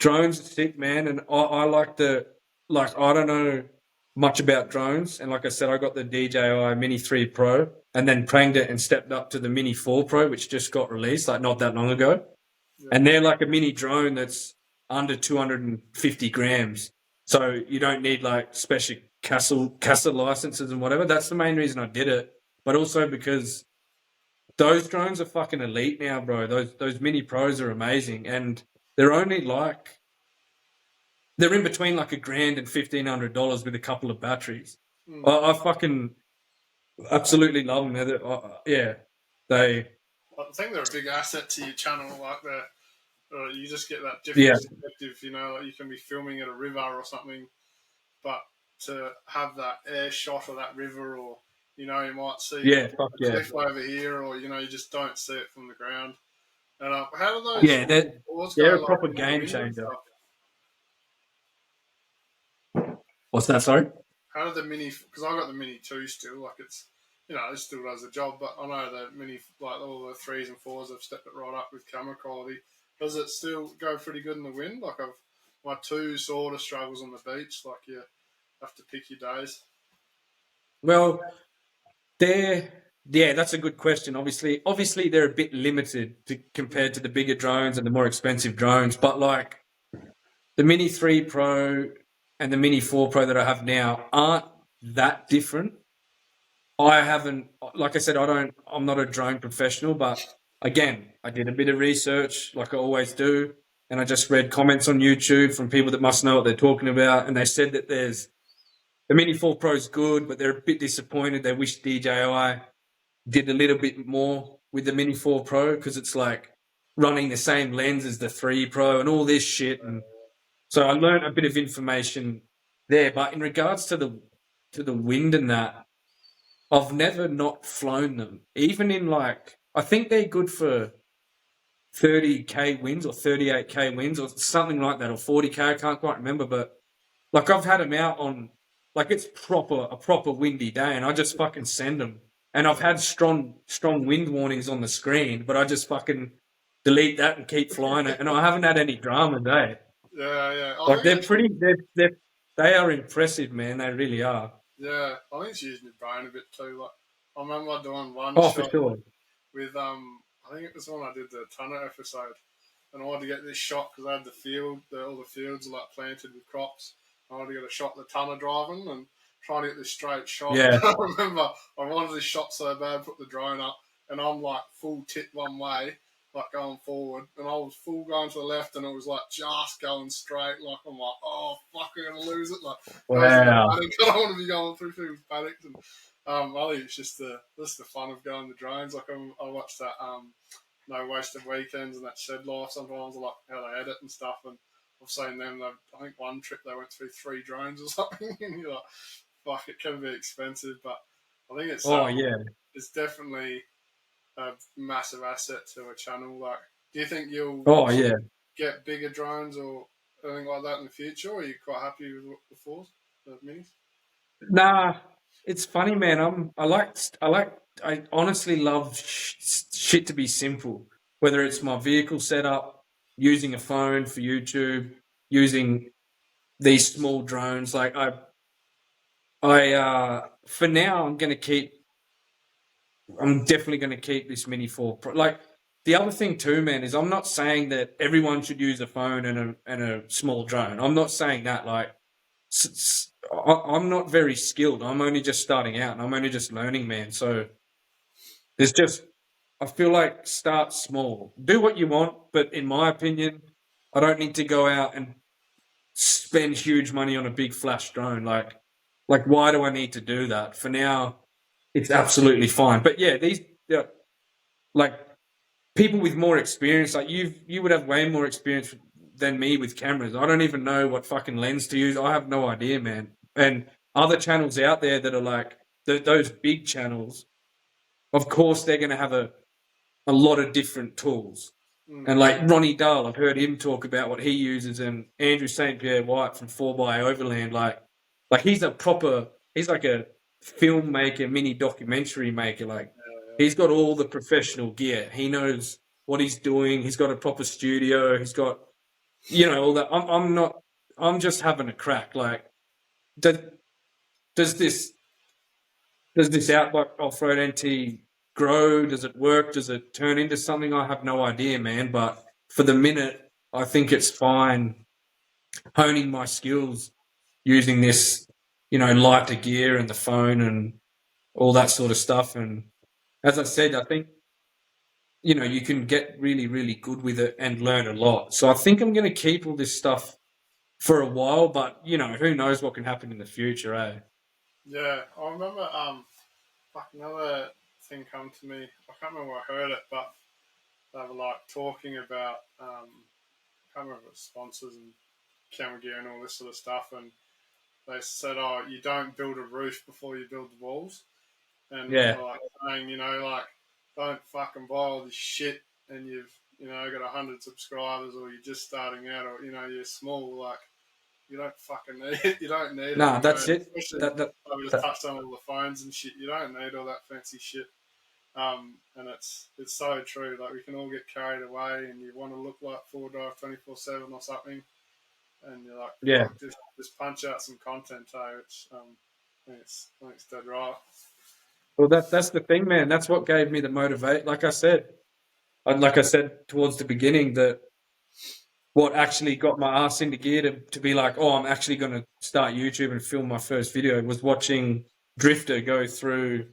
drones are sick, man, and I like I don't know much about drones, and like I said, I got the DJI Mini 3 Pro, and then pranged it and stepped up to the Mini 4 Pro, which just got released like not that long ago, and they're like a mini drone that's under 250 grams, so you don't need like special CASA licenses and whatever. That's the main reason I did it, but also because those drones are fucking elite now, bro. Those Mini Pros are amazing, and they're only they're in between like $1,000 and $1,500 with a couple of batteries. I fucking absolutely love them. I think they're a big asset to your channel. Like you just get that different perspective. Like you can be filming at a river or something, but to have that air shot of that river, or you might see a cliff over here, or you just don't see it from the ground. And how do those? Yeah, they're a proper game changer. What's that? Sorry. How do the Mini? Because I got the Mini 2 still. Like it's, it still does the job. But I know the Mini, like all the 3s and 4s, have stepped it right up with camera quality. Does it still go pretty good in the wind? Like my 2 sort of struggles on the beach. Like you have to pick your days. Well, that's a good question. Obviously, they're a bit limited compared to the bigger drones and the more expensive drones. But like the Mini 3 Pro and the Mini 4 Pro that I have now aren't that different. I haven't, like I said, I'm not a drone professional, but again, I did a bit of research like I always do. And I just read comments on YouTube from people that must know what they're talking about. And they said that the Mini 4 Pro is good, but they're a bit disappointed. They wish DJI did a little bit more with the Mini 4 Pro because it's like running the same lens as the 3 Pro and all this shit. And so I learned a bit of information there. But in regards to the wind and that, I've never not flown them. Even in like, I think they're good for 30K winds or 38K winds or something like that, or 40K. I can't quite remember, but like I've had them out on, like it's a proper windy day, and I just fucking send them. And I've had strong wind warnings on the screen, but I just fucking delete that and keep flying it. And I haven't had any drama, eh? Yeah. I Like think they're it's pretty, they are impressive, man. They really are. yeah. I think it's using your brain a bit too. Like I remember doing one Oh, for shot sure. with I think it was when I did the Tunner episode, and I wanted to get this shot because I had the field, all the fields are like planted with crops. I wanted to get a shot of the Tunner driving and trying to get this straight shot. Yeah. I remember I wanted this shot so bad, put the drone up, and I'm like full tip one way, like going forward, and I was full going to the left, and it was like just going straight. Like I'm like, oh fuck, I'm gonna lose it. Like goes in the Wow. paddock. I don't want to be going through people's paddocks. And I think it's just the fun of going the drones. Like I watched that No Wasted Weekends and that Shed Life. Sometimes I like how they edit and stuff. And I've seen them. I think one trip they went through 3 drones or something. And you're like, fuck, it can be expensive, but I think Oh, yeah. it's definitely a massive asset to a channel. Like, do you think you'll Oh, yeah. get bigger drones or anything like that in the future? Or are you quite happy with the fours, the minis? Nah, it's funny, man. I honestly love shit to be simple. Whether it's my vehicle setup, using a phone for YouTube, using these small drones. Like for now, I'm definitely gonna keep this Mini 4 Pro. Like the other thing too, man, is I'm not saying that everyone should use a phone and a small drone. I'm not saying that. Like I'm not very skilled. I'm only just starting out and I'm only just learning, man. So there's just, I feel like start small. Do what you want, but in my opinion, I don't need to go out and spend huge money on a big flash drone. Like why do I need to do that? For now, it's absolutely fine. But yeah, like people with more experience, like you would have way more experience than me with cameras. I don't even know what fucking lens to use. I have no idea, man. And other channels out there that are like those big channels, of course they're going to have a lot of different tools. And like Ronnie Dahl, I've heard him talk about what he uses, and Andrew St. Pierre White from 4 by Overland, like he's like a filmmaker, mini documentary maker. Like he's got all the professional gear. He knows what he's doing. He's got a proper studio. He's got, all that. I'm just having a crack. Like, does, does this Outback Offroad NT grow? Does it work? Does it turn into something? I have no idea, man. But for the minute, I think it's fine honing my skills using this, lighter gear and the phone and all that sort of stuff. And as I said, I think, you can get really, really good with it and learn a lot. So I think I'm going to keep all this stuff for a while, but, who knows what can happen in the future, eh? Yeah, I remember. Another thing come to me. I can't remember where I heard it, but they were like talking about. I can't remember sponsors and camera gear and all this sort of stuff, and they said, "Oh, you don't build a roof before you build the walls," and Yeah. like saying, like, don't fucking buy all this shit, and you've got 100 subscribers, or you're just starting out, or you're small, like. You don't fucking need it. You don't need Nah, it. that's it. Especially, That, we just that, touched on all the phones and shit. You don't need all that fancy shit. And it's so true. Like we can all get carried away, and you want to look like 4Drive 24/7 or something, and you're like, yeah. fuck, just punch out some content, which I think it's dead right. Well, that's the thing, man. That's what gave me the motivate. Like I said towards the beginning, that what actually got my ass into gear to be like, oh, I'm actually going to start YouTube and film my first video was watching Drifter go through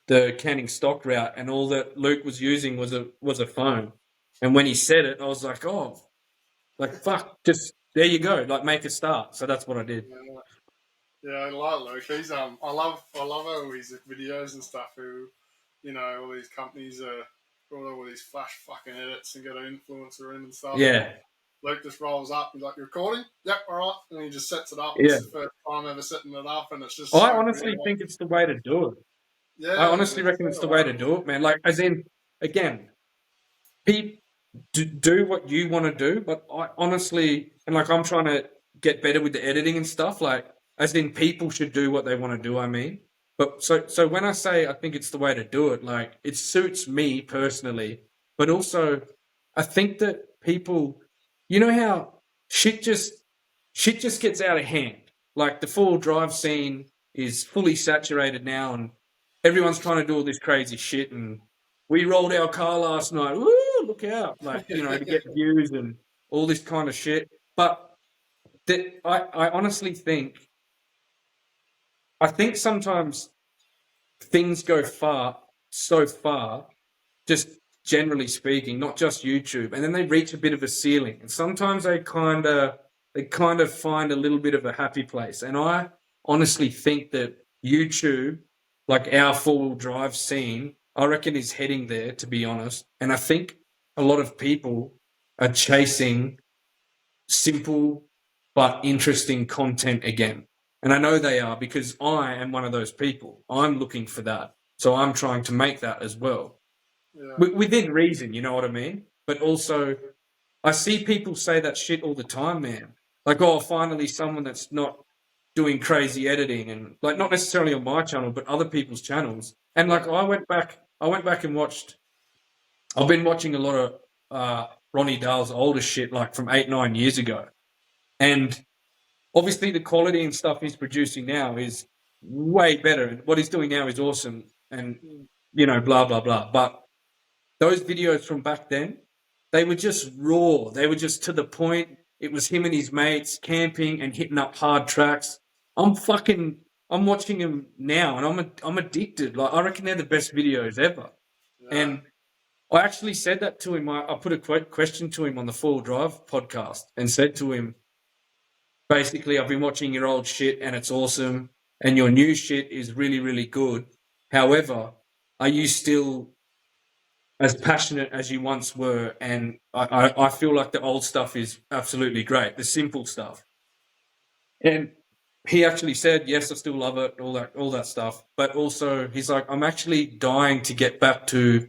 the canning stock route, and all that Luke was using was a phone. And when he said it, I was like, oh, like fuck, just there you go, like make a start. So that's what I did. Yeah. Yeah, I like Luke. He's I love all his videos and stuff. Who, all these companies are all these flash fucking edits and get an influencer in and stuff. And Yeah, Luke just rolls up. He's like, "You recording? Yep, all right." And he just sets it up. yeah. It's the first time ever setting it up, and it's just I so honestly real. think it's the way to do it. I Yeah, honestly man. reckon it's the way to do it, man. Like, as in, again, people do what you want to do, but I honestly, and like, I'm trying to get better with the editing and stuff. Like, as in, people should do what they want to do. I mean, but so when I say I think it's the way to do it, like, it suits me personally, but also, I think that people, you know how shit just shit just gets out of hand. Like the four-wheel drive scene is fully saturated now, and everyone's trying to do all this crazy shit. And we rolled our car last night. Woo! Look out! Like, to get views and all this kind of shit. But I honestly think I think sometimes things go so far, just generally speaking, not just YouTube, and then they reach a bit of a ceiling. And sometimes they kind of find a little bit of a happy place. And I honestly think that YouTube, like our four-wheel drive scene, I reckon is heading there, to be honest. And I think a lot of people are chasing simple but interesting content again. And I know they are, because I am one of those people. I'm looking for that. So I'm trying to make that as well. Yeah, Within reason, you know what I mean? But also, I see people say that shit all the time, man. Like, oh, finally someone that's not doing crazy editing, and like not necessarily on my channel, but other people's channels. And like, yeah, I went back and watched. I've been watching a lot of Ronnie Dahl's older shit, like from 8, 9 years ago, and obviously the quality and stuff he's producing now is way better. And what he's doing now is awesome, and blah blah blah. But those videos from back then, they were just raw. They were just to the point. It was him and his mates camping and hitting up hard tracks. I'm watching him now, and I'm addicted. Like, I reckon they're the best videos ever. yeah, And I actually said that to him. I put a question to him on the Full Drive podcast and said to him, basically, I've been watching your old shit and it's awesome, and your new shit is really, really good. However, are you still as passionate as you once were? And I feel like the old stuff is absolutely great, the simple stuff. And he actually said, yes, I still love it, all that stuff. But also, he's like, I'm actually dying to get back to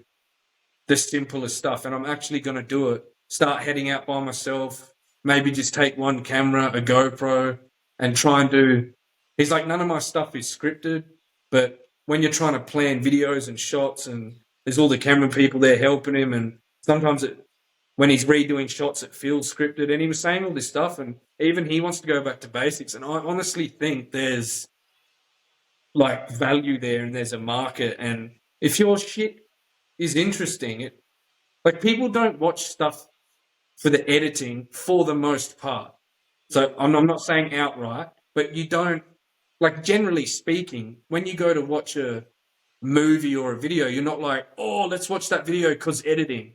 the simplest stuff, and I'm actually going to do it. Start heading out by myself, maybe just take one camera, a GoPro, and try and do. He's like, none of my stuff is scripted, but when you're trying to plan videos and shots, and there's all the camera people there helping him, and sometimes when he's redoing shots, it feels scripted. And he was saying all this stuff, and even he wants to go back to basics. And I honestly think there's like value there, and there's a market. And if your shit is interesting, like, people don't watch stuff for the editing for the most part. So I'm not saying outright, but you don't, like, generally speaking, when you go to watch a movie or a video, you're not like, oh, let's watch that video because editing.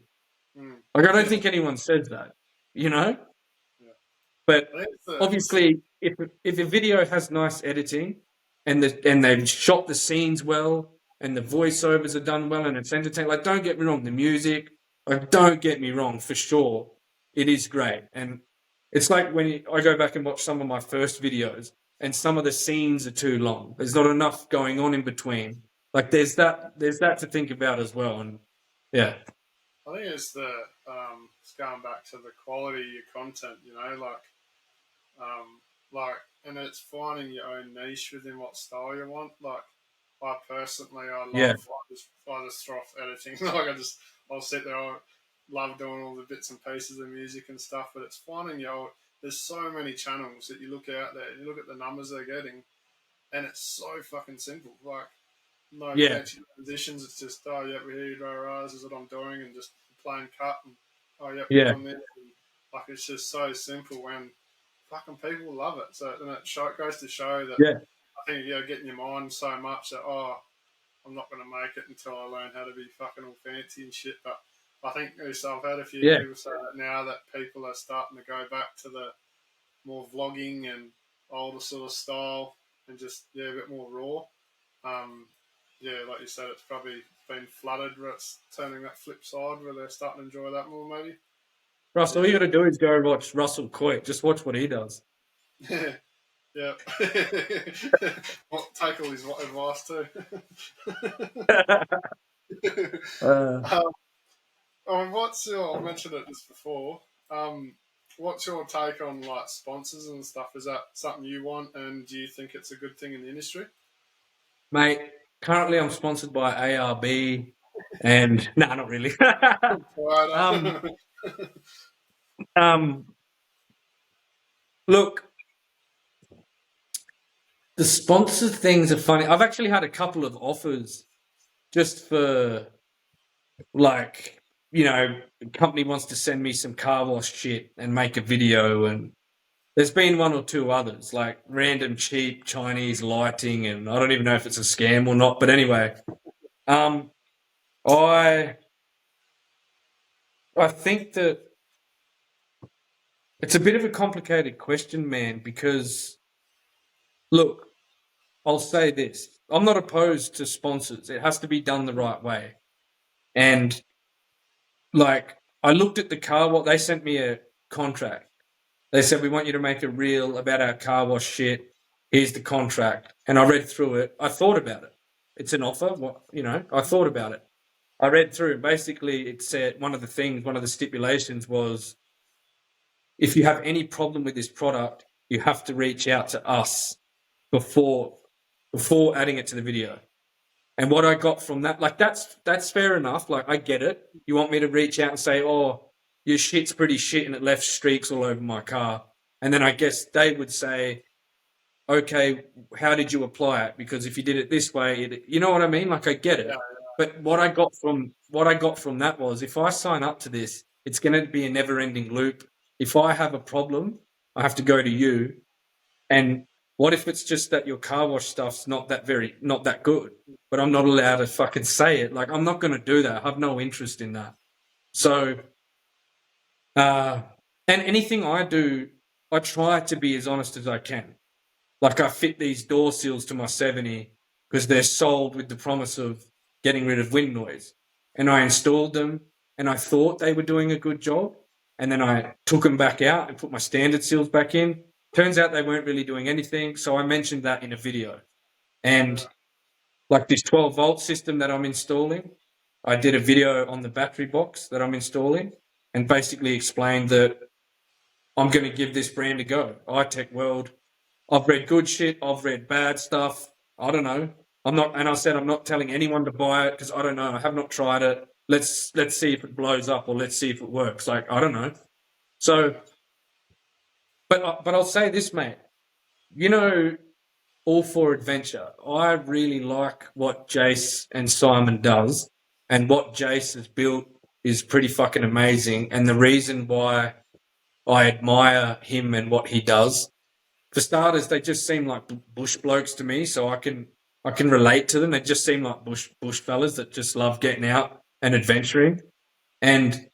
mm, Like, I don't yeah, think anyone says that, you know? yeah. But I think it's obviously, if a video has nice editing, and they've shot the scenes well, and the voiceovers are done well, and it's entertaining. Like, don't get me wrong, the music, like, don't get me wrong, for sure, it is great. And it's like when I go back and watch some of my first videos, and some of the scenes are too long. There's not enough going on in between. Like, there's that to think about as well. And yeah, I think it's going back to the quality of your content. Um, like, and it's finding your own niche within what style you want. Like, I personally, yeah, I just throw off editing. Like, I'll sit there. I love doing all the bits and pieces of music and stuff. But it's finding your. There's so many channels that you look out there. You look at the numbers they're getting, and it's so fucking simple. Like, no yeah, fancy transitions. It's just, oh yeah, we hear you, this is what I'm doing, and just plain cut, and oh yeah, we're yeah, doing this. And, like, it's just so simple, when fucking people love it. So then it goes to show that yeah, I think you're getting your mind so much that, I'm not going to make it until I learn how to be fucking all fancy and shit. But I think I've had a few Yeah. people say that now that people are starting to go back to the more vlogging and older sort of style and just a bit more raw. Like you said, it's probably been flooded where it's turning that flip side where they're starting to enjoy that more maybe. Russell, all you got to do is go watch Russell Coit. Just watch what he does. Yeah. Take all his advice too. I mentioned it just before. What's your take on like sponsors and stuff? Is that something you want, and do you think it's a good thing in the industry? Mate, currently I'm sponsored by ARB and no, not really. um, um, look, the sponsor things are funny. I've actually had a couple of offers just for like, the company wants to send me some car wash shit and make a video, and there's been one or two others, like random cheap Chinese lighting, and I don't even know if it's a scam or not. But anyway, I I think that it's a bit of a complicated question, man, because look, I'll say this. I'm not opposed to sponsors. It has to be done the right way. And like I looked at the car wash, they sent me a contract. They said, we want you to make a reel about our car wash shit. Here's the contract. And I read through it. I thought about it. It's an offer. I thought about it. I read through it. Basically, it said one of the stipulations was if you have any problem with this product, you have to reach out to us before adding it to the video. And what I got from that, like that's fair enough. Like I get it. You want me to reach out and say, "Oh, your shit's pretty shit and it left streaks all over my car." And then I guess they would say, "Okay, how did you apply it? Because if you did it this way, you know what I mean? Like I get it." Yeah. But what I got from that was if I sign up to this, it's going to be a never-ending loop. If I have a problem, I have to go to you. And what if it's just that your car wash stuff's not that good, but I'm not allowed to fucking say it? Like, I'm not going to do that. I have no interest in that. So, and anything I do, I try to be as honest as I can. Like, I fit these door seals to my 70 because they're sold with the promise of getting rid of wind noise. And I installed them and I thought they were doing a good job. And then I took them back out and put my standard seals back in. Turns out they weren't really doing anything. So I mentioned that in a video. And like this 12-volt system that I'm installing, I did a video on the battery box that I'm installing and basically explained that I'm going to give this brand a go. iTech World. I've read good shit. I've read bad stuff. I don't know. I said I'm not telling anyone to buy it because I don't know. I have not tried it. Let's see if it blows up or let's see if it works. Like I don't know. So, but I'll say this, mate. All for adventure. I really like what Jace and Simon does, and what Jace has built is pretty fucking amazing. And the reason why I admire him and what he does, for starters, they just seem like bush blokes to me, so I can relate to them. They just seem like bush fellas that just love getting out and adventuring. And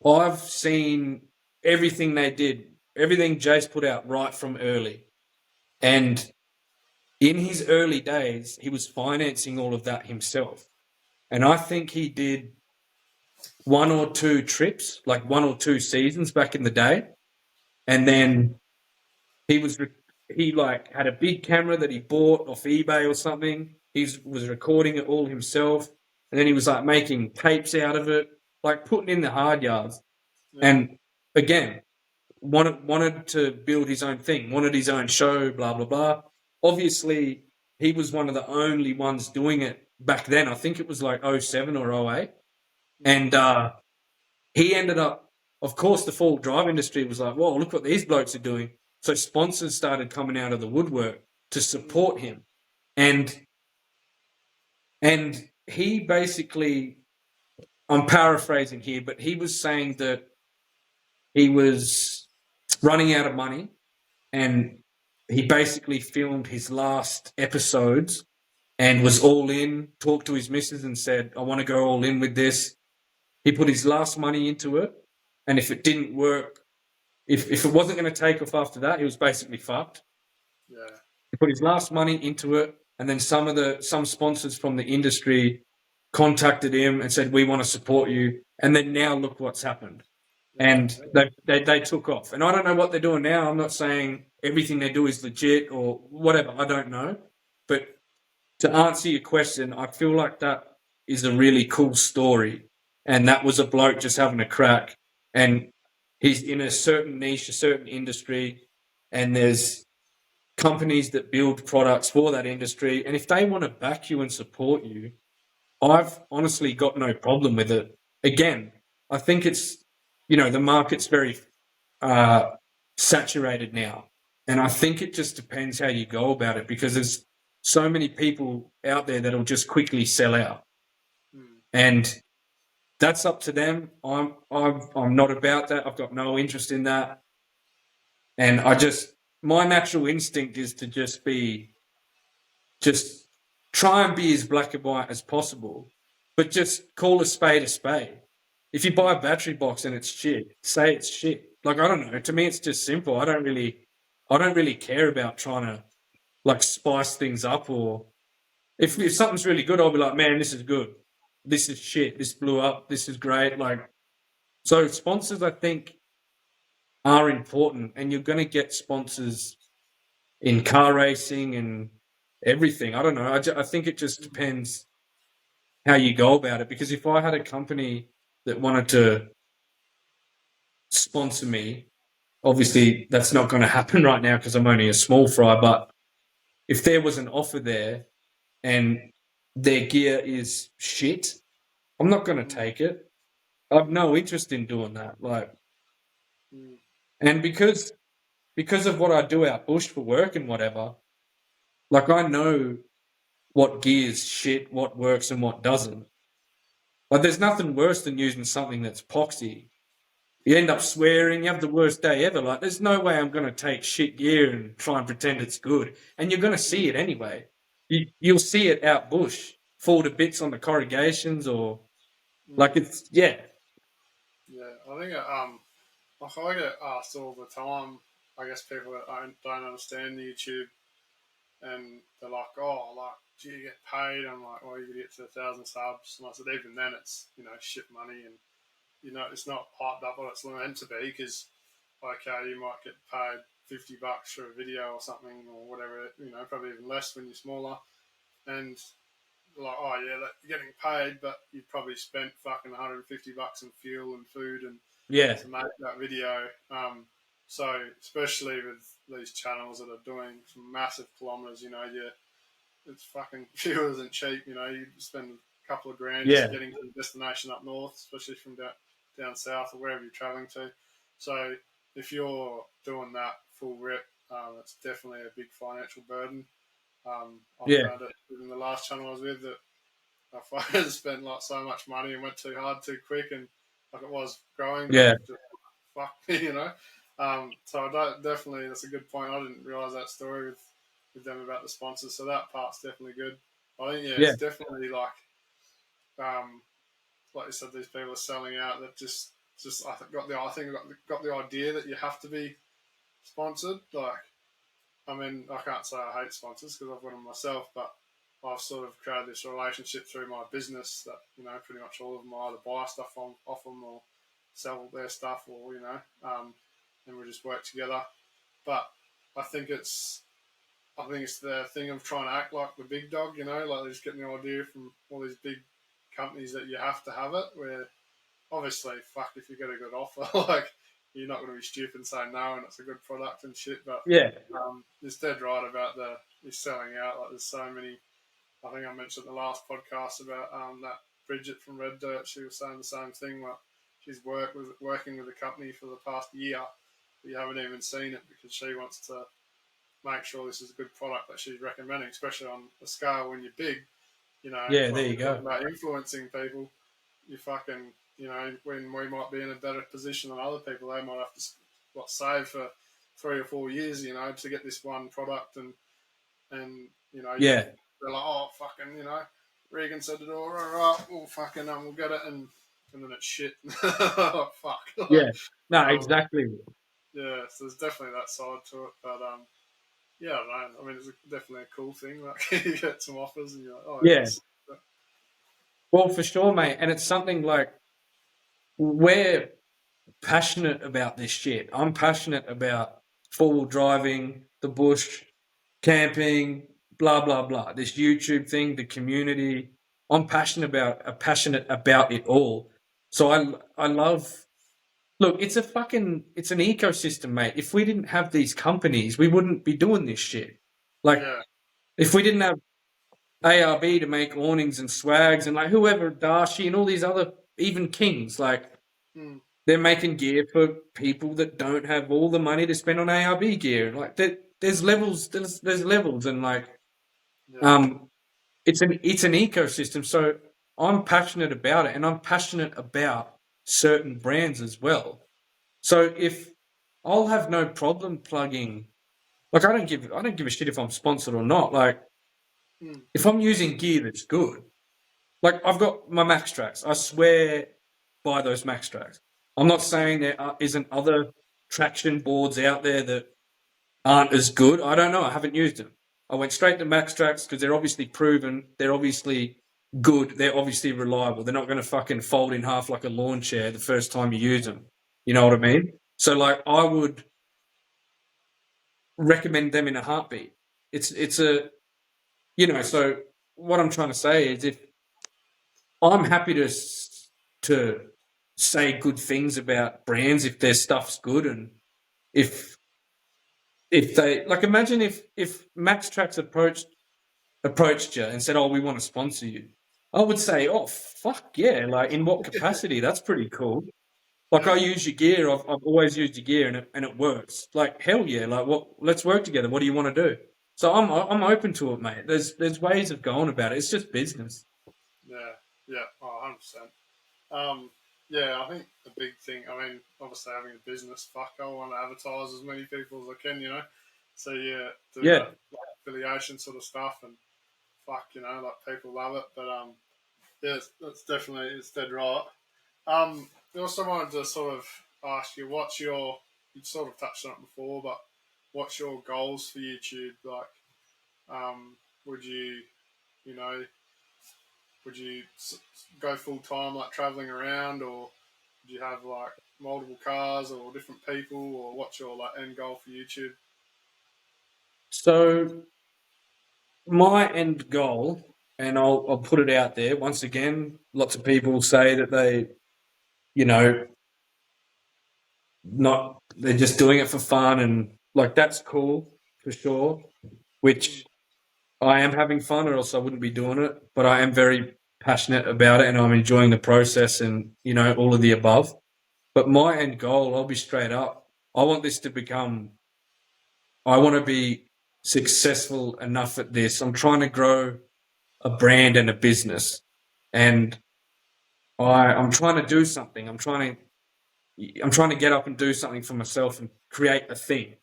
I've seen everything they did, everything Jace put out right from early. And in his early days, he was financing all of that himself. And I think he did one or two trips, like one or two seasons back in the day. And then he had a big camera that he bought off eBay or something. He was recording it all himself. And then he was like making tapes out of it, like putting in the hard yards. Yeah. And again, wanted to build his own thing, wanted his own show, blah, blah, blah. Obviously, he was one of the only ones doing it back then. I think it was like 07 or 08. And he ended up, of course, the full drive industry was like, whoa, look what these blokes are doing. So sponsors started coming out of the woodwork to support him. And he basically, I'm paraphrasing here, but he was saying that he was running out of money and he basically filmed his last episodes and was all in, talked to his missus and said, I want to go all in with this. He put his last money into it. And if it didn't work, if it wasn't going to take off after that, he was basically fucked. Yeah. He put his last money into it. And then some sponsors from the industry contacted him and said, we want to support you. And then now look what's happened. And they took off. And I don't know what they're doing now. I'm not saying everything they do is legit or whatever. I don't know. But to answer your question, I feel like that is a really cool story. And that was a bloke just having a crack. And he's in a certain niche, a certain industry. And there's companies that build products for that industry. And if they want to back you and support you, I've honestly got no problem with it. Again, I think it's, the market's very saturated now. And I think it just depends how you go about it, because there's so many people out there that'll just quickly sell out. And that's up to them. I'm not about that. I've got no interest in that. And my natural instinct is to just try and be as black and white as possible, but just call a spade a spade. If you buy a battery box and it's shit, say it's shit. Like, I don't know. To me, it's just simple. I don't really care about trying to like spice things up, or if something's really good, I'll be like, man, this is good. This is shit. This blew up. This is great. Like, so sponsors, I think, are important, and you're going to get sponsors in car racing and everything. I don't know. I think it just depends how you go about it. Because if I had a company that wanted to sponsor me, obviously that's not going to happen right now because I'm only a small fry. But if there was an offer there and their gear is shit, I'm not going to take it. I've no interest in doing that. Like, and because of what I do out bush for work and whatever, like, I know what gear's shit, what works and what doesn't. Like, there's nothing worse than using something that's poxy. You end up swearing, you have the worst day ever. Like, there's no way I'm going to take shit gear and try and pretend it's good. And you're going to see it anyway. You'll see it out bush, fall to bits on the corrugations, or like, it's, yeah. Yeah, I think like I get asked all the time. I guess people that don't understand YouTube, and they're like, "Oh, like, do you get paid?" I'm like, "Well, you get to 1,000 subs," and I said, "Even then, it's shit money, and it's not hyped up what it's meant to be, because okay, you might get paid $50 for a video or something or whatever, probably even less when you're smaller, and like, oh yeah, you're getting paid, but you probably spent fucking $150 in fuel and food and Yeah. to make that video. So especially with these channels that are doing some massive kilometers, it's fucking fuel isn't cheap. You spend a couple of grand just getting to the destination up north, especially from down south or wherever you're traveling to. So if you're doing that full rip, it's definitely a big financial burden. I found it in the last channel I was with that I spent like so much money and went too hard too quick, and like it was growing, but just fuck me. So I don't, definitely, that's a good point. I didn't realise that story with them about the sponsors, so that part's definitely good. I think it's definitely like you said, these people are selling out that just I think got the idea that you have to be sponsored. Like, I mean, I can't say I hate sponsors because I've got them myself, but I've sort of created this relationship through my business that, pretty much all of them either buy stuff off them or sell their stuff, or, and we just work together. But I think it's the thing of trying to act like the big dog, like they're just getting the idea from all these big companies that you have to have it, where obviously, fuck, if you get a good offer, like, you're not going to be stupid and say no, and it's a good product and shit. But it's dead right about the selling out. Like, there's so many. I think I mentioned the last podcast about that Bridget from Red Dirt. She was saying the same thing. Like, she's working with a company for the past year, but you haven't even seen it because she wants to make sure this is a good product that she's recommending, especially on a scale when you're big. Yeah, there you go. About influencing people, you fucking, when we might be in a better position than other people, they might have to save for 3 or 4 years, to get this one product, and they're like, oh, fucking, Regan said it all right, we'll fucking, we'll get it, and then it's shit. Oh, fuck. Like, Yeah. No, um, exactly. yeah, so there's definitely that side to it, but yeah, man. I mean, it's definitely a cool thing. Like you get some offers, and you're like, oh, Yeah. yes. Well, for sure, mate. And it's something like we're passionate about this shit. I'm passionate about four-wheel driving, the bush, camping, blah blah blah. This YouTube thing, the community. I'm passionate about it all. So I love. Look, it's an ecosystem, mate. If we didn't have these companies, we wouldn't be doing this shit. Like, Yeah, if we didn't have ARB to make awnings and swags and like whoever, Darshi and all these other, even Kings, like mm, they're making gear for people that don't have all the money to spend on ARB gear. Like there's levels, there's levels, and like yeah, um, it's an ecosystem. So I'm passionate about it, and I'm passionate about certain brands as well. So if I'll have no problem plugging, like I don't give a shit if I'm sponsored or not. Like mm, if I'm using gear that's good, like I've got my Max Tracks. I swear by those Max Tracks. I'm not saying isn't other traction boards out there that aren't as good. I don't know. I haven't used them. I went straight to Max Tracks because they're obviously proven. They're obviously good. They're obviously reliable. They're not going to fucking fold in half like a lawn chair the first time you use them. You know what I mean? So like I would recommend them in a heartbeat. It's a so what I'm trying to say is if I'm happy to say good things about brands if their stuff's good and if they like imagine if Max Tracks approached you and said, "Oh, we want to sponsor you," I would say, "Oh, fuck yeah!" Like in what capacity? That's pretty cool. Like I yeah, use your gear. I've always used your gear and it works. Like hell yeah! Like what? Let's work together. What do you want to do? So I'm open to it, mate. There's ways of going about it. It's just business. yeah, yeah. Oh, 100%. Yeah, I think the big thing. I mean, obviously having a business, fuck, I want to advertise as many people as I can. So yeah, do Yeah. that like, affiliation sort of stuff, and fuck, like people love it. But yeah, that's definitely it's dead right. I also wanted to sort of ask you, you sort of touched on it before, but what's your goals for YouTube? Like, would you, you know, would you go full time, like traveling around, or would you have like multiple cars or different people, or what's your like end goal for YouTube? So my end goal, and I'll put it out there once again. Lots of people say that you know, not they're just doing it for fun, and like that's cool for sure. Mm, Which I am having fun, or else I wouldn't be doing it. But I am very passionate about it, and I'm enjoying the process, and all of the above. But my end goal, I'll be straight up. I want this to become. I want to be successful enough at this. I'm trying to grow a brand and a business, and I'm trying to do something. I'm trying to get up and do something for myself and create a thing.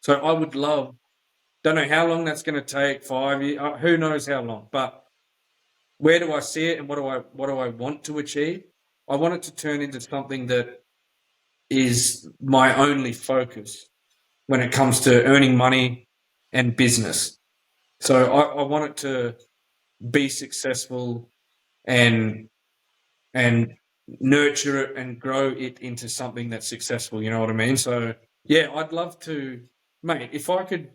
So I would love. Don't know how long that's going to take. 5 years. Who knows how long? But where do I see it, and what do I want to achieve? I want it to turn into something that is my only focus when it comes to earning money and business. So I want it to be successful and and nurture it and grow it into something that's successful. You know what I mean? So yeah, I'd love to, mate. If I could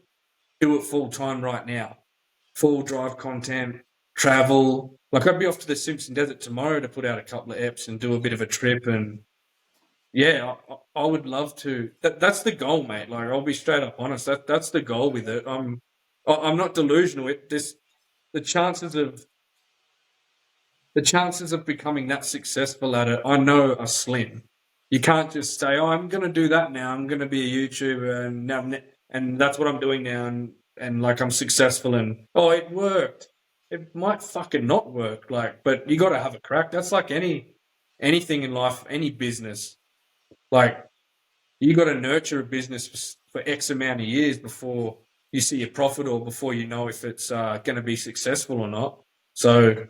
do it full time right now, full drive content, travel. Like I'd be off to the Simpson Desert tomorrow to put out a couple of eps and do a bit of a trip. And yeah, I would love to. That's the goal, mate. Like I'll be straight up honest. That's the goal with it. I'm not delusional. The chances of the chances of becoming that successful at it, I know, are slim. You can't just say, "Oh, I'm going to do that now. I'm going to be a YouTuber, and and that's what I'm doing now, and like I'm successful." And oh, it worked. It might fucking not work, like, but you got to have a crack. That's like anything in life, any business. Like you got to nurture a business for X amount of years before. you see a profit or before you know if it's going to be successful or not. So,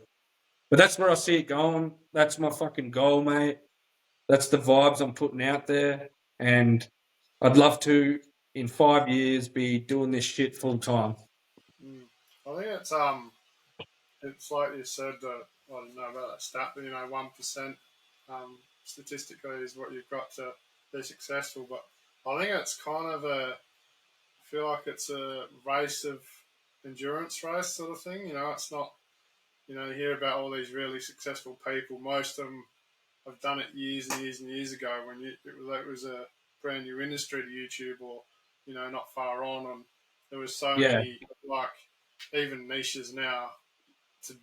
but that's where I see it going. That's my fucking goal, mate. That's the vibes I'm putting out there. And I'd love to, in 5 years, be doing this shit full time. I think it's like you said that I don't know about that stat, but 1% statistically is what you've got to be successful. But I think it's kind of I feel like it's a race of endurance race sort of thing. It's not. You hear about all these really successful people. Most of them have done it years and years and years ago when it was a brand new industry to YouTube, or not far on, and there was so Yeah. many like even niches now to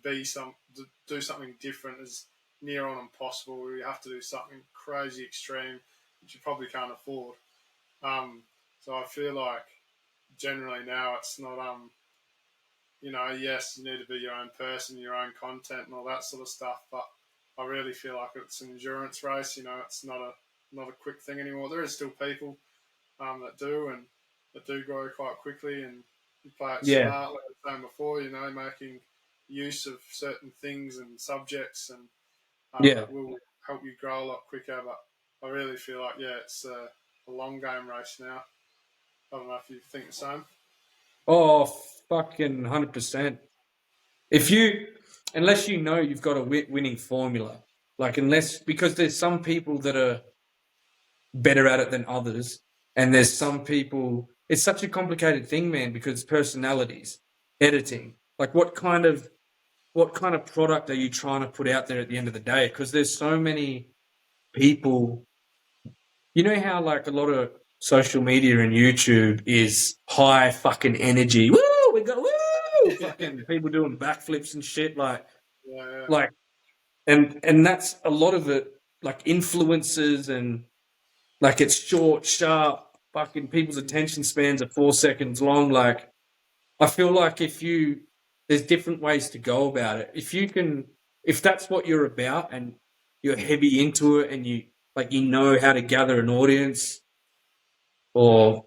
do something different is near on impossible. You have to do something crazy extreme, which you probably can't afford. So I feel like generally now it's not yes, you need to be your own person, your own content, and all that sort of stuff. But I really feel like it's an endurance race. It's not a quick thing anymore. There is still people that do grow quite quickly, and you play it smart, like I was saying before. Making use of certain things and subjects, and that will help you grow a lot quicker. But I really feel like it's a long game race now. I don't know if you think the same. Oh, fucking 100%. Unless you know you've got a winning formula, because there's some people that are better at it than others, and there's some people. It's such a complicated thing, man, because personalities, editing, like what kind of product are you trying to put out there at the end of the day? Because there's so many people. You know how like a lot of social media and YouTube is high fucking energy. Woo! We got woo! Fucking people doing backflips and shit Yeah. like and that's a lot of it, like influencers, and like it's short, sharp, fucking people's attention spans are 4 seconds long. Like I feel like there's different ways to go about it. If that's what you're about and you're heavy into it and you know how to gather an audience, or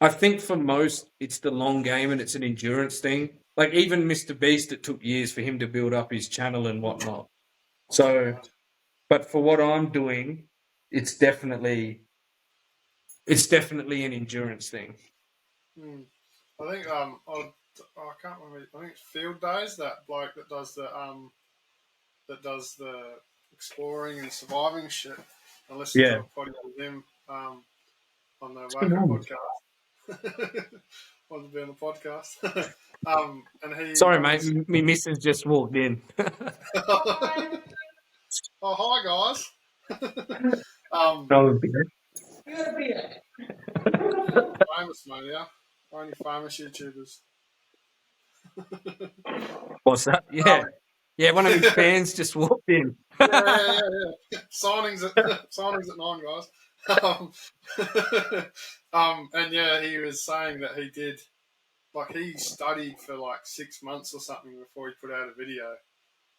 I think for most it's the long game and it's an endurance thing. Like even Mr. Beast, it took years for him to build up his channel and whatnot. So, but for what I'm doing, it's definitely an endurance thing. I think I can't remember. I think it's Field Days, that bloke that does the exploring and surviving shit. I listened to a podcast with him on the Wake Up podcast. Wanted to be on the podcast. And he. Sorry, mate. Me missus just walked in. Oh, hi guys. Famous mate, yeah. Only famous YouTubers. What's that? Yeah, one of his fans just walked in. Yeah. Signings at 9, guys. And yeah, he was saying that he studied for like 6 months or something before he put out a video,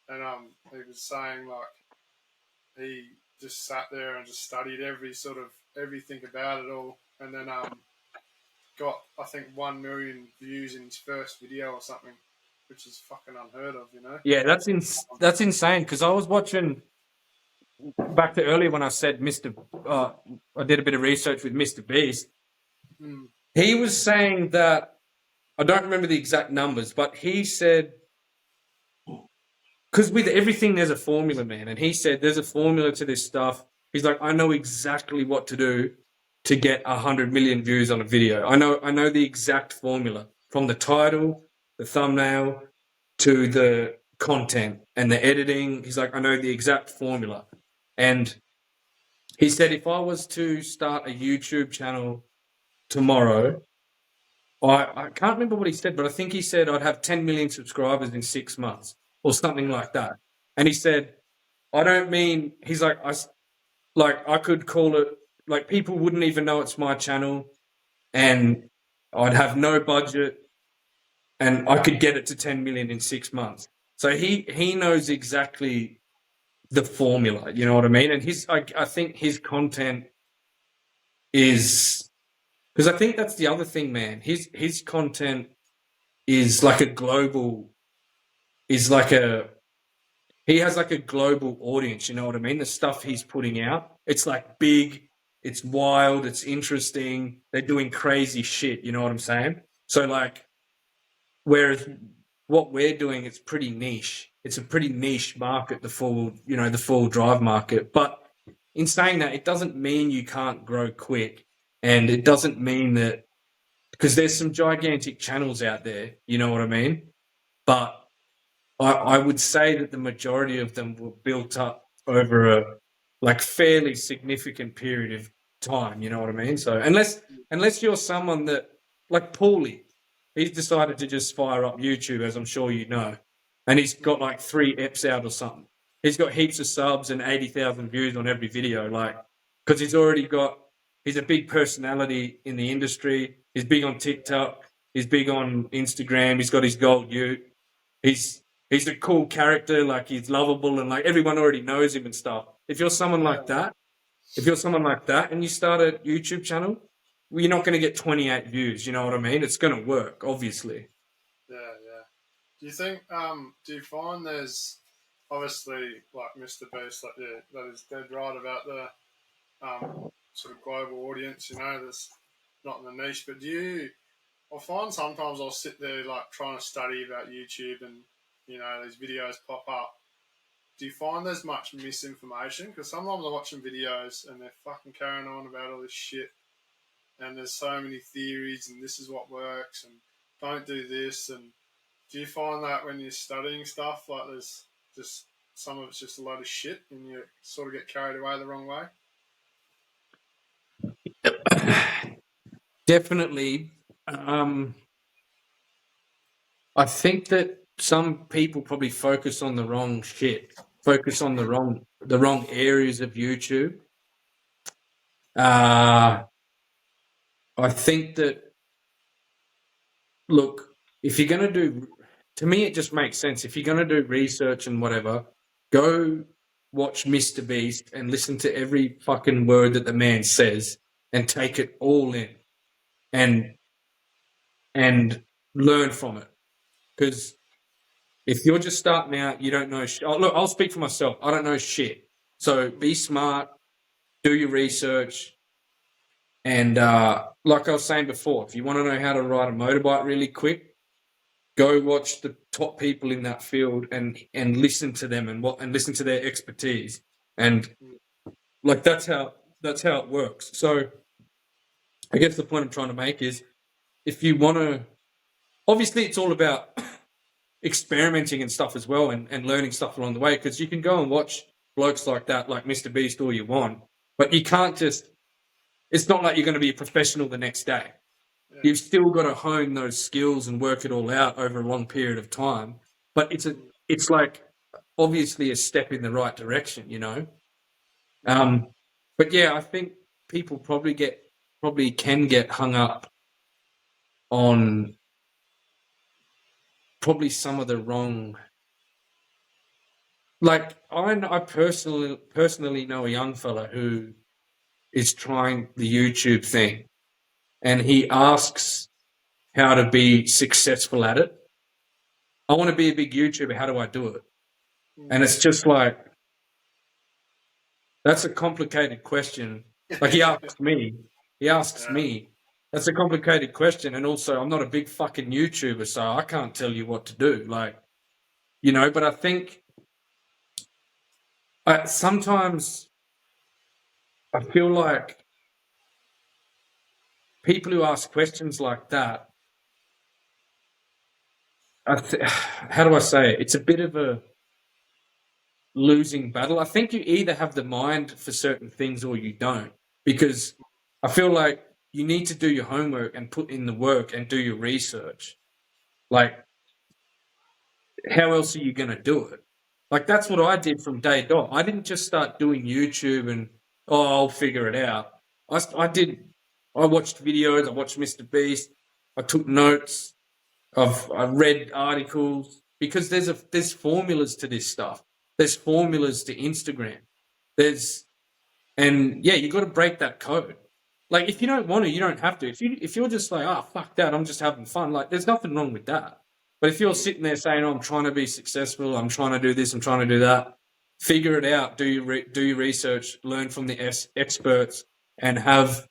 and he was saying like he just sat there and just studied everything about it all, and then got I think 1 million views in his first video or something, which is fucking unheard of, Yeah, that's insane. Because I was watching back to earlier when I said I did a bit of research with Mr. Beast. He was saying that, I don't remember the exact numbers, but he said, because with everything there's a formula, man, and he said there's a formula to this stuff. He's like, I know exactly what to do to get 100 million views on a video. I know the exact formula, from the title, the thumbnail, to the content and the editing. He's like, I know the exact formula. And he said, if I was to start a YouTube channel tomorrow, I can't remember what he said, but I think he said I'd have 10 million subscribers in 6 months or something like that. And he said, he's like, I could call it, like people wouldn't even know it's my channel, and I'd have no budget, and I could get it to 10 million in 6 months. So he knows exactly the formula, you know what I mean? And I think his content is because I think that's the other thing, man. His content is like a global, is like a he has like a global audience. You know what I mean? The stuff he's putting out, it's like big, it's wild, it's interesting. They're doing crazy shit. You know what I'm saying? So like, whereas what we're doing, it's pretty niche. It's a pretty niche market, the full drive market. But in saying that, it doesn't mean you can't grow quick, and it doesn't mean that because there's some gigantic channels out there. You know what I mean? But I would say that the majority of them were built up over a like fairly significant period of time. You know what I mean? So unless you're someone that like Paulie, he's decided to just fire up YouTube, as I'm sure you know, and he's got like 3 eps out or something. He's got heaps of subs and 80,000 views on every video, like because he's a big personality in the industry. He's big on TikTok. He's big on Instagram. He's got his gold ute. He's a cool character, like he's lovable and like everyone already knows him and stuff. If you're someone like that, and you start a YouTube channel, well, you're not going to get 28 views. You know what I mean? It's going to work, obviously. Yeah, yeah. Do you think? Do you find there's obviously like Mr. Beast, like that is dead right about the sort of global audience. You know, there's not in the niche, but I find sometimes I'll sit there like trying to study about YouTube and these videos pop up. Do you find there's much misinformation? Because sometimes I'm watching videos and they're fucking carrying on about all this shit, and there's so many theories and this is what works and don't do this. And do you find that when you're studying stuff, like there's just some of it's just a load of shit and you sort of get carried away the wrong way? Definitely. I think that some people probably focus on the wrong shit, focus on the wrong areas of YouTube. I think that, look, if you're going to to me, it just makes sense. If you're going to do research and whatever, go watch Mr. Beast and listen to every fucking word that the man says and take it all in and learn from it. Because if you're just starting out, you don't know shit. Oh, look, I'll speak for myself. I don't know shit. So be smart, do your research, and like I was saying before, if you want to know how to ride a motorbike really quick, go watch the top people in that field and listen to them and listen to their expertise. And like that's how it works. So I guess the point I'm trying to make is if you want to, obviously it's all about experimenting and stuff as well and learning stuff along the way, because you can go and watch blokes like that, like Mr. Beast, all you want, but you can't just, it's not like you're going to be a professional the next day. Yeah. You've still got to hone those skills and work it all out over a long period of time. But it's like obviously a step in the right direction, you know? But yeah, I think people probably can get hung up on probably some of the wrong. Like I personally know a young fella who is trying the YouTube thing, and he asks how to be successful at it. I want to be a big YouTuber. How do I do it? And it's just like, that's a complicated question. Like he asks me. That's a complicated question. And also, I'm not a big fucking YouTuber, so I can't tell you what to do. Like, you know, but I think sometimes I feel like people who ask questions like that, how do I say it? It's a bit of a losing battle. I think you either have the mind for certain things or you don't, because I feel like you need to do your homework and put in the work and do your research. Like, how else are you going to do it? Like, that's what I did from day dot. I didn't just start doing YouTube and, I'll figure it out. I watched videos, I watched Mr. Beast, I took notes, I read articles, because there's formulas to this stuff. There's formulas to Instagram. And yeah, you got to break that code. Like, if you don't want to, you don't have to. If you're just like, oh, fuck that, I'm just having fun, like, there's nothing wrong with that. But if you're sitting there saying, oh, I'm trying to be successful, I'm trying to do this, I'm trying to do that, figure it out, do your research, learn from the experts, and have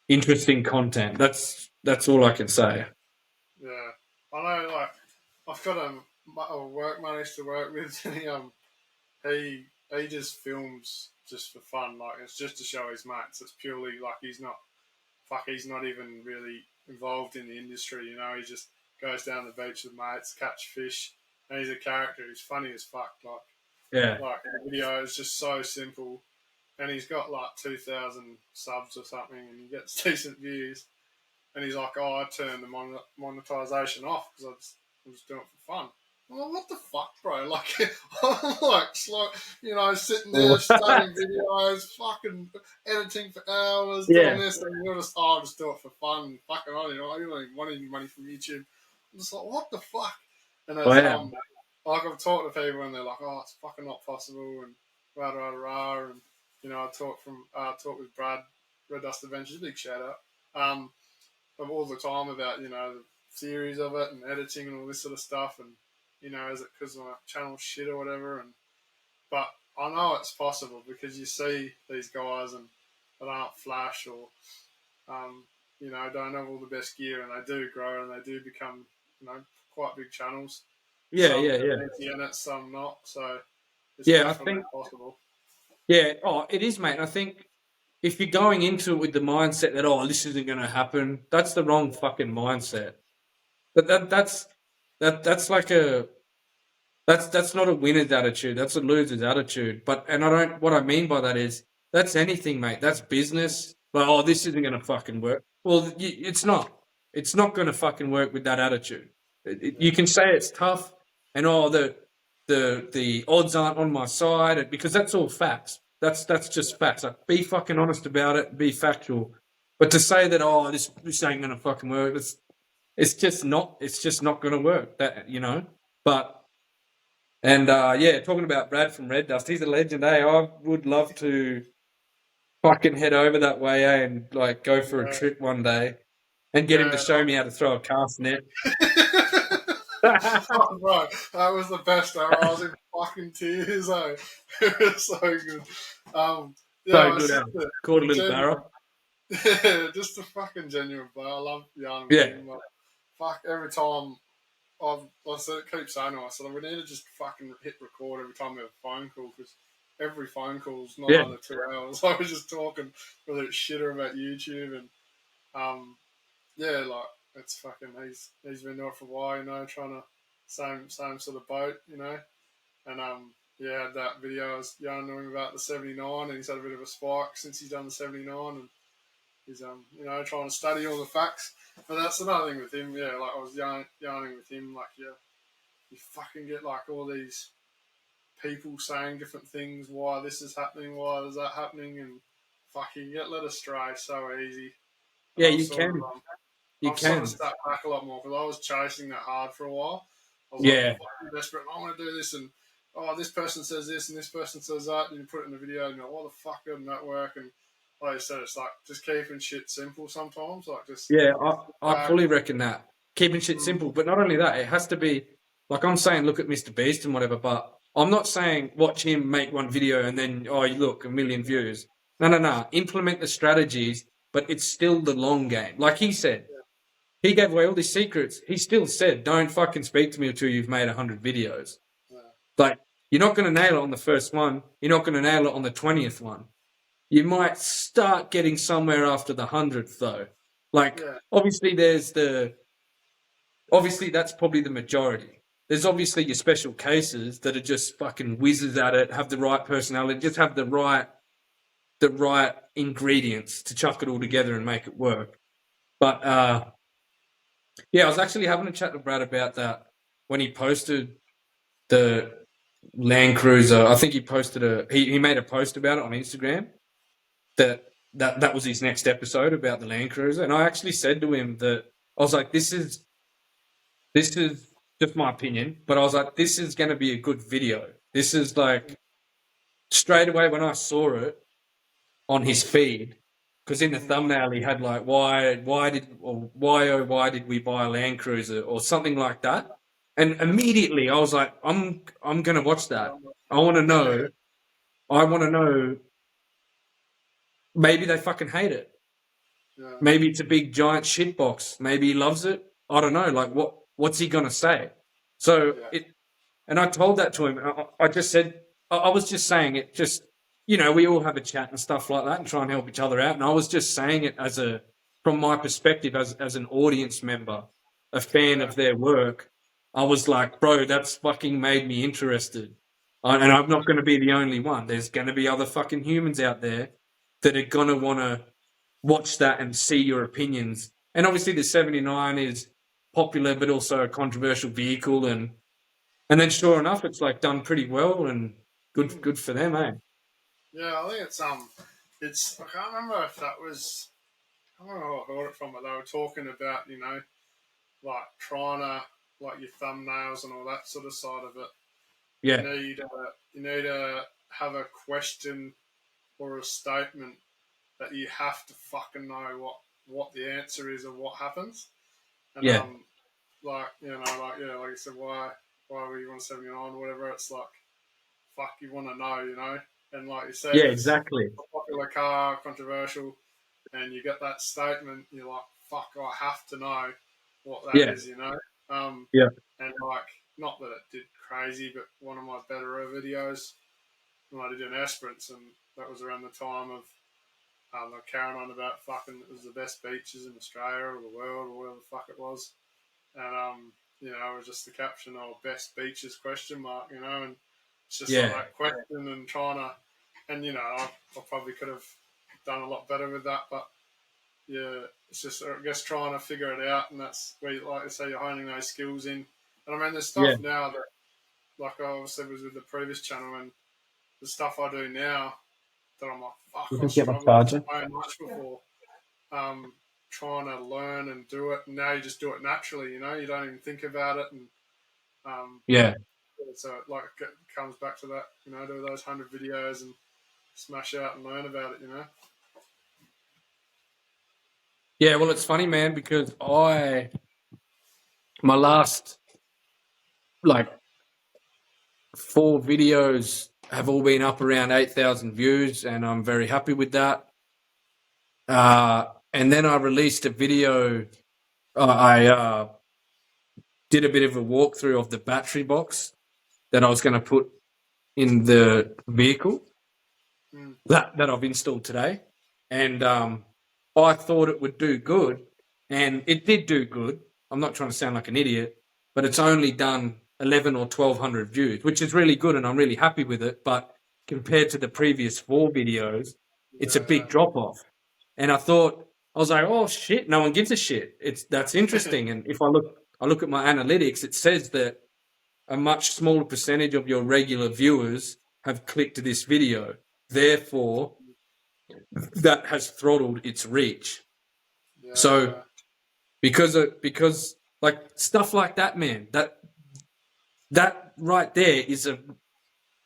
interesting content. That's all I can say. Yeah, I know. Like, I've got a work mate I used to work with, and he just films just for fun. Like, it's just to show his mates. It's purely like he's not even really involved in the industry. You know, he just goes down the beach with mates, catch fish, and he's a character. He's funny as fuck. Yeah. Like the video is just so simple, and he's got like 2,000 subs or something, and he gets decent views. And he's like, "Oh, I turned the monetization off because I was doing it for fun." I'm like, "What the fuck, bro?" Like, I'm like, sitting there studying videos, fucking editing for hours, doing this, and you're just, "Oh, I'll just do it for fun, fucking on." You don't even want any money from YouTube. I'm just like, "What the fuck?" And it's like I've talked to people, and they're like, "Oh, it's fucking not possible," and rah rah rah, and I talked with Brad, Red Dust Adventures, big shout out. All the time about the theories of it and editing and all this sort of stuff, and is it because my channel's shit or whatever? But I know it's possible because you see these guys and they aren't flash or don't have all the best gear, and they do grow and they do become quite big channels. Some in it, some not. So it's definitely possible. Yeah, it is, mate. I think if you're going into it with the mindset that, oh, this isn't going to happen, that's the wrong fucking mindset. But that's like that's not a winner's attitude. That's a loser's attitude. What I mean by that is that's anything, mate. That's business. But oh, this isn't going to fucking work. Well, it's not. It's not going to fucking work with that attitude. You can say it's tough, and the odds aren't on my side, because that's all facts. That's just facts. Like, be fucking honest about it. Be factual. But to say that, oh, this ain't gonna fucking work, it's just not. It's just not gonna work. But. And talking about Brad from Red Dust, he's a legend. I would love to fucking head over that way, and like go for a trip one day, and get him to show me how to throw a cast net. Oh, bro, that was the best ever. I was in fucking tears. It was so good. So good. Caught a little barrel. Yeah, just a fucking genuine bro. I love yarning with him. Like, fuck, every time I keep saying to myself, we need to just fucking hit record every time we have a phone call, because every phone call's not under 2 hours. I was just talking, whether it's shit or about YouTube, and like, it's fucking, he's been doing it for a while, trying to same sort of boat, and had that video I was yarning to him about the 79, and he's had a bit of a spike since he's done the 79, and he's trying to study all the facts. But that's another thing with him, like I was yarning with him, like you fucking get like all these people saying different things, why this is happening, why is that happening, and you get led astray so easy. Yeah, you can. I've sort of stepped back a lot more, because I was chasing that hard for a while. I was like, fucking desperate, I want to do this, and this person says this and this person says that, and you put it in the video and you're like, what the fuck, didn't that work? And like I said, it's like just keeping shit simple sometimes. Like just I fully reckon that. Keeping shit simple. But not only that, it has to be, like I'm saying, look at Mr. Beast and whatever, but I'm not saying watch him make one video and then, look, 1 million views. No. Implement the strategies, but it's still the long game. Like he said, he gave away all these secrets. He still said, don't fucking speak to me until you've made 100 videos. Yeah. Like, you're not going to nail it on the first one. You're not going to nail it on the 20th one. You might start getting somewhere after the 100th, though. Like, obviously that's probably the majority. There's obviously your special cases that are just fucking whizzes at it, have the right personality, just have the right ingredients to chuck it all together and make it work. But, I was actually having a chat with Brad about that when he posted the Land Cruiser. I think he posted he made a post about it on Instagram. That was his next episode about the Land Cruiser, and I actually said to him that I was like, this is just my opinion, but I was like, this is going to be a good video. This is like, straight away when I saw it on his feed, because in the thumbnail he had like why did we buy a Land Cruiser or something like that, and immediately I was like, I'm gonna watch that. I want to know. I want to know. Maybe they fucking hate it. Yeah. Maybe it's a big giant shit box. Maybe he loves it. I don't know. Like what's he gonna say? So Yeah. and I told that to him. I just said, I was just saying it, just, we all have a chat and stuff like that and try and help each other out. And I was just saying it from my perspective as an audience member, a fan of their work. I was like, bro, that's fucking made me interested. And I'm not going to be the only one. There's going to be other fucking humans out there that are going to want to watch that and see your opinions. And obviously the 79 is popular, but also a controversial vehicle, and then, sure enough, it's like done pretty well and good for them, eh? Yeah, I think it's I can't remember if that was, I don't know who I heard it from, but they were talking about, like trying to, like your thumbnails and all that sort of side of it. Yeah, You need to have a question or a statement that you have to fucking know what the answer is or what happens. And yeah, like you said, why were you on 79 or whatever? It's like, fuck, you want to know. And like you said, yeah, it's exactly. a popular car, controversial, and you get that statement, you're like, fuck, I have to know what that Yeah, is. Um, yeah, and like, not that it did crazy, but one of my better videos, when I did an Esperance, and that was around the time of like carrying on about fucking it was the best beaches in Australia or the world or whatever the fuck it was, and it was just the caption of best beaches question mark, and it's just like yeah, that question and trying to, and I probably could have done a lot better with that, but yeah, it's just I guess trying to figure it out, and that's where, like I say, you're honing those skills in. And I mean, there's yeah. stuff now that, like I obviously was with the previous channel, and the stuff I do now that I'm like, fuck, You I can get my struggled charger. so much before. Um, Trying to learn and do it, and now you just do it naturally. You don't even think about it, and um, Yeah, so it comes back to that. Do those 100 videos and smash out and learn about it. yeah. Well, it's funny, man, because my last like 4 videos have all been up around 8,000 views, and I'm very happy with that. And then I released a video. I did a bit of a walkthrough of the battery box that I was going to put in the vehicle Mm, that I've installed today, and I thought it would do good, and it did do good. I'm not trying to sound like an idiot, but it's only done 11 or 1,200 views, which is really good, and I'm really happy with it. But compared to the previous 4 videos, it's a yeah, big drop off. And I was like, oh shit, no one gives a shit. That's yeah, interesting. And if I look at my analytics, it says that a much smaller percentage of your regular viewers have clicked this video. Therefore, that has throttled its reach. So yeah, because like stuff like that, man, that right there is a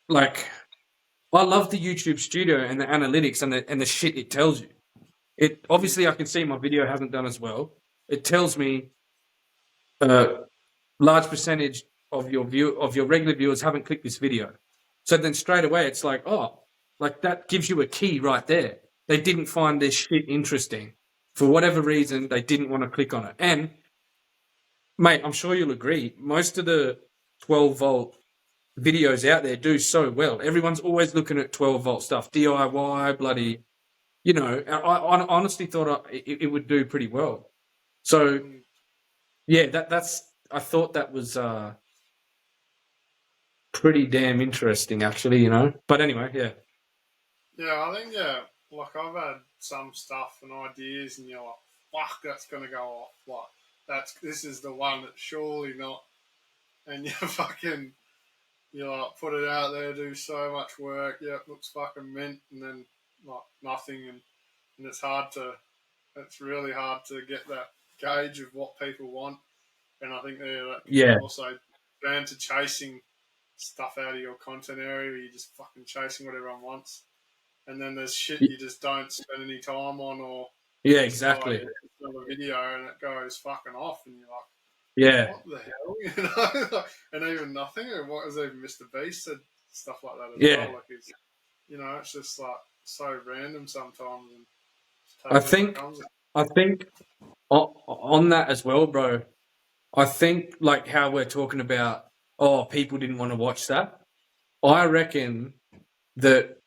like I love the YouTube studio and the analytics and the shit it tells you. It obviously I can see my video hasn't done as well. It tells me large percentage of your regular viewers haven't clicked this video. So then straight away it's like, oh, like that gives you a key right there. They didn't find this shit interesting. For whatever reason, they didn't want to click on it. And mate, I'm sure you'll agree, most of the 12-volt videos out there do so well. Everyone's always looking at 12-volt stuff, DIY, bloody, I honestly thought it would do pretty well. So mm, yeah, I thought that was pretty damn interesting, actually. But anyway, yeah, yeah. I think like I've had some stuff and ideas, and you're like, fuck, that's gonna go off. Like this is the one that's surely not, and you fucking like put it out there, do so much work. Yeah, it looks fucking mint, and then like nothing, and it's really hard to get that gauge of what people want. And I think that can yeah, also turn to chasing stuff out of your content area. You're just fucking chasing what everyone wants. and then there's shit Y- you just don't spend any time on, or Yeah, just like exactly. it's another video and it goes fucking off, and you're like, Yeah, what the hell, you know? And even nothing, or what is even Mr. Beast said stuff like that as yeah. well. Like it's, you know, it's just like so random sometimes, and just I take it as it think, comes. I think on that as well, bro. I think like how we're talking about, oh, people didn't want to watch that. I reckon that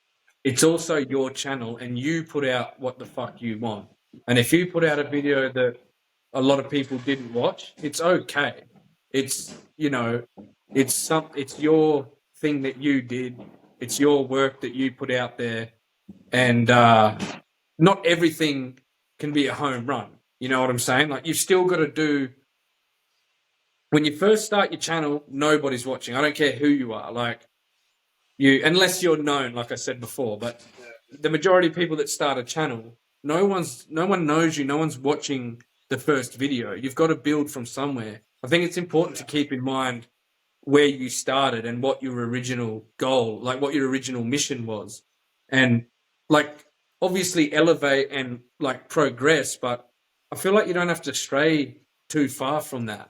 it's also your channel and you put out what the fuck you want. And if you put out a video that a lot of people didn't watch, it's okay. It's, it's your thing that you did. It's your work that you put out there. And not everything can be a home run. You know what I'm saying? Like you've still got to do when you first start your channel, nobody's watching. I don't care who you are. Like you, unless you're known, like I said before. But Yeah, the majority of people that start a channel, no one knows you. No one's watching the first video. You've got to build from somewhere. I think it's important to yeah, keep in mind where you started and what your original goal, like what your original mission was, and like obviously elevate and like progress. But I feel like you don't have to stray too far from that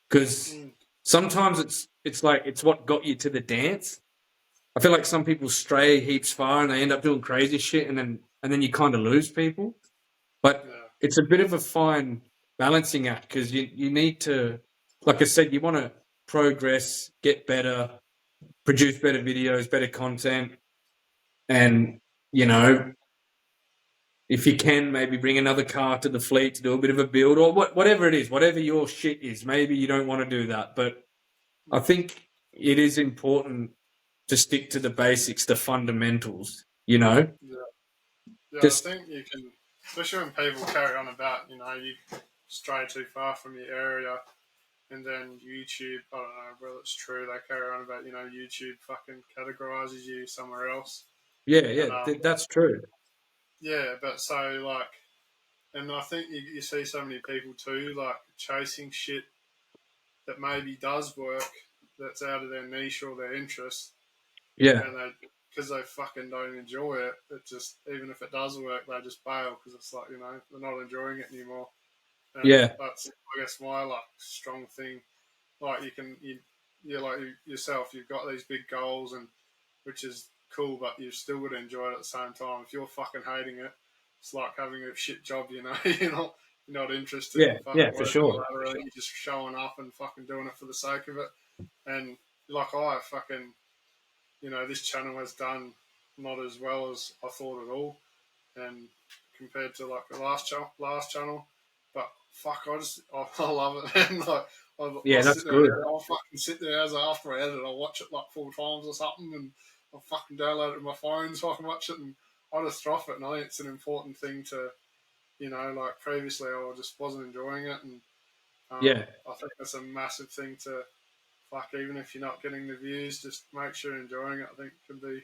because mm, sometimes it's like it's what got you to the dance. I feel like some people stray heaps far and they end up doing crazy shit, and then you kind of lose people. But yeah, it's a bit of a fine balancing act because you need to, like I said, you want to progress, get better, produce better videos, better content, and you know if you can, maybe bring another car to the fleet to do a bit of a build or whatever it is, whatever your shit is. Maybe you don't want to do that, but I mm, think it is important to stick to the basics, the fundamentals. You know, yeah. Yeah, I just think you can, especially when people carry on about, you know, you stray too far from your area, and then YouTube, I don't know whether it's true, they carry on about, you know, YouTube fucking categorizes you somewhere else. yeah, And yeah, that's true. yeah, but so like, and I think you see so many people too, like chasing shit that maybe does work, that's out of their niche or their interest, Yeah, and they, because they fucking don't enjoy it, it just, even if it does work, they just bail because it's like, you know, they're not enjoying it anymore. And yeah, that's, I guess, my like strong thing. Like you're like yourself, you've got these big goals, and which is cool, but you still would enjoy it at the same time. If you're fucking hating it, it's like having a shit job. You know, you're not interested yeah, in fucking yeah, for working sure. harder. You're just showing up and fucking doing it for the sake of it. And like I fucking, you know, this channel has done not as well as I thought at all, and compared to like the last channel, but fuck, I love it, man. Like Yeah, I'll that's sit there, good. I'll fucking sit there as after I edit, I'll watch it like 4 times or something, and I'll fucking download it on my phone so I can watch it, and I just throw it. And I think it's an important thing to, you know, like previously I just wasn't enjoying it, and Yeah. I think that's a massive thing to, fuck, even if you're not getting the views, just make sure you're enjoying it. I think can be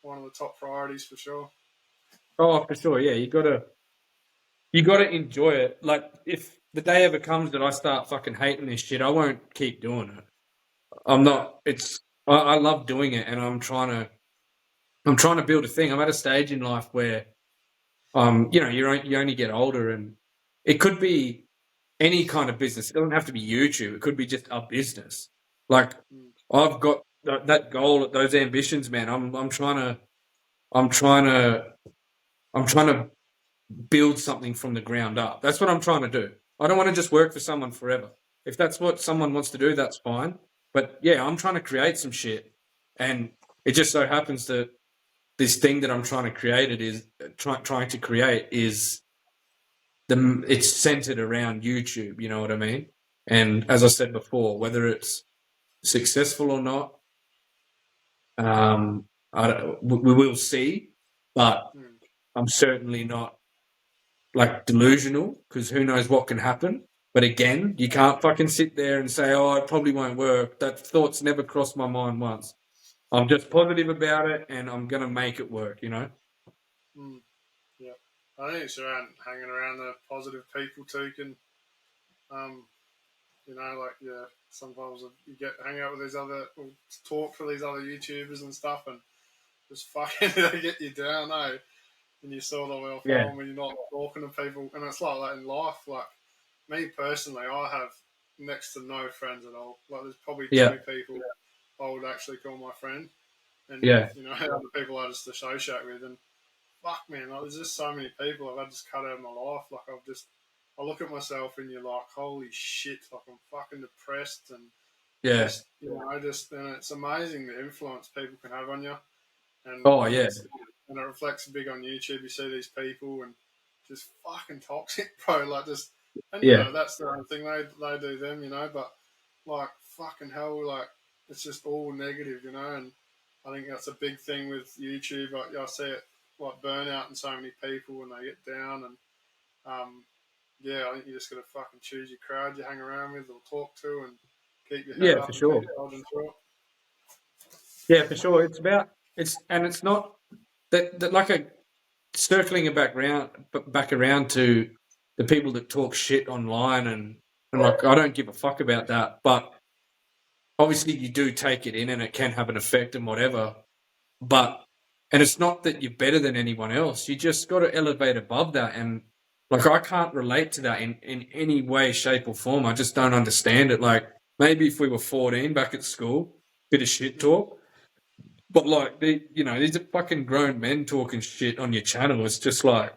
one of the top priorities for sure. Oh, for sure. Yeah, you gotta enjoy it. Like if the day ever comes that I start fucking hating this shit, I won't keep doing it. I'm Yeah. not. I love doing it, and I'm trying to build a thing. I'm at a stage in life where you only get older, and it could be any kind of business. It doesn't have to be YouTube. It could be just a business. Like Mm. I've got that goal, those ambitions, man. I'm trying to, I'm trying to build something from the ground up. That's what I'm trying to do. I don't want to just work for someone forever. If that's what someone wants to do, that's fine. But yeah, I'm trying to create some shit, and it just so happens that this thing that I'm trying to create it is trying to create is it's centered around YouTube. You know what I mean? And as I said before, whether it's successful or not, we will see. But Mm. I'm certainly not like delusional because who knows what can happen. But again, you can't fucking sit there and say, "Oh, it probably won't work." That thought's never crossed my mind once. I'm just positive about it, and I'm gonna make it work. You know? Mm. Yeah, I think it's around hanging around the positive people too. Can um, you know, like yeah, sometimes you get hang out with these other or talk to these other YouTubers and stuff, and just fucking they get you down, eh? And you sort of well Yeah. find when you're not talking to people, and it's like that in life. Like me personally, I have next to no friends at all. Like there's probably Yeah. 2 people I would actually call my friend, and Yeah. other people I just associate with. And fuck, man, like, there's just so many people I've had just cut out of my life. Like I look at myself and you're like, holy shit, like I'm fucking depressed and Yeah. just and it's amazing the influence people can have on you, and Oh, yeah. it reflects big on YouTube. You see these people and just fucking toxic, bro. Like just and Yeah. that's their own thing. They do them, but like fucking hell, like it's just all negative, and I think that's a big thing with YouTube. I see it like burnout in so many people when they get down, and I think you just got to fucking choose your crowd you hang around with or talk to, and keep your head Yeah, for up and sure. keep holding through it. Yeah, for sure. It's not that like a circling it back around to the people that talk shit online and like I don't give a fuck about that, but obviously you do take it in and it can have an effect and whatever. But and it's not that you're better than anyone else. You just got to elevate above that. And like I can't relate to that in any way, shape, or form. I just don't understand it. Like maybe if we were 14 back at school, bit of shit talk. But like these are fucking grown men talking shit on your channel. It's just like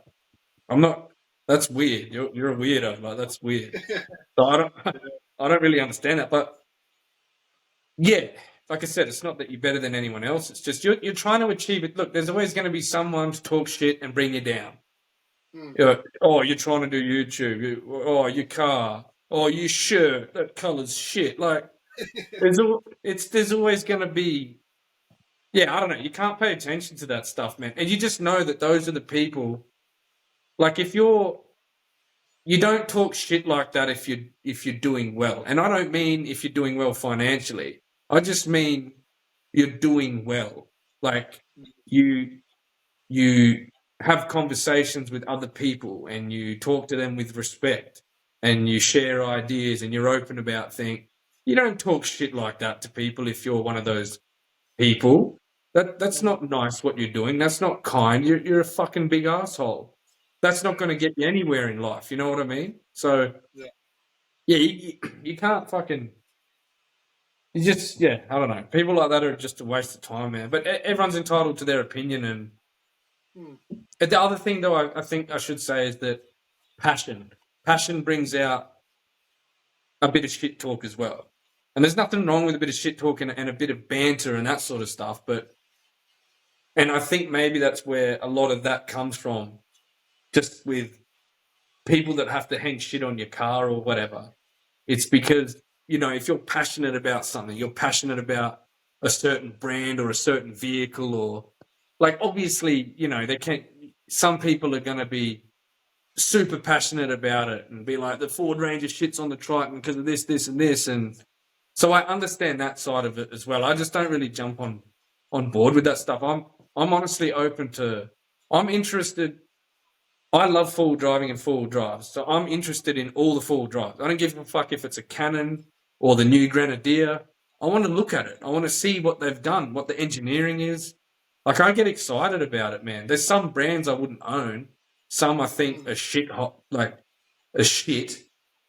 I'm not. That's weird. You're a weirdo. Like that's weird. So I don't I don't really understand that. But yeah, like I said, it's not that you're better than anyone else. It's just you're trying to achieve it. Look, there's always going to be someone to talk shit and bring you down. Mm. Oh, you're trying to do YouTube. Oh, your car. Oh, your shirt. That color's shit. Like there's always going to be. Yeah, I don't know. You can't pay attention to that stuff, man. And you just know that those are the people. Like you don't talk shit like that if you're doing well. And I don't mean if you're doing well financially. I just mean you're doing well. Like you you have conversations with other people and you talk to them with respect and you share ideas and you're open about things. You don't talk shit like that to people if you're one of those people. That's not nice what you're doing. That's not kind. You're a fucking big asshole. That's not going to get you anywhere in life. You know what I mean? So Yeah. yeah, you can't fucking. You just I don't know. People like that are just a waste of time, man. But everyone's entitled to their opinion. And Mm. the other thing, though, I think I should say is that passion brings out a bit of shit talk as well. And there's nothing wrong with a bit of shit talk and a bit of banter and that sort of stuff. And I think maybe that's where a lot of that comes from, just with people that have to hang shit on your car or whatever. It's because, if you're passionate about something, you're passionate about a certain brand or a certain vehicle or like obviously, some people are going to be super passionate about it and be like the Ford Ranger shits on the Triton because of this, this, and this. And so I understand that side of it as well. I just don't really jump on board with that stuff. I'm honestly open to. I'm interested. I love full driving and full drives, so I'm interested in all the full drives. I don't give a fuck if it's a Canon or the new Grenadier. I want to look at it. I want to see what they've done, what the engineering is. Like I get excited about it, man. There's some brands I wouldn't own. Some I think Mm. are shit hot, like a shit.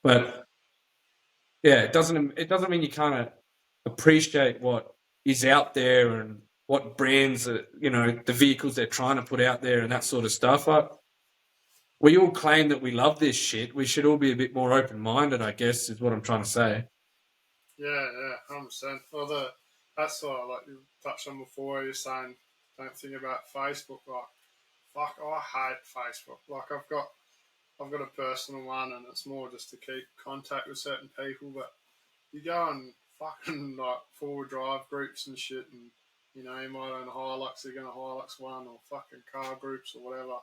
But yeah, it doesn't mean you can't appreciate what is out there and what brands are, the vehicles they're trying to put out there and that sort of stuff. We all claim that we love this shit. We should all be a bit more open minded, I guess, is what I'm trying to say. Yeah, 100%. Well, that's what like you touched on before. You're saying don't think about Facebook. Like, fuck, I hate Facebook. Like, I've got a personal one, and it's more just to keep contact with certain people. But you go on fucking like forward drive groups and shit, and you might own a Hilux, you're gonna Hilux one or fucking car groups or whatever.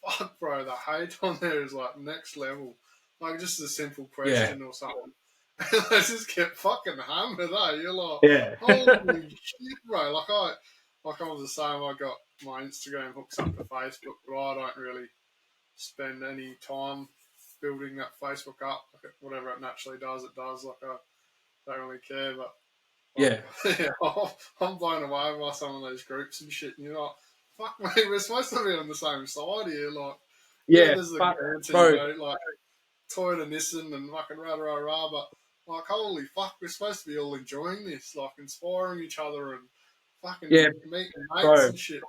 Fuck, bro, the hate on there is like next level. Like just a simple Yeah. question or something. They just get fucking hammered, You're like, Yeah. holy shit, bro. Like I was the same. I got my Instagram hooks up to Facebook, but I don't really spend any time building that Facebook up. Like whatever it naturally does, it does. Like I don't really care, but Yeah. Yeah, I'm blown away by some of those groups and shit. And you're like, fuck me, we're supposed to be on the same side here. Like, yeah, Yeah, there's the but banter, bro, like Toyota Nissan and fucking rah rah rah. But like, holy fuck, we're supposed to be all enjoying this, like inspiring each other and fucking yeah, meeting mates bro. and shit.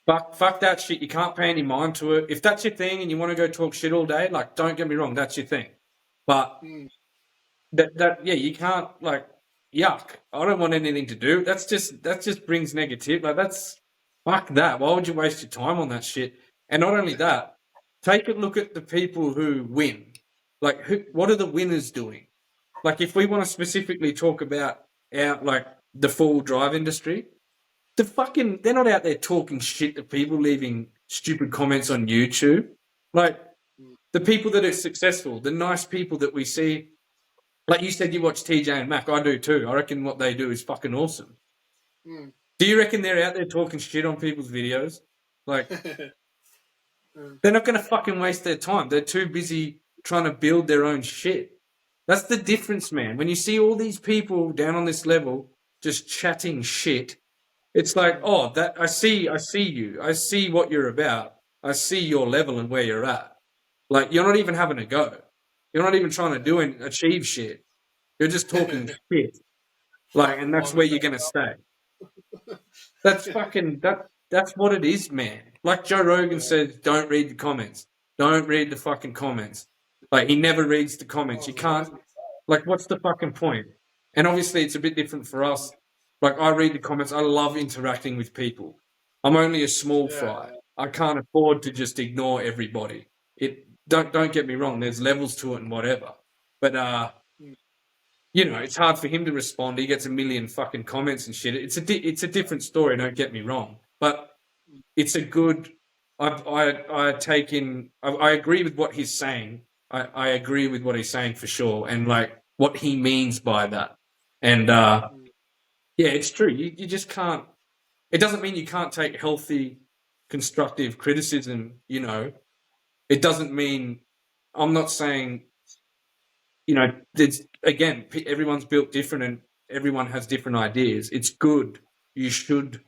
Fuck that shit. You can't pay any mind to it. If that's your thing and you want to go talk shit all day, like, don't get me wrong, that's your thing. But Mm, yeah, you can't, like, yuck. I don't want anything to do. That just brings negative. Like, fuck that. Why would you waste your time on that shit? And not only that, take a look at the people who win. Like, what are the winners doing? Like, if we want to specifically talk about like the full drive industry, they're not out there talking shit to people, leaving stupid comments on YouTube. Like, mm, the people that are successful, the nice people that we see, like you said, you watch TJ and Mac. I do too. I reckon what they do is fucking awesome. mm. Do you reckon they're out there talking shit on people's videos? Like, Mm, they're not going to fucking waste their time. They're too busy trying to build their own shit. That's the difference, man. When you see all these people down on this level just chatting shit, it's like, mm. oh, that I see you. I see what you're about. I see your level and where you're at. Like, you're not even having a go. You're not even trying to do and achieve shit. You're just talking shit. Like, Fucking and that's lining where you're things gonna up. stay. That's fucking that's what it is, man. Like Joe Rogan Yeah. says, don't read the comments. Don't read the fucking comments. Like, he never reads the comments. Oh, You it's can't, amazing. like, what's the fucking point? And obviously it's a bit different for us. Like, I read the comments. I love interacting with people. I'm only a small Yeah, fry. I can't afford to just ignore everybody. It don't get me wrong, there's levels to it and whatever. But yeah. it's hard for him to respond. He gets a million fucking comments and shit. It's a different story. Don't get me wrong, but it's a good. I take in. I agree with what he's saying. I agree with what he's saying for sure, and like what he means by that. And Mm, yeah, it's true. You just can't. It doesn't mean you can't take healthy, constructive criticism. It doesn't mean. I'm not saying there's again, everyone's built different and everyone has different ideas. It's good. You should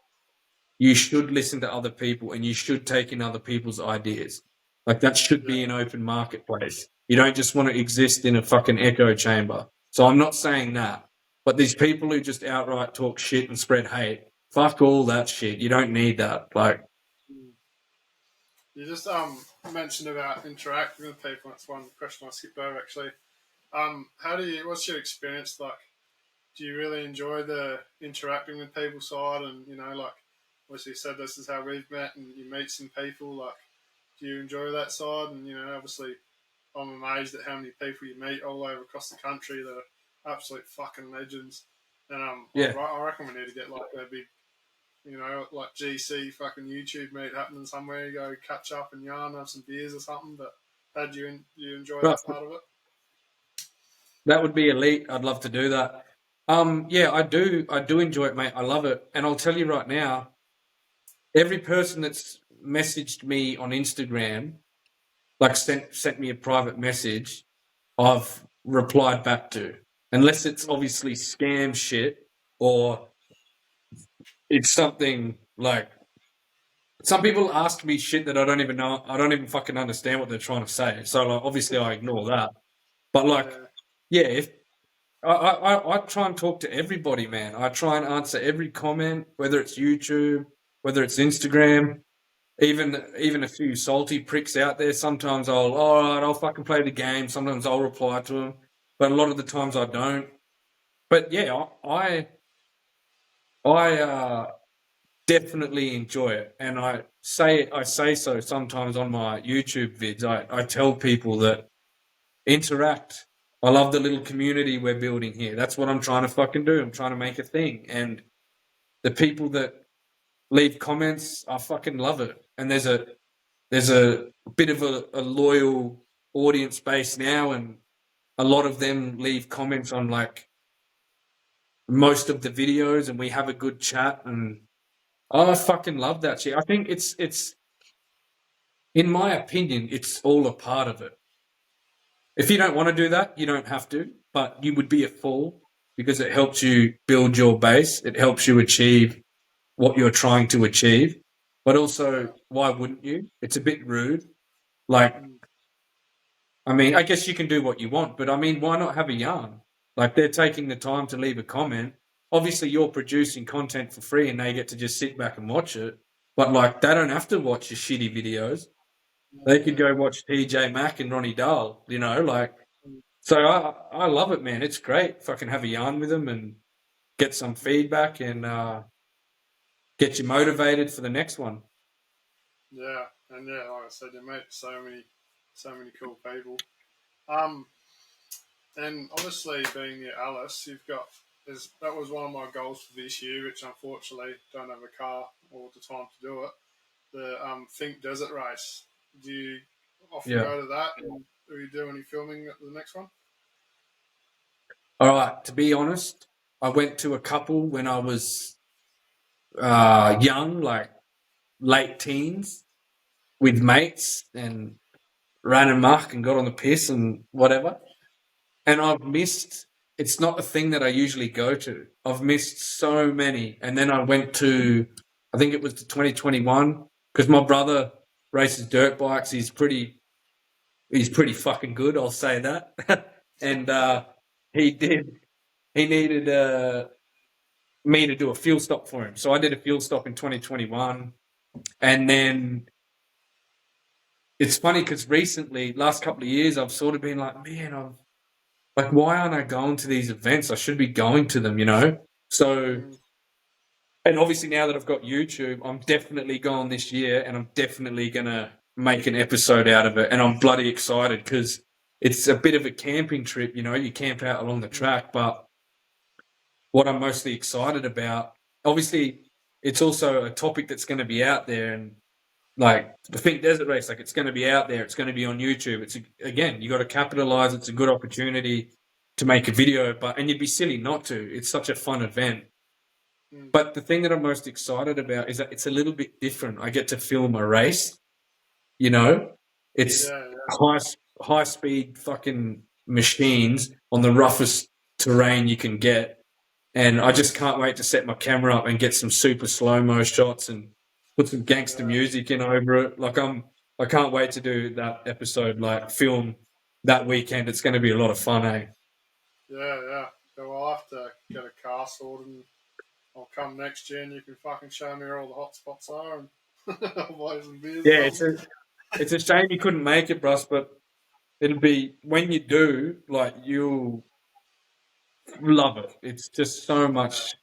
listen to other people and you should take in other people's ideas. Like, that should yeah. be an open marketplace. You don't just want to exist in a fucking echo chamber. So I'm not saying that. But these people who just outright talk shit and spread hate, fuck all that shit. You don't need that. Like, Mm. You just mentioned about interacting with people. That's one question I skipped over actually. What's your experience like? Do you really enjoy the interacting with people side? And like obviously you said this is how we've met, and you meet some people. Like, do you enjoy that side? And obviously, I'm amazed at how many people you meet all over across the country that are absolute fucking legends. And yeah. I reckon we need to get like a big, like GC fucking YouTube meet happening somewhere. You go catch up and yarn, have some beers or something. But how do you enjoy But that part of it? that would be elite. I'd love to do that. Yeah, I do. I do enjoy it, mate. I love it. And I'll tell you right now, every person that's messaged me on Instagram, like sent me a private message, I've replied back to, unless it's Mm, obviously scam shit or it's something like some people ask me shit that I don't even know. I don't even fucking understand what they're trying to say. So like, obviously I ignore that. But like, yeah. yeah, if I try and talk to everybody, man. I try and answer every comment, whether it's YouTube, whether it's Instagram. Even a few salty pricks out there. Sometimes all right, I'll fucking play the game. Sometimes I'll reply to them, but a lot of the times I don't. But yeah, I definitely enjoy it, and I say so sometimes on my YouTube vids. I tell people that interact. I love the little community we're building here. That's what I'm trying to fucking do. I'm trying to make a thing, and the people that leave comments, I fucking love it. And there's a bit of a loyal audience base now, and a lot of them leave comments on like most of the videos, and we have a good chat. And I fucking love that shit. I think it's in my opinion, it's all a part of it. If you don't want to do that, you don't have to, but you would be a fool. because it helps you build your base. It helps you achieve what you're trying to achieve. But also, why wouldn't you? It's a bit rude. Like, I mean, I guess you can do what you want, but I mean, why not have a yarn? Like, they're taking the time to leave a comment. Obviously, you're producing content for free and they get to just sit back and watch it. But, like, they don't have to watch your shitty videos. They could go watch TJ Mack and Ronnie Dahl, you know, like. So I love it, man. It's great if I can have a yarn with them and get some feedback and get you motivated for the next one. Yeah, and yeah, like I said, you meet so many cool people. And obviously being near Alice, that was one of my goals for this year, which unfortunately don't have a car or the time to do it. The Think Desert Race. Do you often Yeah. go to that? And do you do any filming at the next one? All right. To be honest, I went to a couple when I was young, like late teens, with mates and ran amok and got on the piss and whatever. And I've missed. It's not a thing that I usually go to. I've missed so many. And then I went to, I think it was the 2021, because my brother races dirt bikes. He's pretty fucking good. I'll say that. And he did. He needed me to do a fuel stop for him, so I did a fuel stop in 2021. And then it's funny because recently, last couple of years, I've sort of been like, man, like, why aren't I going to these events? I should be going to them, you know? So, and obviously now that I've got YouTube, I'm definitely going this year and I'm definitely going to make an episode out of it. And I'm bloody excited because it's a bit of a camping trip, you know? You camp out along the track, but what I'm mostly excited about, obviously, it's also a topic that's going to be out there. And like the Think Desert Race, like it's going to be out there. It's going to be on YouTube. Again, you got to capitalize. It's a good opportunity to make a video, and you'd be silly not to. It's such a fun event. But the thing that I'm most excited about is that it's a little bit different. I get to film a race, you know. It's high speed fucking machines on the roughest terrain you can get. And I just can't wait to set my camera up and get some super slow-mo shots and put some gangster music in over it. Like I can't wait to do that episode, like film that weekend. It's going to be a lot of fun, eh? Yeah. So I'll have to get a car sorted and I'll come next year and you can fucking show me where all the hot spots are and I'll buy some beers. Yeah, it's a shame you couldn't make it, Bruce, but it'll be, when you do, like, you'll love it. It's just so much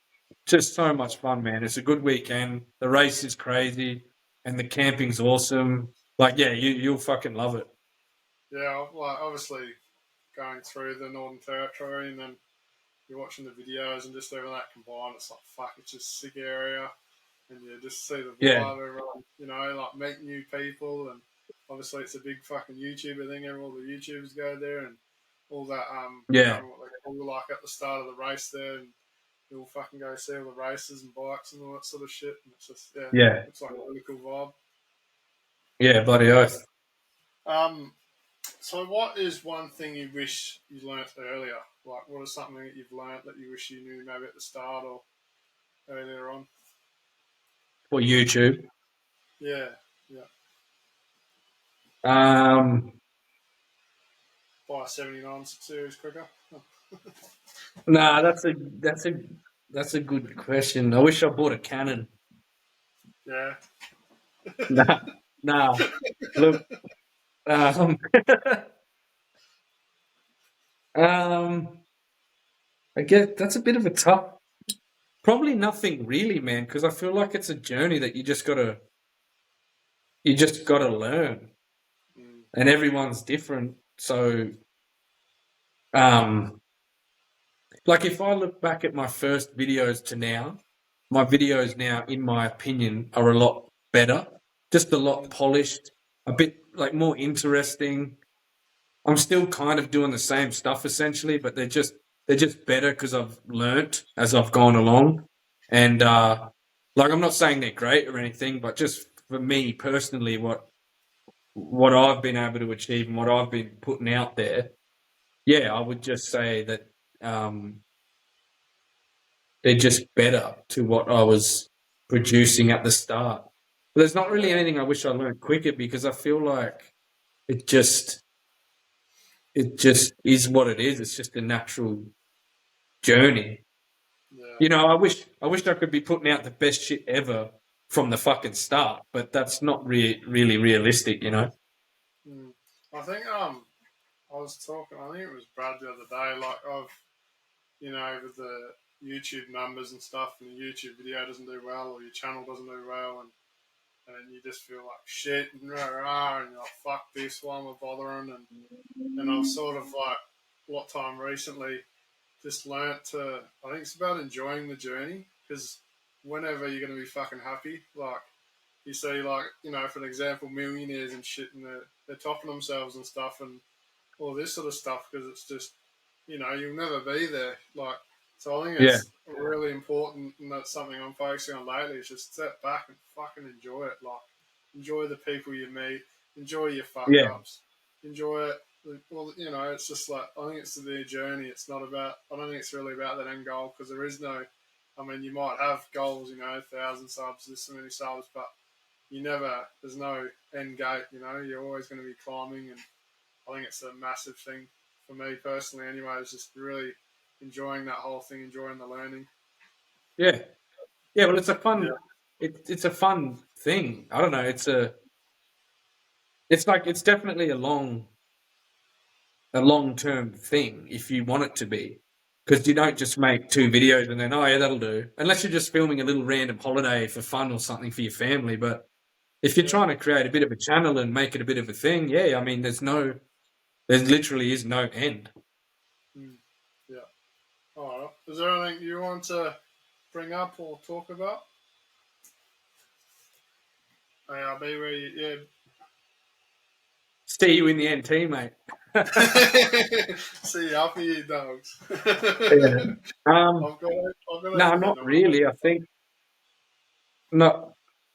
fun, man. It's a good weekend. The race is crazy and the camping's awesome. Like, yeah, you'll fucking love it. Yeah, like obviously going through the Northern Territory and then you're watching the videos and just everything that combined, it's like, fuck, it's just a sick area. And you just see the vibe, everyone, you know, like meet new people. And obviously it's a big fucking YouTuber thing. All the YouTubers go there and all that, Yeah. what they call like at the start of the race there. And you'll fucking go see all the races and bikes and all that sort of shit. And it's just, it's like a really cool vibe. Yeah, bloody oath. So what is one thing you wish you learnt earlier? Like, what is something that you've learnt that you wish you knew maybe at the start or earlier on? For YouTube. Yeah. Buy a 79 series quicker. Nah, that's a good question. I wish I bought a Canon. Yeah. Nah. Look, I get that's a bit of a tough. Probably nothing really, man, because I feel like it's a journey that you just gotta learn, and everyone's different. So, like if I look back at my first videos to now, my videos now, in my opinion, are a lot better, just a lot polished, a bit like more interesting. I'm still kind of doing the same stuff essentially, but they're just better because I've learnt as I've gone along. And like, I'm not saying they're great or anything, but just for me personally, what I've been able to achieve and what I've been putting out there, yeah, I would just say that they're just better to what I was producing at the start. But there's not really anything I wish I learned quicker because I feel like it just is what it is. It's just a natural journey. Yeah. You know, I wish I could be putting out the best shit ever from the fucking start, but that's not really realistic, you know. Mm. I think I was talking. I think it was Brad the other day. Like with the YouTube numbers and stuff, and the YouTube video doesn't do well, or your channel doesn't do well, and then you just feel like shit and rah, rah, and you're like, fuck this, why am I bothering? And I've sort of like, what time recently, just learnt to. I think it's about enjoying the journey because whenever you're gonna be fucking happy, like you see, like for an example, millionaires and shit, and they're topping themselves and stuff, and all this sort of stuff because it's just you'll never be there. Like, so I think Yeah, it's really important, and that's something I'm focusing on lately. Is just step back and fucking enjoy it. Like, enjoy the people you meet, enjoy your fuck yeah, ups, enjoy it. Well, it's just like I think it's the journey. It's not about. I don't think it's really about that end goal because there is no. I mean, you might have goals, 1,000 subs, this many subs, but you never. There's no end gate. You're always going to be climbing, and I think it's a massive thing for me personally. Anyway, is just really enjoying that whole thing, enjoying the learning. yeah, yeah. Well, Yeah, it's a fun thing. I don't know. It's definitely a long term thing if you want it to be. Because you don't just make 2 videos and then, oh, yeah, that'll do. Unless you're just filming a little random holiday for fun or something for your family. But if you're yeah, trying to create a bit of a channel and make it a bit of a thing, yeah, I mean, there literally is no end. mm, yeah. All right. Is there anything you want to bring up or talk about? ARB, where you, See you in the NT, mate. yeah. See you after you dogs. Yeah. Um, I've got to no, hit the not number. really. I think not.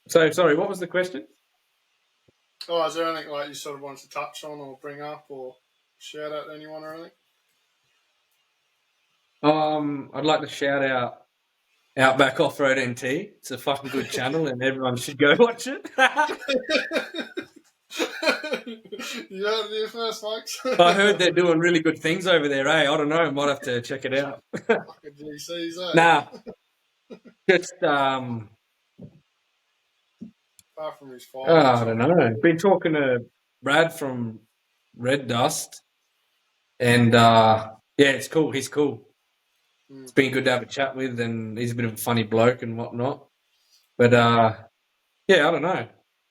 So, sorry, what was the question? Oh, is there anything like you sort of wanted to touch on or bring up or shout out to anyone or anything? I'd like to shout out Outback Offroad NT. It's a fucking good channel, and everyone should go watch it. You heard it here first, folks. I heard they're doing really good things over there, eh? I don't know. I might have to check it out. Fucking GCs, eh? Nah, just Apart from his fighting I don't chops. know. Been talking to Brad from Red Dust, and yeah, it's cool. He's cool. Mm. It's been good to have a chat with, and he's a bit of a funny bloke and whatnot. But yeah, I don't know.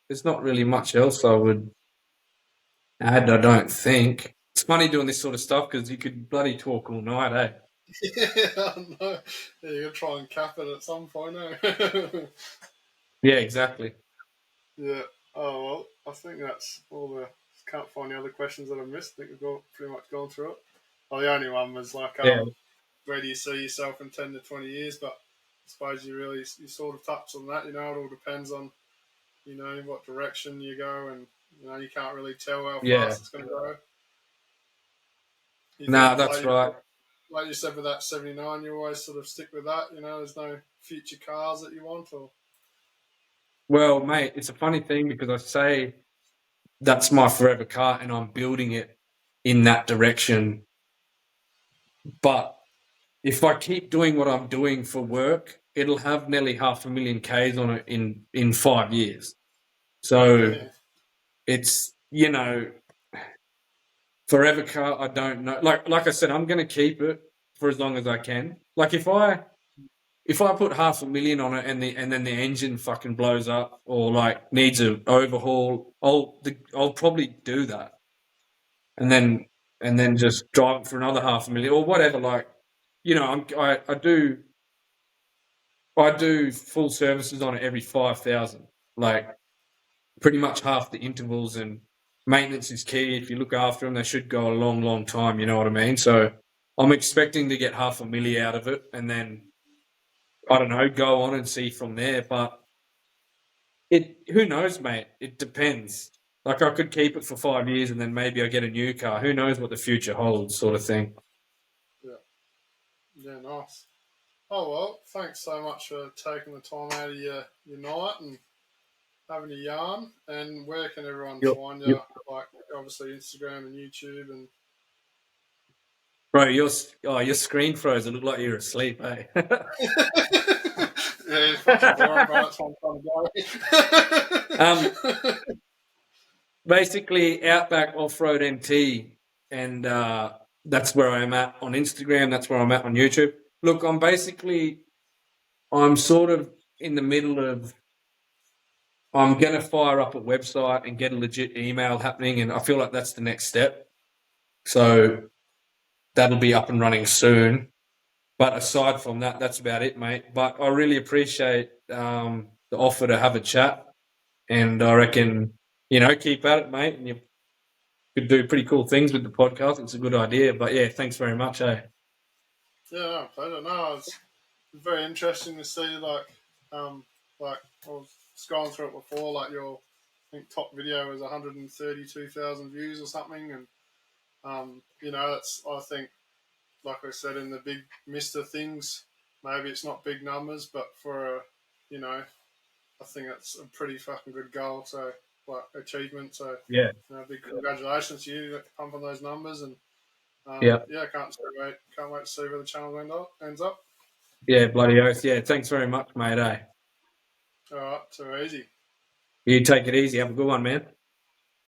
There's not really much else I would add. I don't think. It's funny doing this sort of stuff because you could bloody talk all night, eh? Yeah, I know. Yeah, you're gonna try and cap it at some point, eh? Yeah, exactly. Yeah. Oh well, I think that's all the. Can't find the other questions that I missed. I think we've pretty much gone through it. Well, the only one was like, Yeah, where do you see yourself in 10 to 20 years? But I suppose you sort of touched on that. It all depends on what direction you go, and you can't really tell how yeah. fast it's going to go. You think Nah, that's right. like you said with that 79, you always sort of stick with that. There's no future cars that you want, or Well, mate, it's a funny thing because I say that's my forever car and I'm building it in that direction. But if I keep doing what I'm doing for work, it'll have nearly 500,000 Ks on it in 5 years. So yeah, it's, forever car, I don't know. Like I said, I'm going to keep it for as long as I can. Like if I put 500,000 on it and then the engine fucking blows up or like needs an overhaul, I'll probably do that, and then just drive it for another 500,000 or whatever. Like, I do full services on it every 5,000. Like pretty much half the intervals, and maintenance is key. If you look after them, they should go a long, long time. You know what I mean? So I'm expecting to get 500,000 out of it, and then I don't know, go on and see from there. But who knows, mate? It depends. Like I could keep it for 5 years and then maybe I get a new car. Who knows what the future holds, sort of thing. yeah, yeah, nice. Oh well, thanks so much for taking the time out of your night and having a yarn. And where can everyone You're, find you you? Like obviously Instagram and YouTube and bro, your screen froze. It looked like you were asleep, eh? yeah, it's fucking boring, bro. That's what I'm trying um, to go. basically, Outback Offroad NT, and that's where I'm at on Instagram. That's where I'm at on YouTube. Look, I'm sort of in the middle of. I'm going to fire up a website and get a legit email happening, and I feel like that's the next step. So that'll be up and running soon. But aside from that, that's about it, mate. But I really appreciate the offer to have a chat, and I reckon keep at it, mate. And you could do pretty cool things with the podcast. It's a good idea. But yeah, thanks very much, eh? Yeah, no, pleasure. No, it's very interesting to see like I was scrolling through it before, like your I think top video was 132,000 views or something, and that's I think like I said in the big Mister things, maybe it's not big numbers, but for you know I think that's a pretty fucking good goal. So like achievement. So Yeah. big congratulations to you to pump on those numbers and. Yeah. Yeah, can't wait to see where the channel ends up. Yeah, bloody oath. Yeah, thanks very much, mate, eh? All right, too easy. You take it easy. Have a good one, man.